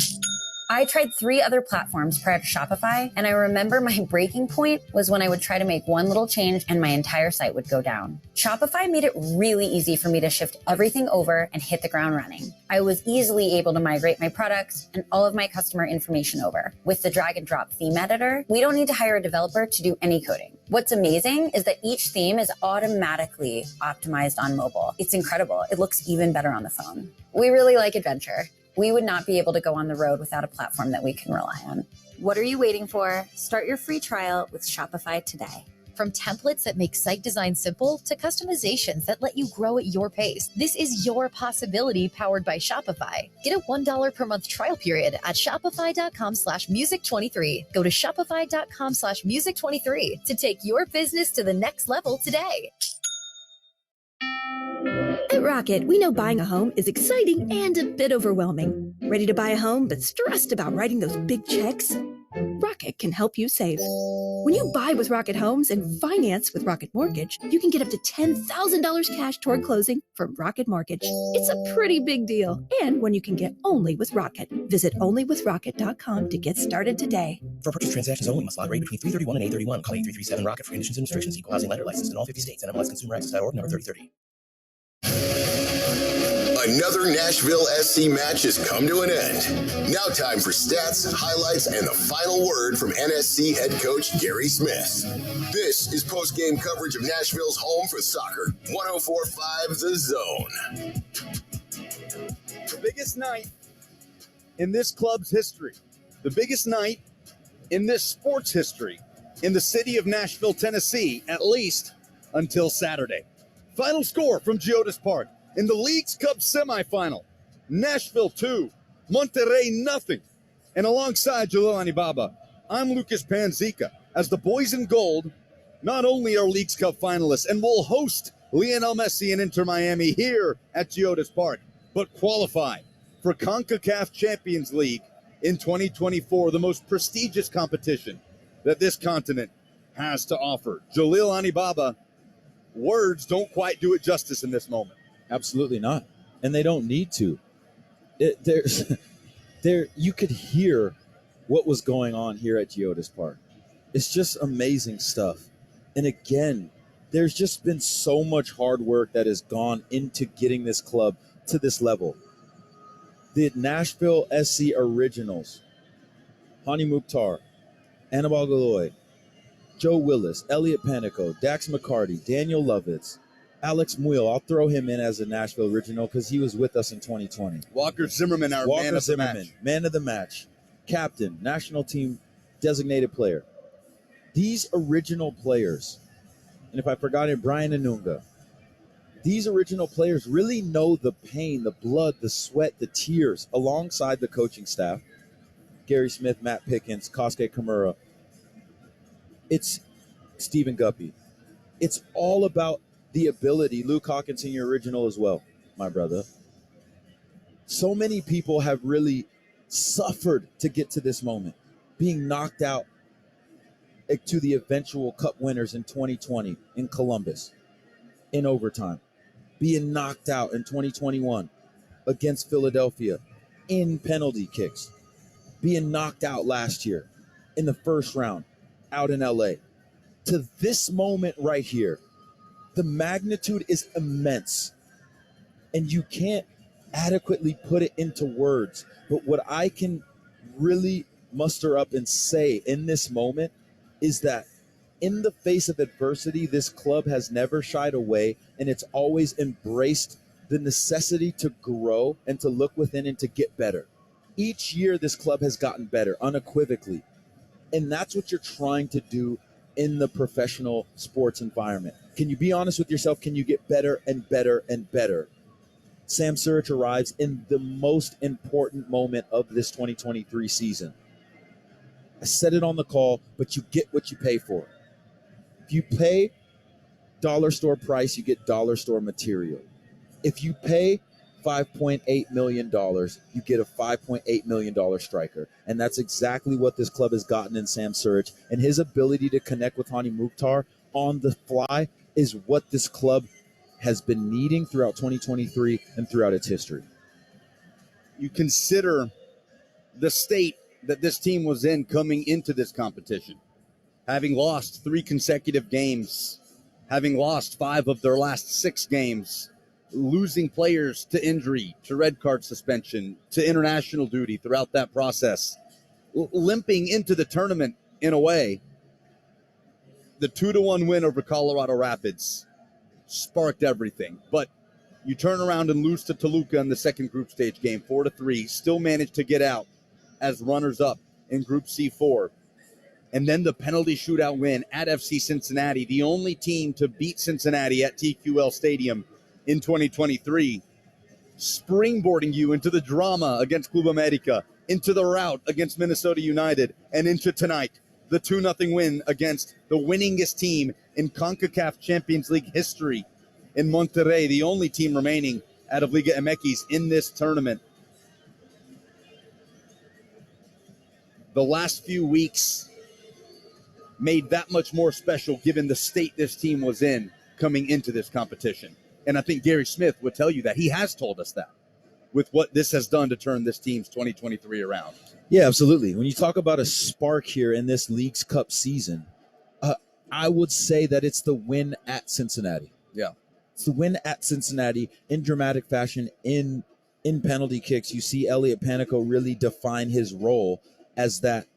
I tried 3 other platforms prior to Shopify, and I remember my breaking point was when I would try to make one little change and my entire site would go down. Shopify made it really easy for me to shift everything over and hit the ground running. I was easily able to migrate my products and all of my customer information over. With the drag and drop theme editor, we don't need to hire a developer to do any coding. What's amazing is that each theme is automatically optimized on mobile. It's incredible. It looks even better on the phone. We really like adventure. We would not be able to go on the road without a platform that we can rely on. What are you waiting for? Start your free trial with Shopify today. From templates that make site design simple to customizations that let you grow at your pace, this is your possibility powered by Shopify. Get a $1 per month trial period at shopify.com/music23. Go to shopify.com/music23 to take your business to the next level today. At Rocket, we know buying a home is exciting and a bit overwhelming. Ready to buy a home but stressed about writing those big checks? Rocket can help you save. When you buy with Rocket Homes and finance with Rocket Mortgage, you can get up to $10,000 cash toward closing from Rocket Mortgage. It's a pretty big deal, and one you can get only with Rocket. Visit onlywithrocket.com to get started today. For purchase transactions only, must log rate between 331 and 831. Call 8337 Rocket for conditions and restrictions. Equal housing lender licensed in all 50 states. NMLS-ConsumerAccess.org number 3030. Another Nashville SC match has come to an end. Now time for stats, highlights, and the final word from NSC head coach Gary Smith. This is post-game coverage of Nashville's home for soccer, 104.5 The Zone. The biggest night in this club's history, the biggest night in this sports history in the city of Nashville, Tennessee, at least until Saturday. Final score from Geodis Park. In the League's Cup semifinal, Nashville 2, Monterrey nothing. And alongside Jalil Anibaba, I'm Lucas Panzica. As the boys in gold not only are League's Cup finalists and will host Lionel Messi and Inter Miami here at Geodis Park, but qualify for CONCACAF Champions League in 2024, the most prestigious competition that this continent has to offer. Jalil Anibaba, words don't quite do it justice in this moment. Absolutely not. And they don't need to. You could hear what was going on here at Geodis Park. It's just amazing stuff. And again, there's just been so much hard work that has gone into getting this club to this level. The Nashville SC Originals, Hani Mukhtar, Annabelle Galoy, Joe Willis, Elliot Panico, Dax McCarty, Daniel Lovitz, Alex Muil. I'll throw him in as a Nashville original because he was with us in 2020. Walker Zimmerman, our man of the match. Man of the match, captain, national team designated player. These original players, and if I forgot it, Brian Anunga, these original players really know the pain, the blood, the sweat, the tears alongside the coaching staff. Gary Smith, Matt Pickens, Kosuke Kimura. It's Stephen Guppy. It's all about the ability. Luke Hawkinson, your original as well, my brother. So many people have really suffered to get to this moment, being knocked out to the eventual Cup winners in 2020 in Columbus in overtime, being knocked out in 2021 against Philadelphia in penalty kicks, being knocked out last year in the first round out in LA. To this moment right here, the magnitude is immense, and you can't adequately put it into words. But what I can really muster up and say in this moment is that in the face of adversity, this club has never shied away, and it's always embraced the necessity to grow and to look within and to get better. Each year, this club has gotten better, unequivocally. And that's what you're trying to do in the professional sports environment. Can you be honest with yourself? Can you get better and better and better? Sam Surich arrives in the most important moment of this 2023 season. I said it on the call, but you get what you pay for. If you pay dollar store price, you get dollar store material. If you pay $5.8 million, you get a $5.8 million striker. And that's exactly what this club has gotten in Sam Surich. And his ability to connect with Hani Mukhtar on the fly is what this club has been needing throughout 2023 and throughout its history. You consider the state that this team was in coming into this competition, having lost 3 consecutive games, having lost 5 of their last 6 games, losing players to injury, to red card suspension, to international duty throughout that process, limping into the tournament in a way. The 2-1 win over Colorado Rapids sparked everything. But you turn around and lose to Toluca in the second group stage game, 4-3, still managed to get out as runners-up in Group C4. And then the penalty shootout win at FC Cincinnati, the only team to beat Cincinnati at TQL Stadium in 2023, springboarding you into the drama against Club America, into the rout against Minnesota United, and into tonight, the 2-0 win against the winningest team in CONCACAF Champions League history in Monterrey, the only team remaining out of Liga MX in this tournament. the last few weeks made that much more special given the state this team was in coming into this competition. And I think Gary Smith would tell you that. He has told us that with what this has done to turn this team's 2023 around. Yeah, absolutely. When you talk about a spark here in this Leagues Cup season, I would say that it's the win at Cincinnati. Yeah. It's the win at Cincinnati in dramatic fashion, in penalty kicks. You see Elliot Panico really define his role as that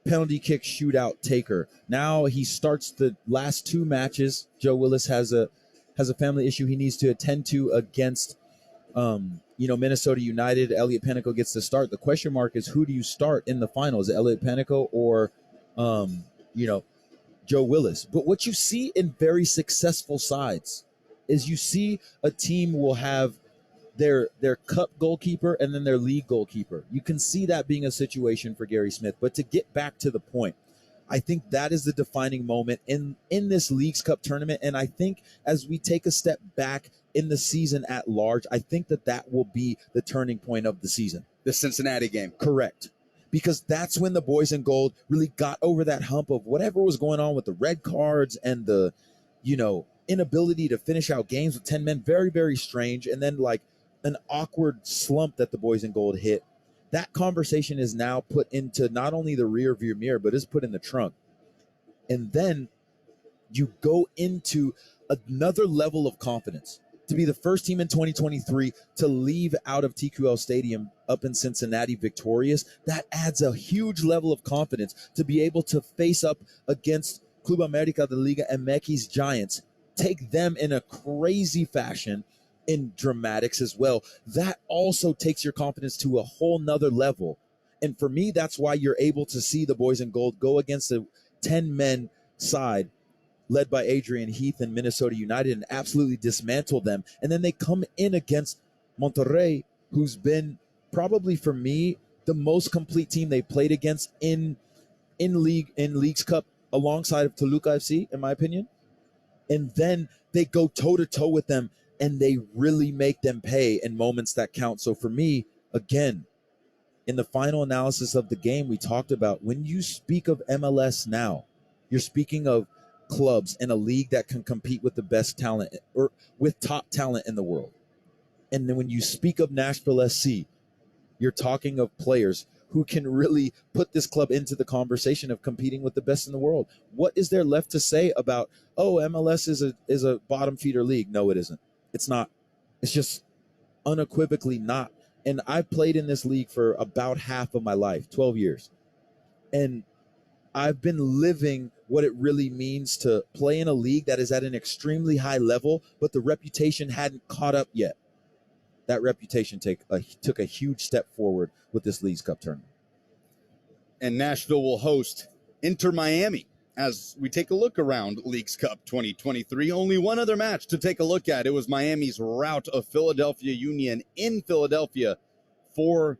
penalty kick shootout taker. Now he starts the last two matches. Joe Willis has a family issue he needs to attend to against Minnesota United. Elliot Panico gets to start. The question mark is, who do you start in the final? Is it Elliot Panico or Joe Willis? But what you see in very successful sides is you see a team will have their cup goalkeeper and then their league goalkeeper. You can see that being a situation for Gary Smith. But to get back to the point, I think that is the defining moment in this Leagues Cup tournament. And I think as we take a step back in the season at large, I think that will be the turning point of the season. The Cincinnati game. Correct. Because that's when the boys in gold really got over that hump of whatever was going on with the red cards and the, inability to finish out games with 10 men. Very, very strange. And then like an awkward slump that the boys in gold hit. That conversation is now put into not only the rear view mirror, but is put in the trunk. And then you go into another level of confidence to be the first team in 2023 to leave out of TQL Stadium up in Cincinnati victorious. That adds a huge level of confidence to be able to face up against Club América de Liga MX Giants, take them in a crazy fashion in dramatics as well. That also takes your confidence to a whole nother level. And for me, that's why you're able to see the boys in gold go against a 10-men side led by Adrian Heath and Minnesota United and absolutely dismantle them. And then they come in against Monterrey, who's been probably for me the most complete team they played against in Leagues Cup alongside of Toluca FC, in my opinion. And then they go toe-to-toe with them and they really make them pay in moments that count. So for me, again, in the final analysis of the game, we talked about when you speak of MLS now, you're speaking of clubs in a league that can compete with the best talent or with top talent in the world. And then when you speak of Nashville SC, you're talking of players who can really put this club into the conversation of competing with the best in the world. What is there left to say about, MLS is a bottom feeder league? No, it isn't. It's not. It's just unequivocally not. And I've played in this league for about half of my life, 12 years. And I've been living what it really means to play in a league that is at an extremely high level, but the reputation hadn't caught up yet. That reputation took a huge step forward with this Leagues Cup tournament. And Nashville will host Inter Miami as we take a look around Leagues Cup 2023. Only one other match to take a look at. It was Miami's rout of Philadelphia Union in Philadelphia, 4-1.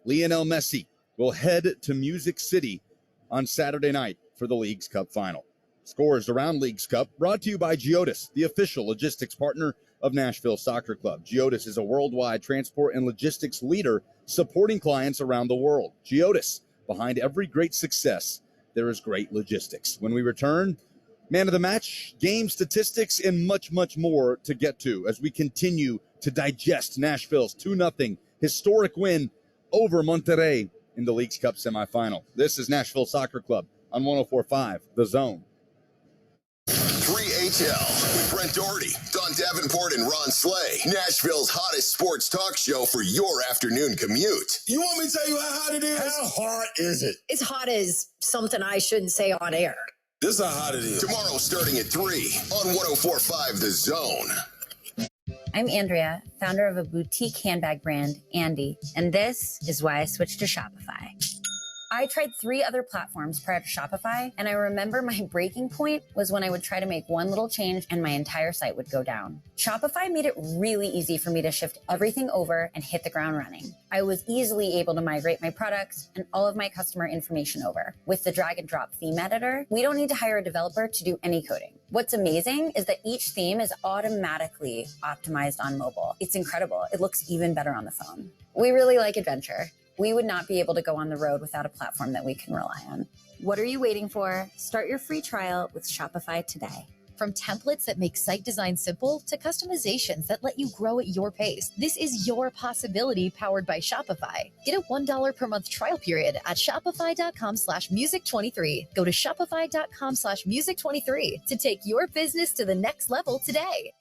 Lionel Messi will head to Music City on Saturday night for the Leagues Cup final. Scores around Leagues Cup brought to you by Geodis, the official logistics partner of Nashville Soccer Club. Geodis is a worldwide transport and logistics leader supporting clients around the world. Geodis, behind every great success, there is great logistics. When we return, man of the match, game statistics, and much, much more to get to as we continue to digest Nashville's 2-0 historic win over Monterrey in the Leagues Cup semifinal. This is Nashville Soccer Club on 104.5 The Zone. 3HL with Brent Doherty, Don Davenport, and Ron Slay. Nashville's hottest sports talk show for your afternoon commute. You want me to tell you how hot it is? How hot is it? It's hot as something I shouldn't say on air. This is how hot it is. Tomorrow starting at 3 on 104.5 The Zone. I'm Andrea, founder of a boutique handbag brand, Andy, and this is why I switched to Shopify. I tried 3 other platforms prior to Shopify, and I remember my breaking point was when I would try to make one little change and my entire site would go down. Shopify made it really easy for me to shift everything over and hit the ground running. I was easily able to migrate my products and all of my customer information over. With the drag and drop theme editor, we don't need to hire a developer to do any coding. What's amazing is that each theme is automatically optimized on mobile. It's incredible. It looks even better on the phone. We really like adventure. We would not be able to go on the road without a platform that we can rely on. What are you waiting for? Start your free trial with Shopify today. From templates that make site design simple to customizations that let you grow at your pace, this is your possibility powered by Shopify. Get a $1 per month trial period at shopify.com/music23. Go to shopify.com/music23 to take your business to the next level today.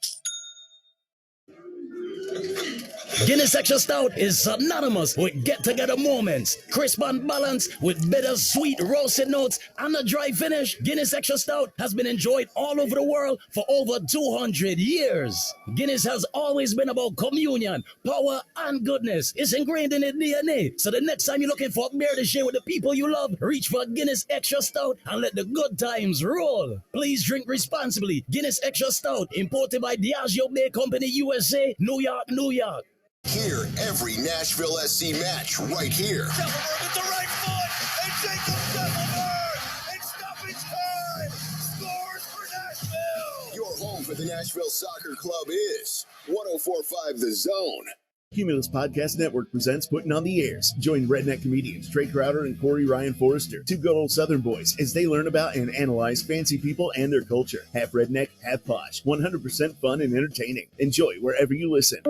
Guinness Extra Stout is synonymous with get-together moments. Crisp and balanced with bitter-sweet roasted notes and a dry finish, Guinness Extra Stout has been enjoyed all over the world for over 200 years. Guinness has always been about communion, power, and goodness. It's ingrained in its DNA. So the next time you're looking for a beer to share with the people you love, reach for Guinness Extra Stout and let the good times roll. Please drink responsibly. Guinness Extra Stout, imported by Diageo Beer Company, USA, New York, New York. Hear every Nashville SC match right here. Sheffield with the right foot, and Jacob Sheffield in stoppage time scores for Nashville. Your home for the Nashville Soccer Club is 104.5 The Zone. Cumulus Podcast Network presents Putting on the Airs. Join redneck comedians Trey Crowder and Corey Ryan Forrester, two good old Southern boys, as they learn about and analyze fancy people and their culture. Half redneck, half posh. 100% fun and entertaining. Enjoy wherever you listen.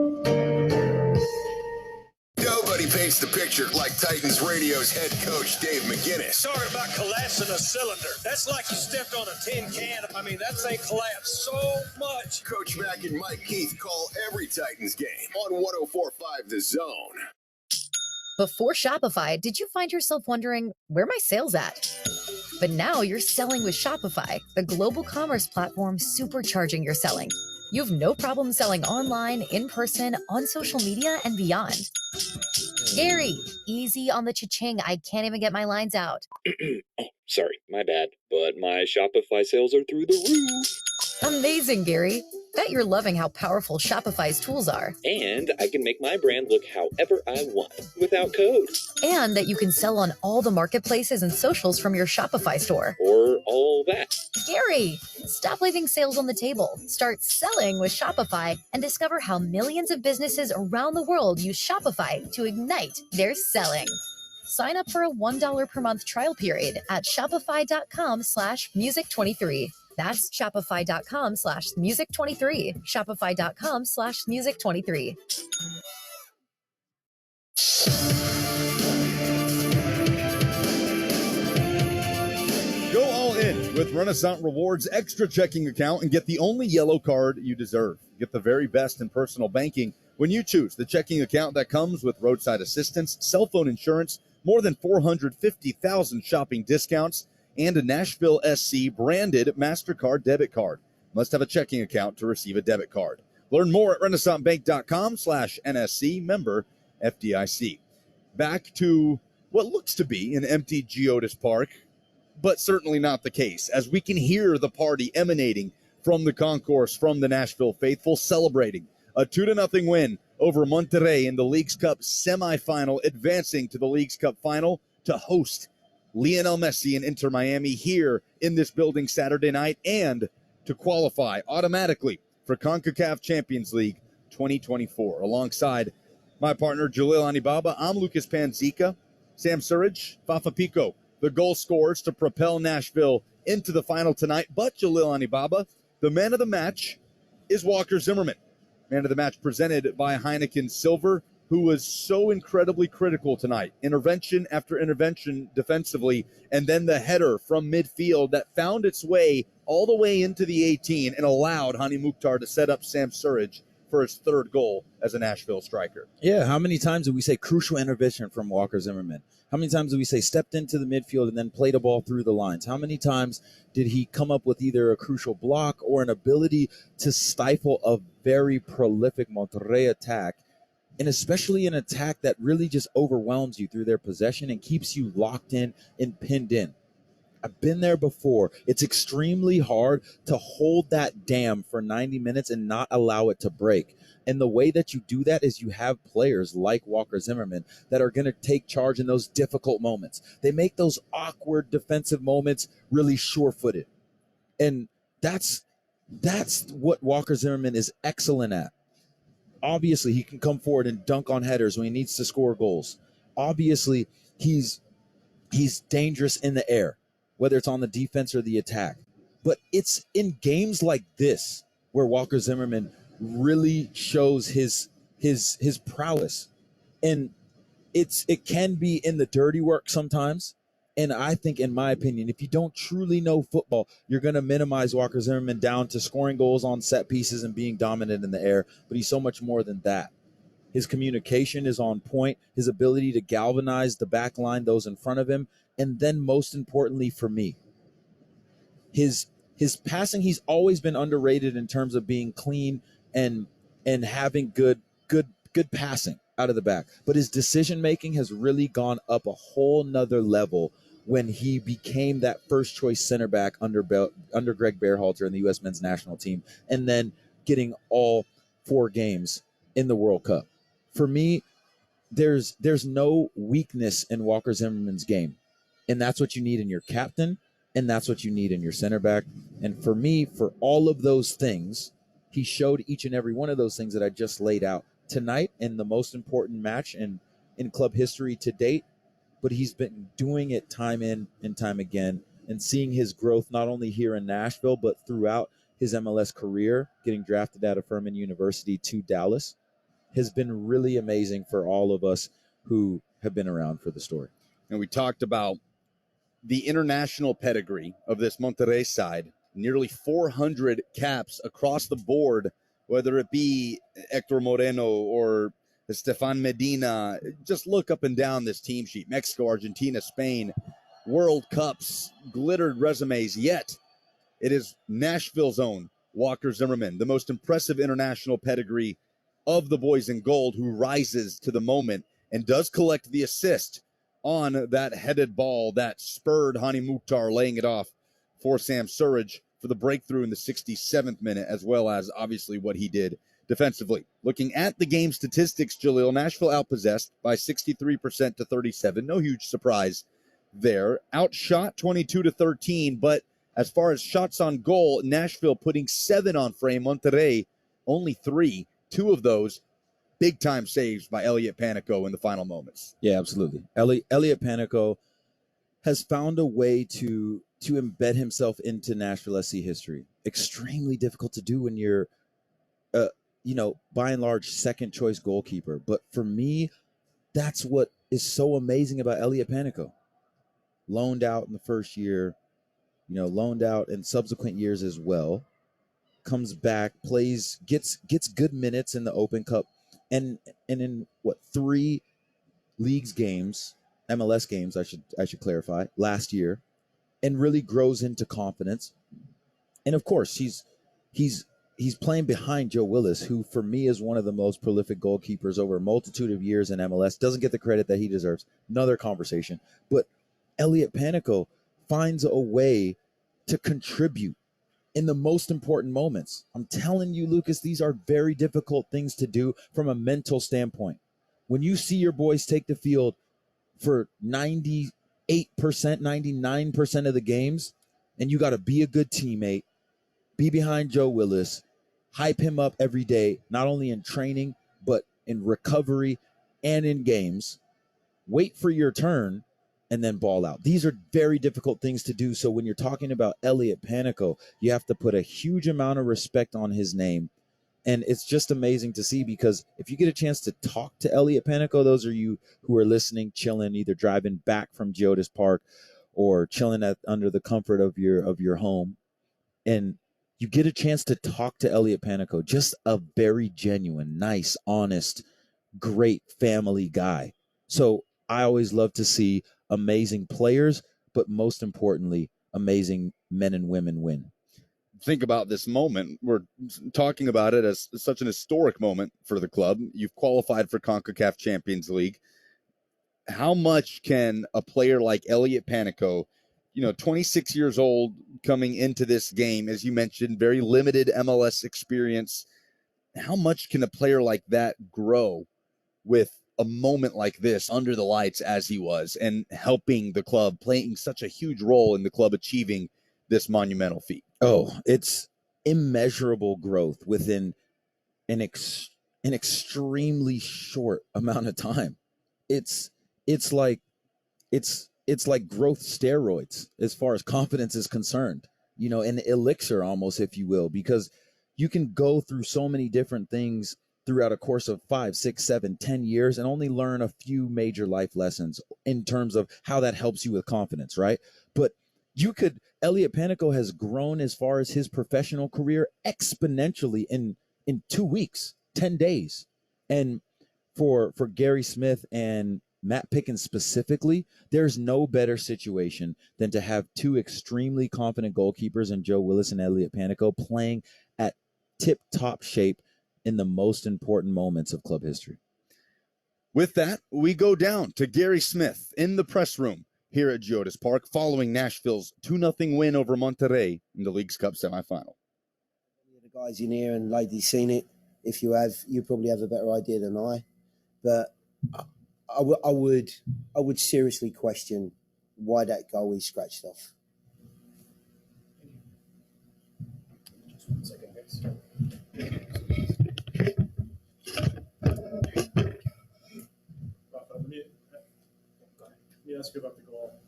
Nobody paints the picture like Titans Radio's head coach, Dave McGinnis. Sorry about collapsing a cylinder. That's like you stepped on a tin can. I mean, that thing collapsed so much. Coach Mack and Mike Keith call every Titans game on 104.5 The Zone. Before Shopify, did you find yourself wondering, where are my sales at? But now you're selling with Shopify, the global commerce platform supercharging your selling. You have no problem selling online, in person, on social media, and beyond. Gary, easy on the cha-ching. I can't even get my lines out. Oh, sorry, my bad. But my Shopify sales are through the roof. Amazing, Gary. Bet you're loving how powerful Shopify's tools are. And I can make my brand look however I want without code. And that you can sell on all the marketplaces and socials from your Shopify store. Or all that. Gary, stop leaving sales on the table. Start selling with Shopify and discover how millions of businesses around the world use Shopify to ignite their selling. Sign up for a $1 per month trial period at shopify.com/music23. That's shopify.com/music23. Shopify.com/music23. Go all in with Renaissance Rewards Extra Checking Account and get the only yellow card you deserve. Get the very best in personal banking when you choose the checking account that comes with roadside assistance, cell phone insurance, more than 450,000 shopping discounts, and a Nashville SC branded MasterCard debit card. Must have a checking account to receive a debit card. Learn more at renaissancebank.com/NSC, member FDIC. Back to what looks to be an empty Geodis Park, but certainly not the case, as we can hear the party emanating from the concourse from the Nashville faithful, celebrating a 2-0 win over Monterrey in the Leagues Cup semifinal, advancing to the Leagues Cup final to host Lionel Messi and Inter Miami here in this building Saturday night, and to qualify automatically for CONCACAF Champions League 2024. Alongside my partner Jalil Anibaba, I'm Lucas Panzica, Sam Surridge, Fafa Pico, the goal scorers to propel Nashville into the final tonight. But Jalil Anibaba, the man of the match is Walker Zimmerman. Man of the match presented by Heineken Silver, who was so incredibly critical tonight. Intervention after intervention defensively, and then the header from midfield that found its way all the way into the 18 and allowed Hani Mukhtar to set up Sam Surridge for his third goal as a Nashville striker. Yeah, how many times did we say crucial intervention from Walker Zimmerman? How many times did we say stepped into the midfield and then played a ball through the lines? How many times did he come up with either a crucial block or an ability to stifle a very prolific Monterrey attack, and especially an attack that really just overwhelms you through their possession and keeps you locked in and pinned in? I've been there before. It's extremely hard to hold that dam for 90 minutes and not allow it to break. And the way that you do that is you have players like Walker Zimmerman that are going to take charge in those difficult moments. They make those awkward defensive moments really sure-footed. And that's what Walker Zimmerman is excellent at. Obviously, he can come forward and dunk on headers when he needs to score goals. obviously he's dangerous in the air, whether it's on the defense or the attack. But it's in games like this where Walker Zimmerman really shows his prowess. And it can be in the dirty work sometimes. And I think, in my opinion, if you don't truly know football, you're going to minimize Walker Zimmerman down to scoring goals on set pieces and being dominant in the air. But he's so much more than that. His communication is on point, his ability to galvanize the back line, those in front of him. And then most importantly for me, his passing. He's always been underrated in terms of being clean and having good passing out of the back. But his decision making has really gone up a whole nother level when he became that first choice center back under Greg Berhalter in the U.S. men's national team, and then getting all 4 games in the World Cup. For me, there's no weakness in Walker Zimmerman's game, and that's what you need in your captain, and that's what you need in your center back. And for me, for all of those things, he showed each and every one of those things that I just laid out tonight in the most important match in club history to date. But he's been doing it time in and time again, and seeing his growth not only here in Nashville but throughout his MLS career, getting drafted out of Furman University to Dallas, has been really amazing for all of us who have been around for the story. And we talked about the international pedigree of this Monterrey side, nearly 400 caps across the board, whether it be Hector Moreno or Stefan Medina. Just look up and down this team sheet. Mexico, Argentina, Spain, World Cups, glittered resumes, yet it is Nashville's own Walker Zimmerman, the most impressive international pedigree of the boys in gold, who rises to the moment and does collect the assist on that headed ball that spurred Hani Mukhtar laying it off for Sam Surridge for the breakthrough in the 67th minute, as well as obviously what he did defensively. Looking at the game statistics, Jaleel, Nashville outpossessed by 63% to 37. No huge surprise there. Outshot 22-13, but as far as shots on goal, Nashville putting 7 on frame, Monterrey only 3. 2 of those big-time saves by Elliot Panico in the final moments. Yeah, absolutely. Elliot Panico has found a way to embed himself into Nashville SC history. Extremely difficult to do when you're, by and large, second-choice goalkeeper. But for me, that's what is so amazing about Elliot Panico. Loaned out in the first year, loaned out in subsequent years as well. Comes back, plays, gets good minutes in the Open Cup, and in 3 leagues games, MLS games, I should clarify, last year, and really grows into confidence. And of course, he's playing behind Joe Willis, who for me is one of the most prolific goalkeepers over a multitude of years in MLS. Doesn't get the credit that he deserves. Another conversation. But Elliot Panico finds a way to contribute in the most important moments. I'm telling you, Lucas, these are very difficult things to do from a mental standpoint. When you see your boys take the field for 98%, 99% of the games, and you got to be a good teammate, be behind Joe Willis, hype him up every day, not only in training, but in recovery and in games, wait for your turn, and then ball out. These are very difficult things to do. So when you're talking about Elliot Panico, you have to put a huge amount of respect on his name. And it's just amazing to see, because if you get a chance to talk to Elliot Panico, those are you who are listening, chilling, either driving back from Geodis Park or chilling under the comfort of your home, and you get a chance to talk to Elliot Panico, just a very genuine, nice, honest, great family guy. So I always love to see amazing players, but most importantly, amazing men and women win. Think about this moment. We're talking about it as such an historic moment for the club. You've qualified for CONCACAF Champions League. How much can a player like Elliot Panico, 26 years old, coming into this game, as you mentioned, very limited MLS experience, how much can a player like that grow with a moment like this under the lights as he was, and helping the club, playing such a huge role in the club achieving this monumental feat? Oh, it's immeasurable growth within an extremely short amount of time. It's it's like it's like growth steroids as far as confidence is concerned, an elixir almost, if you will, because you can go through so many different things throughout a course of 5, 6, 7, 10 years and only learn a few major life lessons in terms of how that helps you with confidence, right? But Elliot Panico has grown as far as his professional career exponentially in 2 weeks, 10 days. And for Gary Smith and Matt Pickens specifically, there's no better situation than to have two extremely confident goalkeepers in Joe Willis and Elliot Panico playing at tip-top shape in the most important moments of club history. With that, we go down to Gary Smith in the press room here at Geodis Park following Nashville's 2-0 win over Monterrey in the League's Cup semifinal. The guys in here and ladies seen it. If you have, you probably have a better idea than I. But I would seriously question why that goal is scratched off. Just 1 second, guys. Rafa, let me ask you about the goal.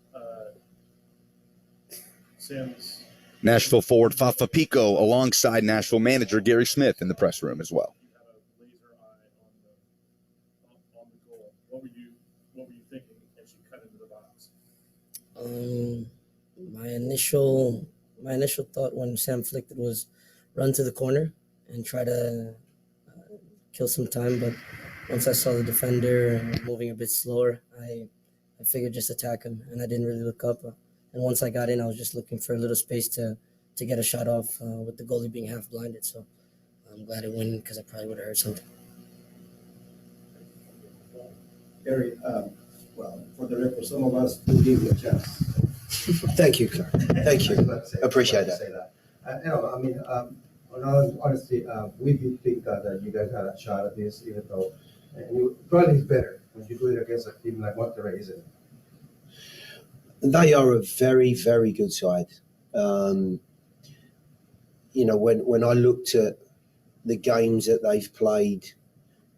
Sam's Nashville forward Fafa Pico alongside Nashville manager Gary Smith in the press room as well. What were you thinking as you cut into the box? My initial thought when Sam flicked it was run to the corner and try to kill some time. But once I saw the defender moving a bit slower, I figured just attack him, and I didn't really look up. And once I got in, I was just looking for a little space to get a shot off with the goalie being half blinded. So I'm glad it went because I probably would have heard something. Gary, well, for some of us, who gave you a chance. Thank you, Clark. Thank you. Appreciate that. Honestly, we did think that you guys had a shot at this, even though, and it probably is better when you do it against a team like Monterrey, isn't it? They are a very, very good side. When I looked at the games that they've played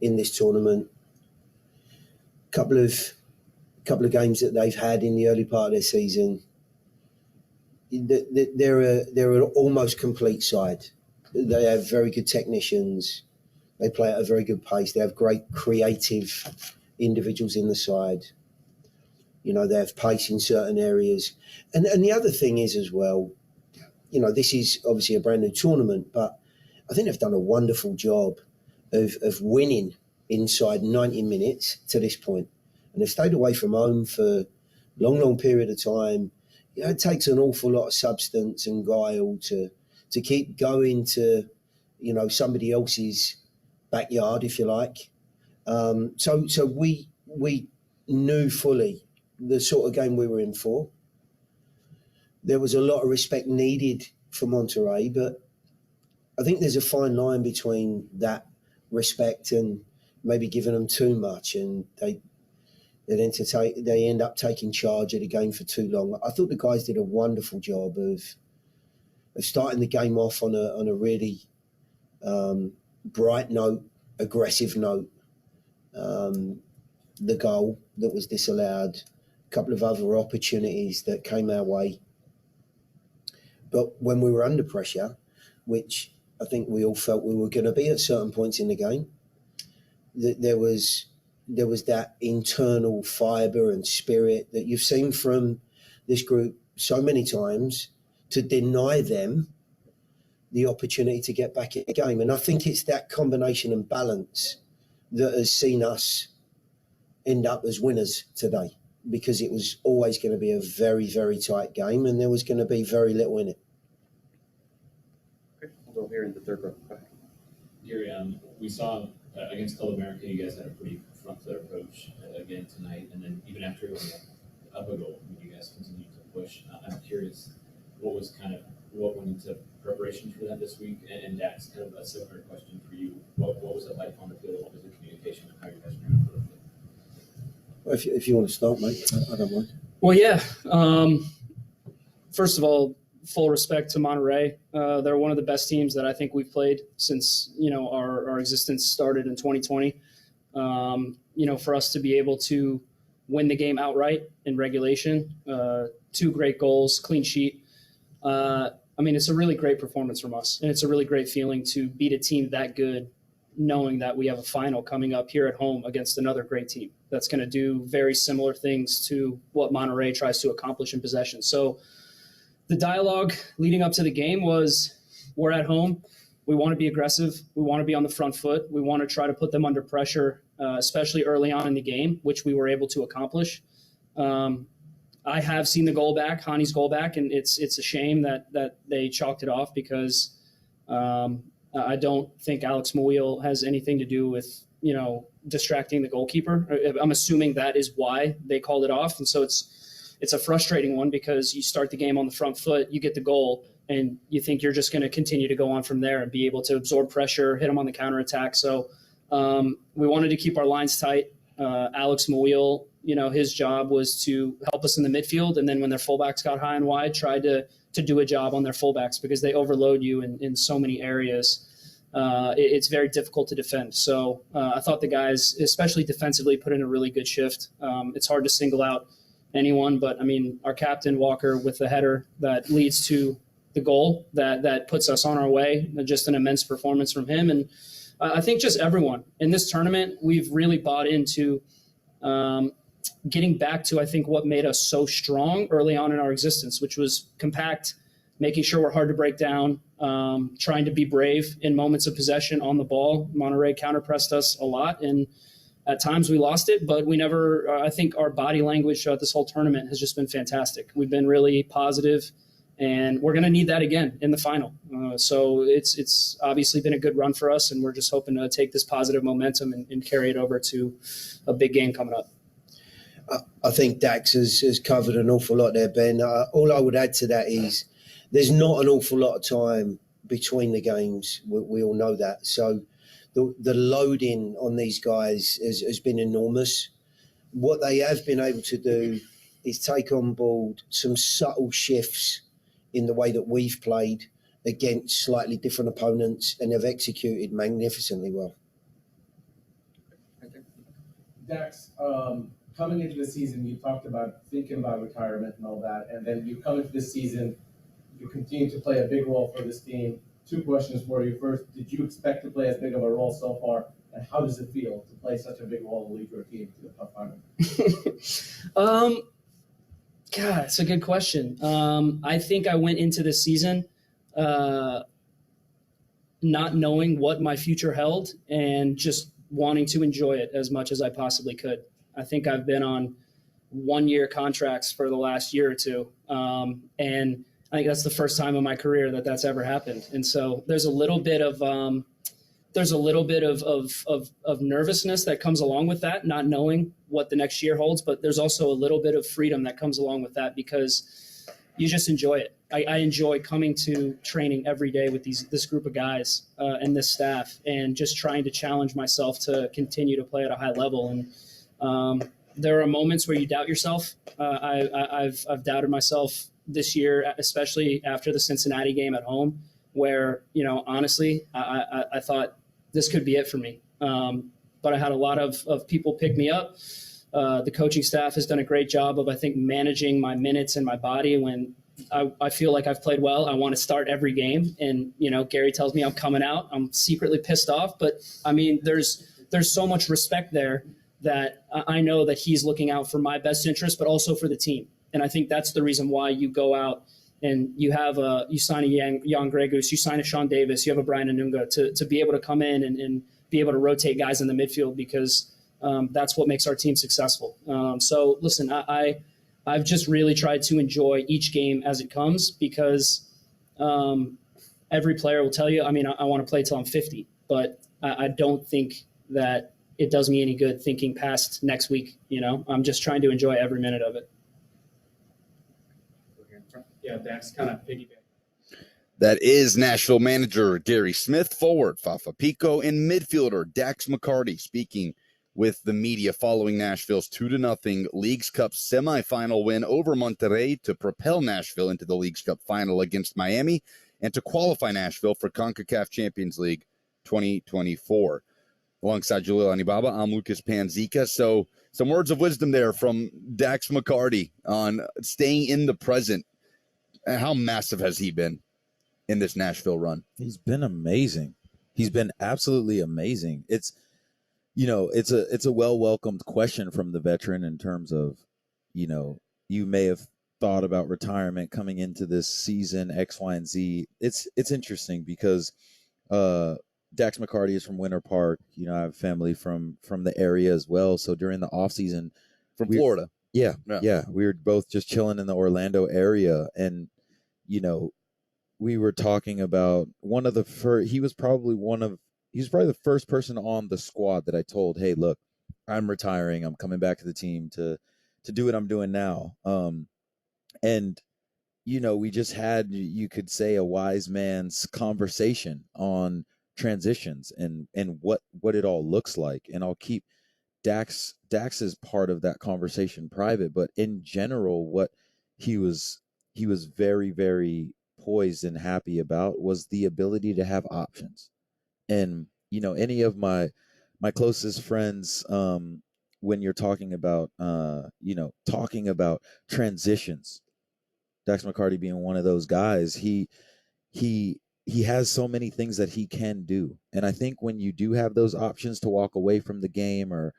in this tournament, couple of games that they've had in the early part of their season, they're an almost complete side. They have very good technicians. They play at a very good pace. They have great creative individuals in the side. They have pace in certain areas. And the other thing is as well, this is obviously a brand new tournament, but I think they've done a wonderful job of winning inside 90 minutes to this point. And they've stayed away from home for a long, long period of time. It takes an awful lot of substance and guile to keep going to, somebody else's backyard, if you like. So we knew fully the sort of game we were in for. There was a lot of respect needed for Monterrey, but I think there's a fine line between that respect and maybe giving them too much, and they end up taking charge of the game for too long. I thought the guys did a wonderful job of starting the game off on a really bright note, aggressive note. The goal that was disallowed, a couple of other opportunities that came our way. But when we were under pressure, which I think we all felt we were going to be at certain points in the game, there was that internal fibre and spirit that you've seen from this group so many times to deny them the opportunity to get back in the game. And I think it's that combination and balance that has seen us end up as winners today, because it was always going to be a very, very tight game and there was going to be very little in it. Okay, we'll go here in the third row. Go ahead. Gary, we saw against Club America, you guys had a pretty front-foot approach again tonight, and then even after going up a goal, you guys continued to push. I'm curious, what went into preparation for that this week? And Dax, kind of a similar question for you. What was it like on the field? What was the communication and how you guys were going to put it? Well, if you want to start, mate, I don't mind. Well, yeah. First of all, full respect to Monterrey. They're one of the best teams that I think we've played since our existence started in 2020. For us to be able to win the game outright in regulation. 2 great goals, clean sheet. I mean, it's a really great performance from us, and it's a really great feeling to beat a team that good, knowing that we have a final coming up here at home against another great team that's going to do very similar things to what Monterey tries to accomplish in possession. So the dialogue leading up to the game was, we're at home. We want to be aggressive. We want to be on the front foot. We want to try to put them under pressure, especially early on in the game, which we were able to accomplish. I have seen the goal back, Hani's goal back, and it's a shame that they chalked it off because I don't think Alex Mouil has anything to do with, distracting the goalkeeper. I'm assuming that is why they called it off. And so it's a frustrating one because you start the game on the front foot, you get the goal, and you think you're just going to continue to go on from there and be able to absorb pressure, hit them on the counterattack. So we wanted to keep our lines tight. Alex Mouil, his job was to help us in the midfield. And then when their fullbacks got high and wide, tried to do a job on their fullbacks because they overload you in so many areas. It's very difficult to defend. So I thought the guys, especially defensively, put in a really good shift. It's hard to single out anyone, but I mean, our captain Walker with the header that leads to the goal that puts us on our way, just an immense performance from him. And I think just everyone in this tournament, we've really bought into getting back to, I think, what made us so strong early on in our existence, which was compact, making sure we're hard to break down, trying to be brave in moments of possession on the ball. Monterey counterpressed us a lot, and at times we lost it, but we never, I think our body language throughout this whole tournament has just been fantastic. We've been really positive, and we're going to need that again in the final. So it's obviously been a good run for us, and we're just hoping to take this positive momentum and carry it over to a big game coming up. I think Dax has covered an awful lot there, Ben. All I would add to that is there's not an awful lot of time between the games. We all know that. So the loading on these guys has been enormous. What they have been able to do is take on board some subtle shifts in the way that we've played against slightly different opponents, and they've executed magnificently well. Dax, coming into the season, you talked about thinking about retirement and all that, and then you come into this season, you continue to play a big role for this team. 2 questions for you. First, did you expect to play as big of a role so far, and how does it feel to play such a big role and lead your team to the cup final? God, it's a good question. I think I went into this season not knowing what my future held and just wanting to enjoy it as much as I possibly could. I think I've been on 1-year contracts for the last year or two. And I think that's the first time in my career that's ever happened. And so there's a little bit of nervousness that comes along with that, not knowing what the next year holds, but there's also a little bit of freedom that comes along with that because you just enjoy it. I enjoy coming to training every day with this group of guys and this staff, and just trying to challenge myself to continue to play at a high level. And there are moments where you doubt yourself. I've doubted myself this year, especially after the Cincinnati game at home, where, honestly, I thought this could be it for me. But I had a lot of people pick me up. The coaching staff has done a great job of, I think, managing my minutes and my body. When I feel like I've played well, I want to start every game. And, Gary tells me I'm coming out. I'm secretly pissed off. But, I mean, there's so much respect there that I know that he's looking out for my best interest, but also for the team. And I think that's the reason why you go out and you sign a Jan Gregus, you sign a Sean Davis, you have a Brian Anunga to be able to come in and be able to rotate guys in the midfield, because that's what makes our team successful. So listen, I've just really tried to enjoy each game as it comes, because every player will tell you, I mean, I want to play till I'm 50, but I don't think that it does me any good thinking past next week. I'm just trying to enjoy every minute of it. Yeah, that's kind of piggyback. That is Nashville manager Gary Smith, forward Fafa Pico, and midfielder Dax McCarty speaking with the media following Nashville's 2-0 Leagues Cup semifinal win over Monterrey to propel Nashville into the Leagues Cup final against Miami and to qualify Nashville for CONCACAF Champions League 2024. Alongside Jalil Anibaba, I'm Lucas Panzica. So some words of wisdom there from Dax McCarty on staying in the present. And how massive has he been in this Nashville run? He's been amazing. He's been absolutely amazing. It's a well-welcomed question from the veteran in terms of, you may have thought about retirement coming into this season, X, Y, and Z. It's interesting because Dax McCarty is from Winter Park. I have family from the area as well. So during the off season, from Florida. Yeah. We were both just chilling in the Orlando area, and we were talking about one of the first. He was probably the first person on the squad that I told, "Hey, look, I'm retiring. I'm coming back to the team to do what I'm doing now." And we just had, you could say, a wise man's conversation on transitions and what it all looks like. And I'll keep Dax is part of that conversation private, but in general, what he was very, very poised and happy about was the ability to have options. And any of my closest friends, when you're talking about transitions, Dax McCarty being one of those guys, he has so many things that he can do. And I think when you do have those options to walk away from the game or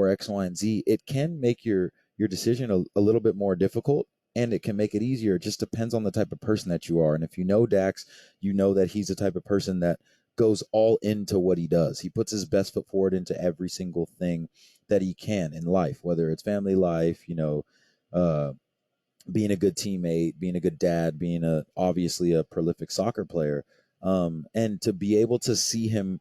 X, Y, and Z, it can make your decision a little bit more difficult, and it can make it easier. It just depends on the type of person that you are. And if you know Dax, you know that he's the type of person that goes all into what he does. He puts his best foot forward into every single thing that he can in life, whether it's family life, being a good teammate, being a good dad, being obviously a prolific soccer player, and to be able to see him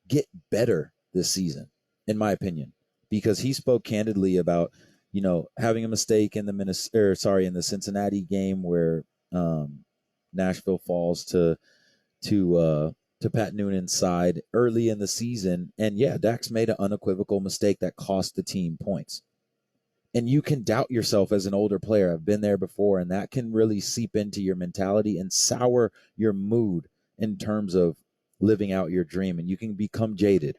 get better this season, in my opinion, because he spoke candidly about, having a mistake in the Cincinnati game where Nashville falls to Pat Noonan's side early in the season, and Dax made an unequivocal mistake that cost the team points. And you can doubt yourself as an older player. I've been there before, and that can really seep into your mentality and sour your mood in terms of living out your dream, and you can become jaded.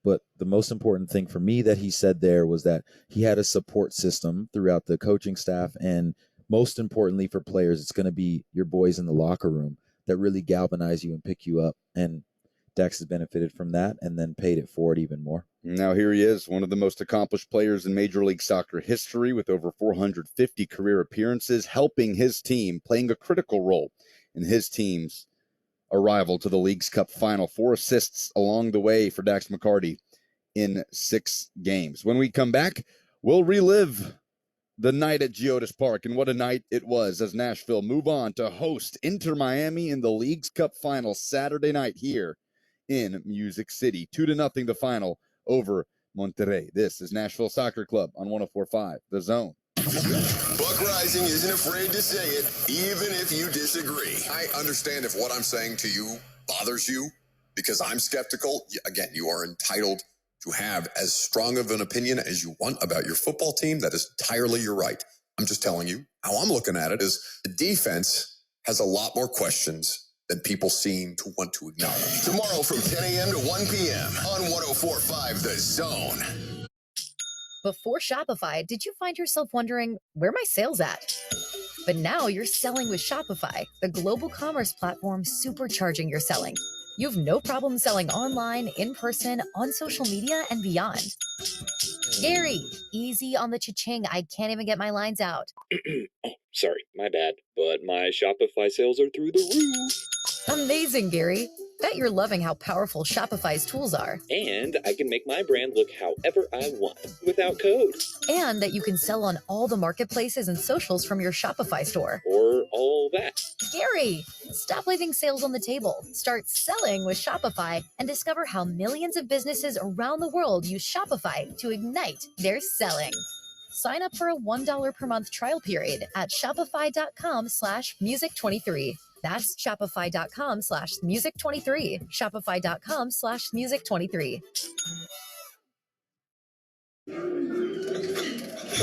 But the most important thing for me that he said there was that he had a support system throughout the coaching staff, and most importantly for players, it's going to be your boys in the locker room that really galvanize you and pick you up. And Dax has benefited from that and then paid it forward even more. Now here he is, one of the most accomplished players in Major League Soccer history with over 450 career appearances, helping his team, playing a critical role in his team's arrival to the League's Cup final. 4 assists along the way for Dax McCarty in 6 games. When we come back, we'll relive the night at Geodis Park, and what a night it was as Nashville move on to host Inter Miami in the League's Cup final Saturday night here in Music City. 2-0 the final over Monterrey. This is Nashville Soccer Club on 104.5 The Zone. Buck Rising isn't afraid to say it, even if you disagree. I understand if what I'm saying to you bothers you, because I'm skeptical. Again, you are entitled to have as strong of an opinion as you want about your football team. That is entirely your right. I'm just telling you how I'm looking at it is the defense has a lot more questions than people seem to want to acknowledge. Tomorrow from 10 a.m. to 1 p.m. on 104.5 The Zone. Before Shopify, did you find yourself wondering, where are my sales at? But now you're selling with Shopify, the global commerce platform supercharging your selling. You have no problem selling online, in person, on social media, and beyond. Gary, easy on the cha-ching. I can't even get my lines out. Oh, sorry, my bad. But my Shopify sales are through the roof. Amazing, Gary. Bet you're loving how powerful Shopify's tools are. And I can make my brand look however I want without code. And that you can sell on all the marketplaces and socials from your Shopify store. Or all that. Gary, stop leaving sales on the table. Start selling with Shopify and discover how millions of businesses around the world use Shopify to ignite their selling. Sign up for a $1 per month trial period at shopify.com/music23. That's shopify.com/music23. Shopify.com/music23.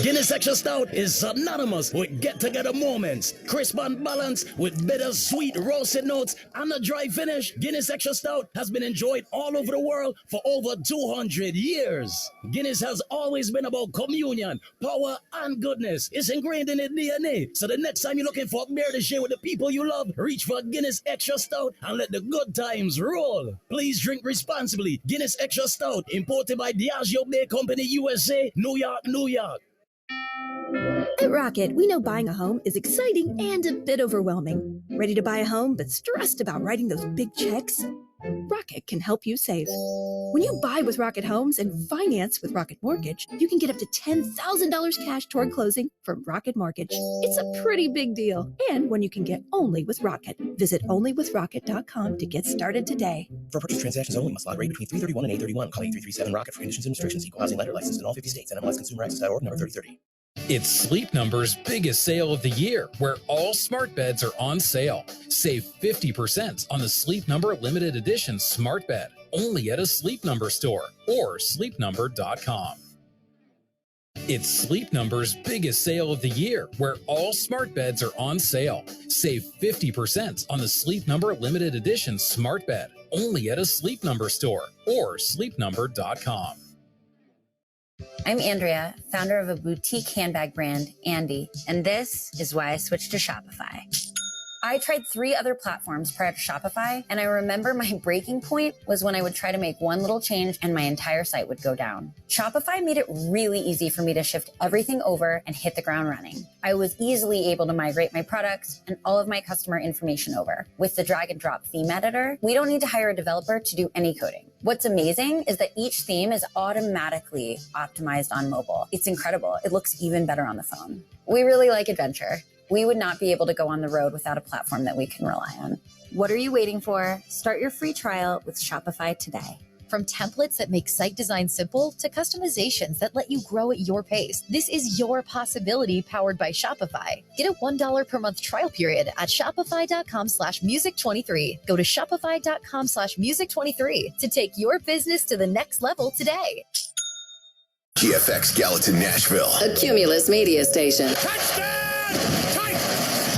Guinness Extra Stout is synonymous with get-together moments. Crisp and balanced with bitter-sweet roasted notes and a dry finish. Guinness Extra Stout has been enjoyed all over the world for over 200 years. Guinness has always been about communion, power, and goodness. It's ingrained in its DNA. So the next time you're looking for a beer to share with the people you love, reach for Guinness Extra Stout and let the good times roll. Please drink responsibly. Guinness Extra Stout, imported by Diageo Beer Company, USA, New York, New York. At Rocket, we know buying a home is exciting and a bit overwhelming. Ready to buy a home but stressed about writing those big checks? Rocket can help you save. When you buy with Rocket Homes and finance with Rocket Mortgage, you can get up to $10,000 cash toward closing from Rocket Mortgage. It's a pretty big deal, and one you can get only with Rocket. Visit onlywithrocket.com to get started today. For purchase transactions only, must log rate between 331 and 831. Call 8337-ROCKET for conditions and restrictions. Equal housing lender licensed in all 50 states. NMLSConsumerAccess.org number 3030. It's Sleep Number's biggest sale of the year, where all smart beds are on sale. Save 50% on the Sleep Number limited edition smart bed, only at a Sleep Number store or sleepnumber.com. It's Sleep Number's biggest sale of the year, where all smart beds are on sale. Save 50% on the Sleep Number limited edition smart bed, only at a Sleep Number store or sleepnumber.com. I'm Andrea, founder of a boutique handbag brand, Andy, and this is why I switched to Shopify. I tried 3 other platforms prior to Shopify, and I remember my breaking point was when I would try to make one little change and my entire site would go down. Shopify made it really easy for me to shift everything over and hit the ground running. I was easily able to migrate my products and all of my customer information over. With the drag and drop theme editor, we don't need to hire a developer to do any coding. What's amazing is that each theme is automatically optimized on mobile. It's incredible. It looks even better on the phone. We really like adventure. We would not be able to go on the road without a platform that we can rely on. What are you waiting for? Start your free trial with Shopify today. From templates that make site design simple to customizations that let you grow at your pace, this is your possibility powered by Shopify. Get a $1 per month trial period at shopify.com/music23. Go to shopify.com/music23 to take your business to the next level today. GFX Gallatin, Nashville. A Cumulus media station.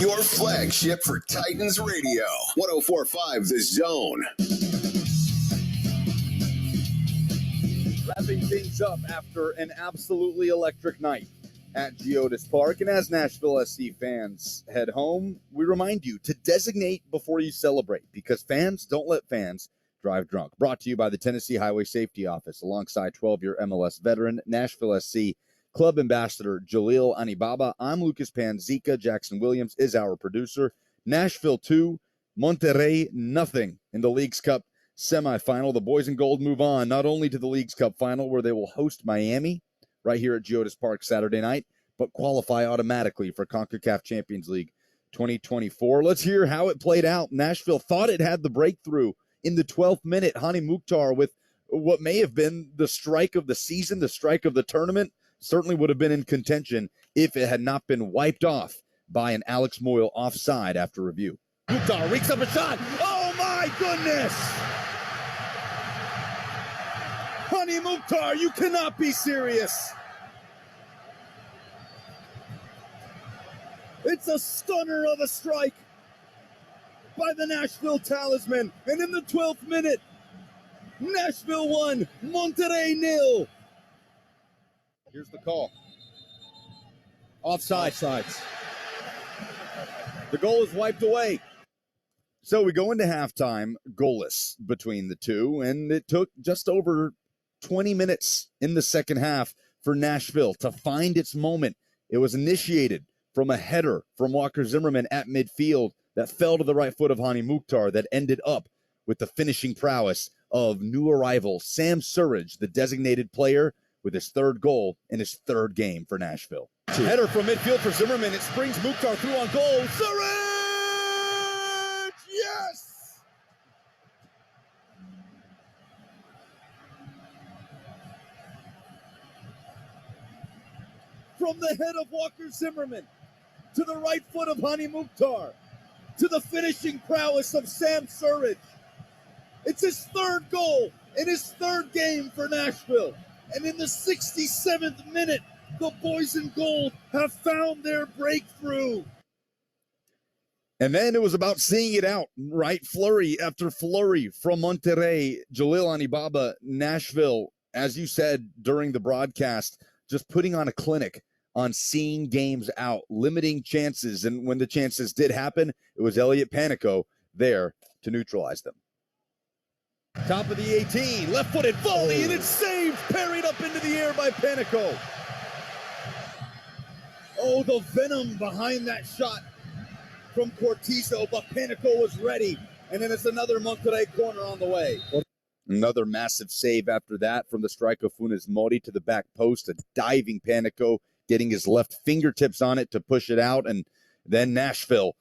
Your flagship for Titans Radio. 104.5 The Zone. Wrapping things up after an absolutely electric night at Geodis Park. And as Nashville SC fans head home, we remind you to designate before you celebrate, because fans don't let fans drive drunk. Brought to you by the Tennessee Highway Safety Office, alongside 12-year MLS veteran, Nashville SC Club Ambassador Jaleel Anibaba. I'm Lucas Panzica. Jackson Williams is our producer. Nashville 2, Monterrey nothing in the Leagues Cup semifinal. The boys in gold move on not only to the Leagues Cup final, where they will host Miami right here at Geodis Park Saturday night, but qualify automatically for CONCACAF Champions League 2024. Let's hear how it played out. Nashville thought it had the breakthrough in the 12th minute. Hani Mukhtar with what may have been the strike of the season, the strike of the tournament. Certainly would have been in contention if it had not been wiped off by an Alex Moyle offside after review. Mukhtar reeks up a shot. Oh, my goodness. Hani Mukhtar, you cannot be serious. It's a stunner of a strike by the Nashville Talisman. And in the 12th minute, Nashville 1, Monterrey 0. Here's the call. Offsides. The goal is wiped away. So we go into halftime goalless between the two, and it took just over 20 minutes in the second half for Nashville to find its moment. It was initiated from a header from Walker Zimmerman at midfield that fell to the right foot of Hani Mukhtar that ended up with the finishing prowess of new arrival Sam Surridge, the designated player, with his third goal in his third game for Nashville. Header from midfield for Zimmerman. It springs Mukhtar through on goal. Surridge! Yes! From the head of Walker Zimmerman to the right foot of Hani Mukhtar to the finishing prowess of Sam Surridge. It's his third goal in his third game for Nashville. And in the 67th minute, The boys in gold have found their breakthrough. And then it was about seeing it out, right? Flurry after flurry from Monterrey, Jalil Anibaba, Nashville, as you said during the broadcast, just putting on a clinic on seeing games out, limiting chances. And when the chances did happen, it was Elliot Panico there to neutralize them. Top of the 18, left-footed volley, and it's saved, parried up into the air by Panico. Oh, the venom behind that shot from Cortizo, but Panico was ready. And then it's another Monterrey corner on the way. Another massive save after that from the strike of Funes Mori to the back post, a diving Panico, getting his left fingertips on it to push it out. And then Nashville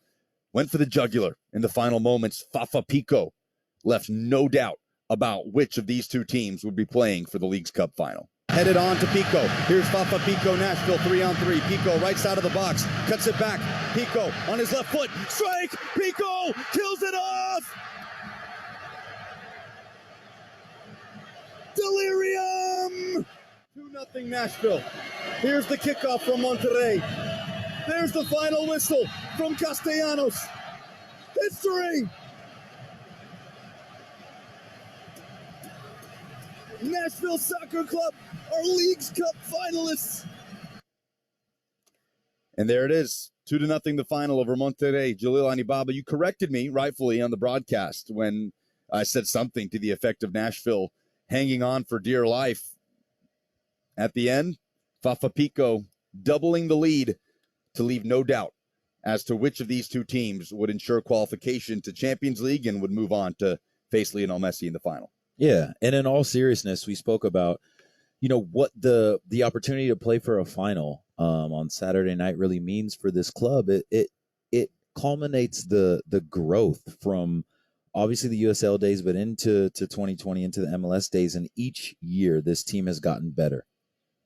went for the jugular in the final moments. Fafa Pico left no doubt about which of these two teams would be playing for the League's Cup final. Headed on to Pico. Here's Fafa Pico, Nashville 3-on-3. Pico right side of the box, cuts it back. Pico on his left foot, strike! Pico kills it off! Delirium! 2-0 Nashville. Here's the kickoff from Monterrey. There's the final whistle from Castellanos. History! Nashville Soccer Club are League's Cup finalists. And there it is, 2-0 the final over Monterrey. Jalil Anibaba, you corrected me rightfully on the broadcast when I said something to the effect of Nashville hanging on for dear life. At the end, Fafa Pico doubling the lead to leave no doubt as to which of these two teams would ensure qualification to Champions League and would move on to face Lionel Messi in the final. Yeah, and in all seriousness, we spoke about, what the opportunity to play for a final on Saturday night really means for this club. It culminates the growth from obviously the USL days, but into 2020, into the MLS days, and each year this team has gotten better.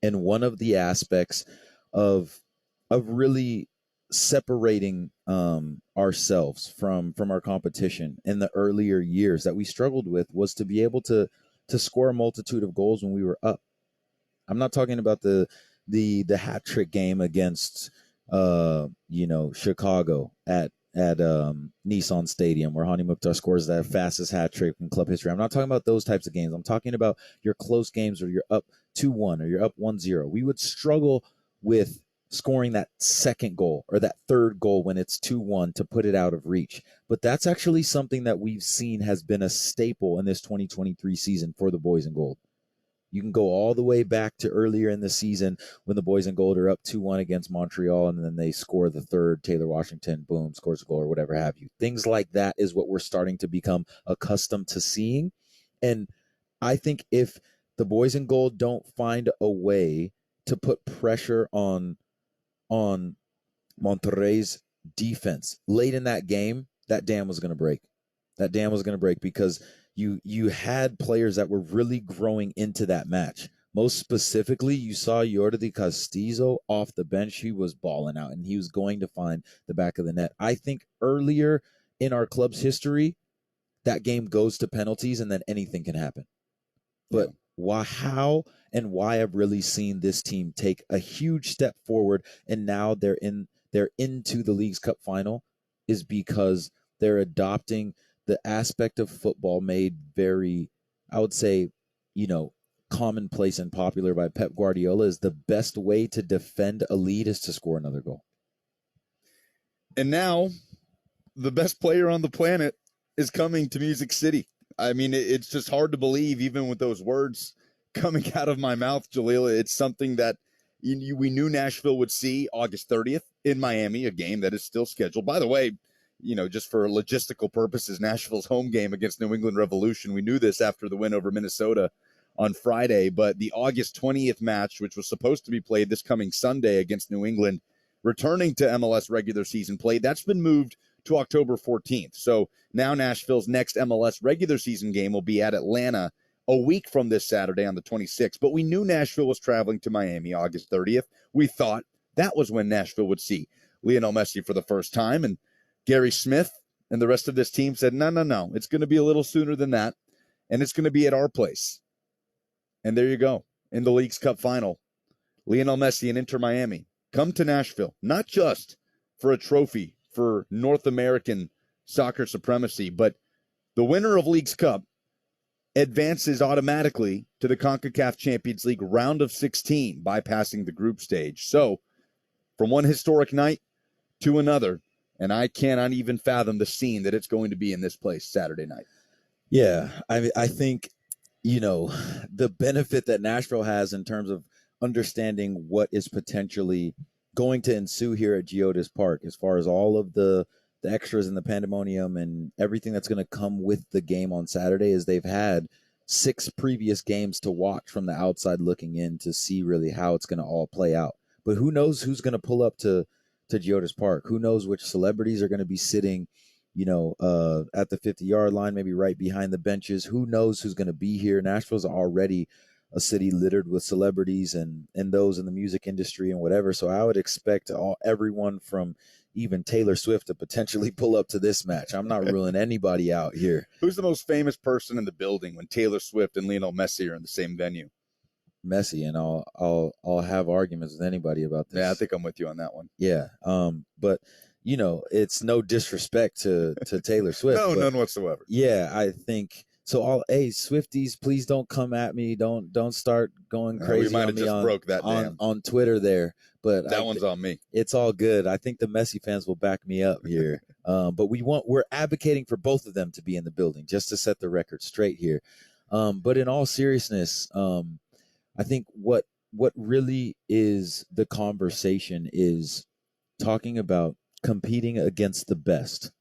And one of the aspects of really separating ourselves from our competition in the earlier years that we struggled with was to be able to score a multitude of goals when we were up. I'm not talking about the hat trick game against Chicago at Nissan Stadium where Hani Mukhtar scores that fastest hat trick in club history. I'm not talking about those types of games. I'm talking about your close games where you're up 2-1 or you're up 1-0. We would struggle with scoring that second goal or that third goal when it's 2-1 to put it out of reach. But that's actually something that we've seen has been a staple in this 2023 season for the boys in gold. You can go all the way back to earlier in the season when the boys in gold are up 2-1 against Montreal, and then they score the third. Taylor Washington, boom, scores a goal or whatever have you. Things like that is what we're starting to become accustomed to seeing. And I think if the boys in gold don't find a way to put pressure on Monterrey's defense late in that game, that dam was going to break. That dam was going to break because you had players that were really growing into that match. Most specifically, you saw Jordi Castillo off the bench. He was balling out, and he was going to find the back of the net. I think earlier in our club's history, that game goes to penalties, and then anything can happen. But how and why I've really seen this team take a huge step forward, and now they're into the League's Cup final, is because they're adopting the aspect of football made very, I would say, commonplace and popular by Pep Guardiola, is the best way to defend a lead is to score another goal. And now the best player on the planet is coming to Music City. I mean, it's just hard to believe, even with those words coming out of my mouth, Jalila. It's something that we knew Nashville would see August 30th in Miami, a game that is still scheduled. By the way, just for logistical purposes, Nashville's home game against New England Revolution. We knew this after the win over Minnesota on Friday, but the August 20th match, which was supposed to be played this coming Sunday against New England, returning to MLS regular season play, that's been moved to October 14th. So now Nashville's next MLS regular season game will be at Atlanta a week from this Saturday on the 26th. But we knew Nashville was traveling to Miami August 30th. We thought that was when Nashville would see Lionel Messi for the first time. And Gary Smith and the rest of this team said, no, it's going to be a little sooner than that. And it's going to be at our place. And there you go. In the League's Cup final, Lionel Messi and Inter Miami come to Nashville, not just for a trophy for North American soccer supremacy, but the winner of Leagues Cup advances automatically to the CONCACAF Champions League round of 16, bypassing the group stage. So, from one historic night to another, and I cannot even fathom the scene that it's going to be in this place Saturday night. Yeah, I think, the benefit that Nashville has in terms of understanding what is potentially going to ensue here at Geodis Park, as far as all of the extras and the pandemonium and everything that's going to come with the game on Saturday, is they've had 6 previous games to watch from the outside looking in to see really how it's going to all play out. But who knows who's going to pull up to Geodis Park? Who knows which celebrities are going to be sitting at the 50-yard line, maybe right behind the benches. Who knows who's going to be here? Nashville's already a city littered with celebrities and those in the music industry and whatever. So I would expect everyone from even Taylor Swift to potentially pull up to this match. I'm not ruling anybody out here. Who's the most famous person in the building when Taylor Swift and Lionel Messi are in the same venue? Messi, and I'll have arguments with anybody about this. Yeah, I think I'm with you on that one. Yeah, but it's no disrespect to Taylor Swift. No, but none whatsoever. Yeah, I think so. Hey, Swifties, please don't come at me. Don't start going crazy. We might on have me just on, broke that on Twitter there, but that one's on me. It's all good. I think the Messi fans will back me up here. But we're advocating for both of them to be in the building, just to set the record straight here. But in all seriousness, I think what really is the conversation is talking about competing against the best.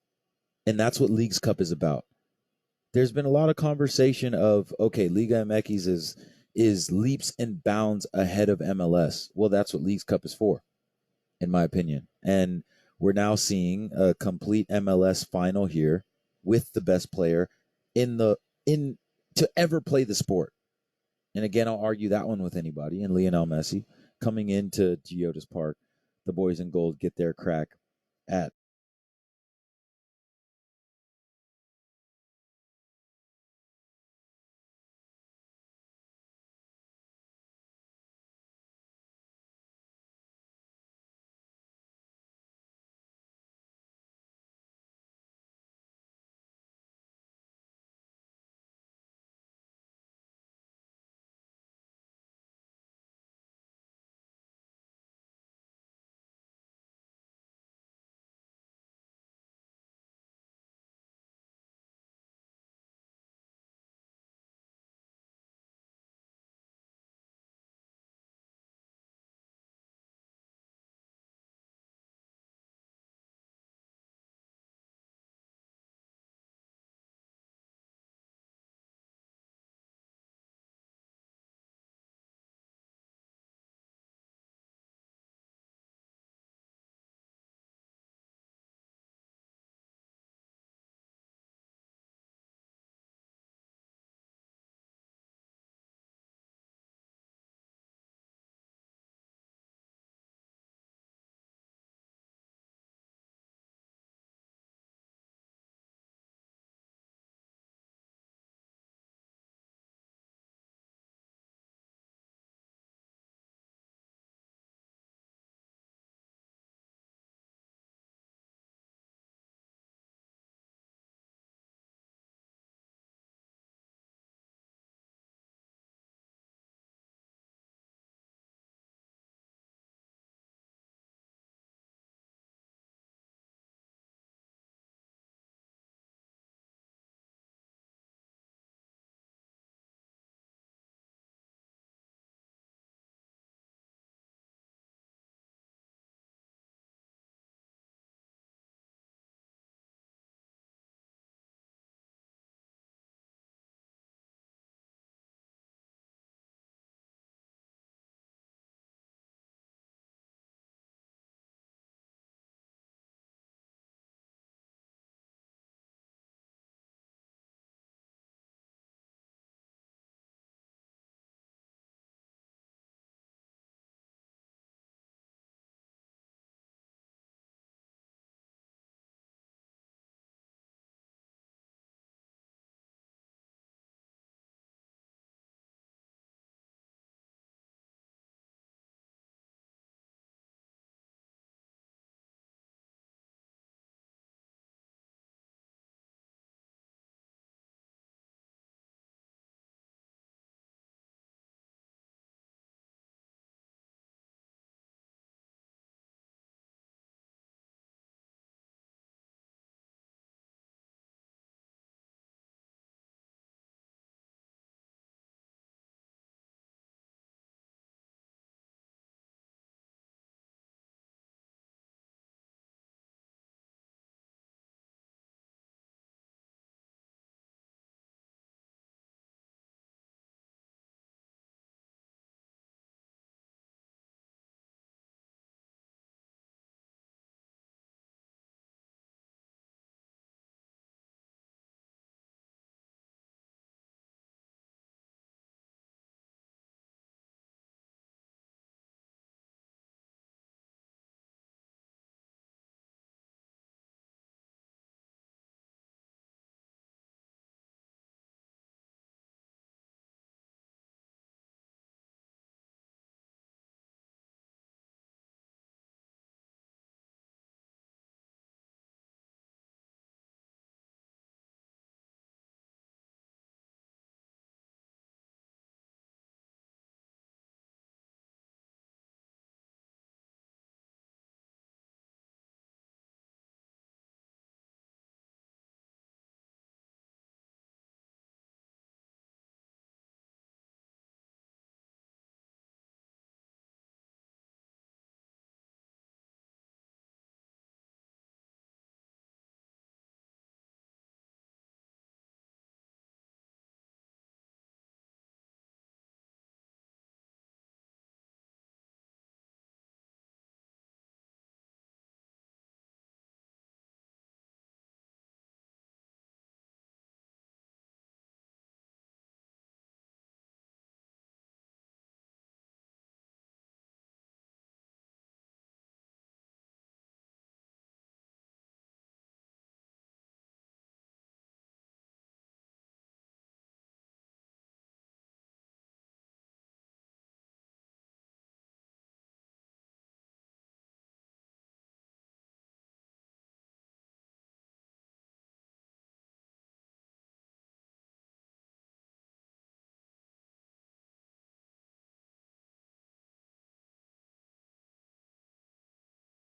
And that's what Leagues Cup is about. There's been a lot of conversation of, okay, Liga MX is leaps and bounds ahead of MLS. Well, that's what Leagues Cup is for, in my opinion. And we're now seeing a complete MLS final here with the best player to ever play the sport. And again, I'll argue that one with anybody. And Lionel Messi coming into Geodis Park, the boys in gold get their crack at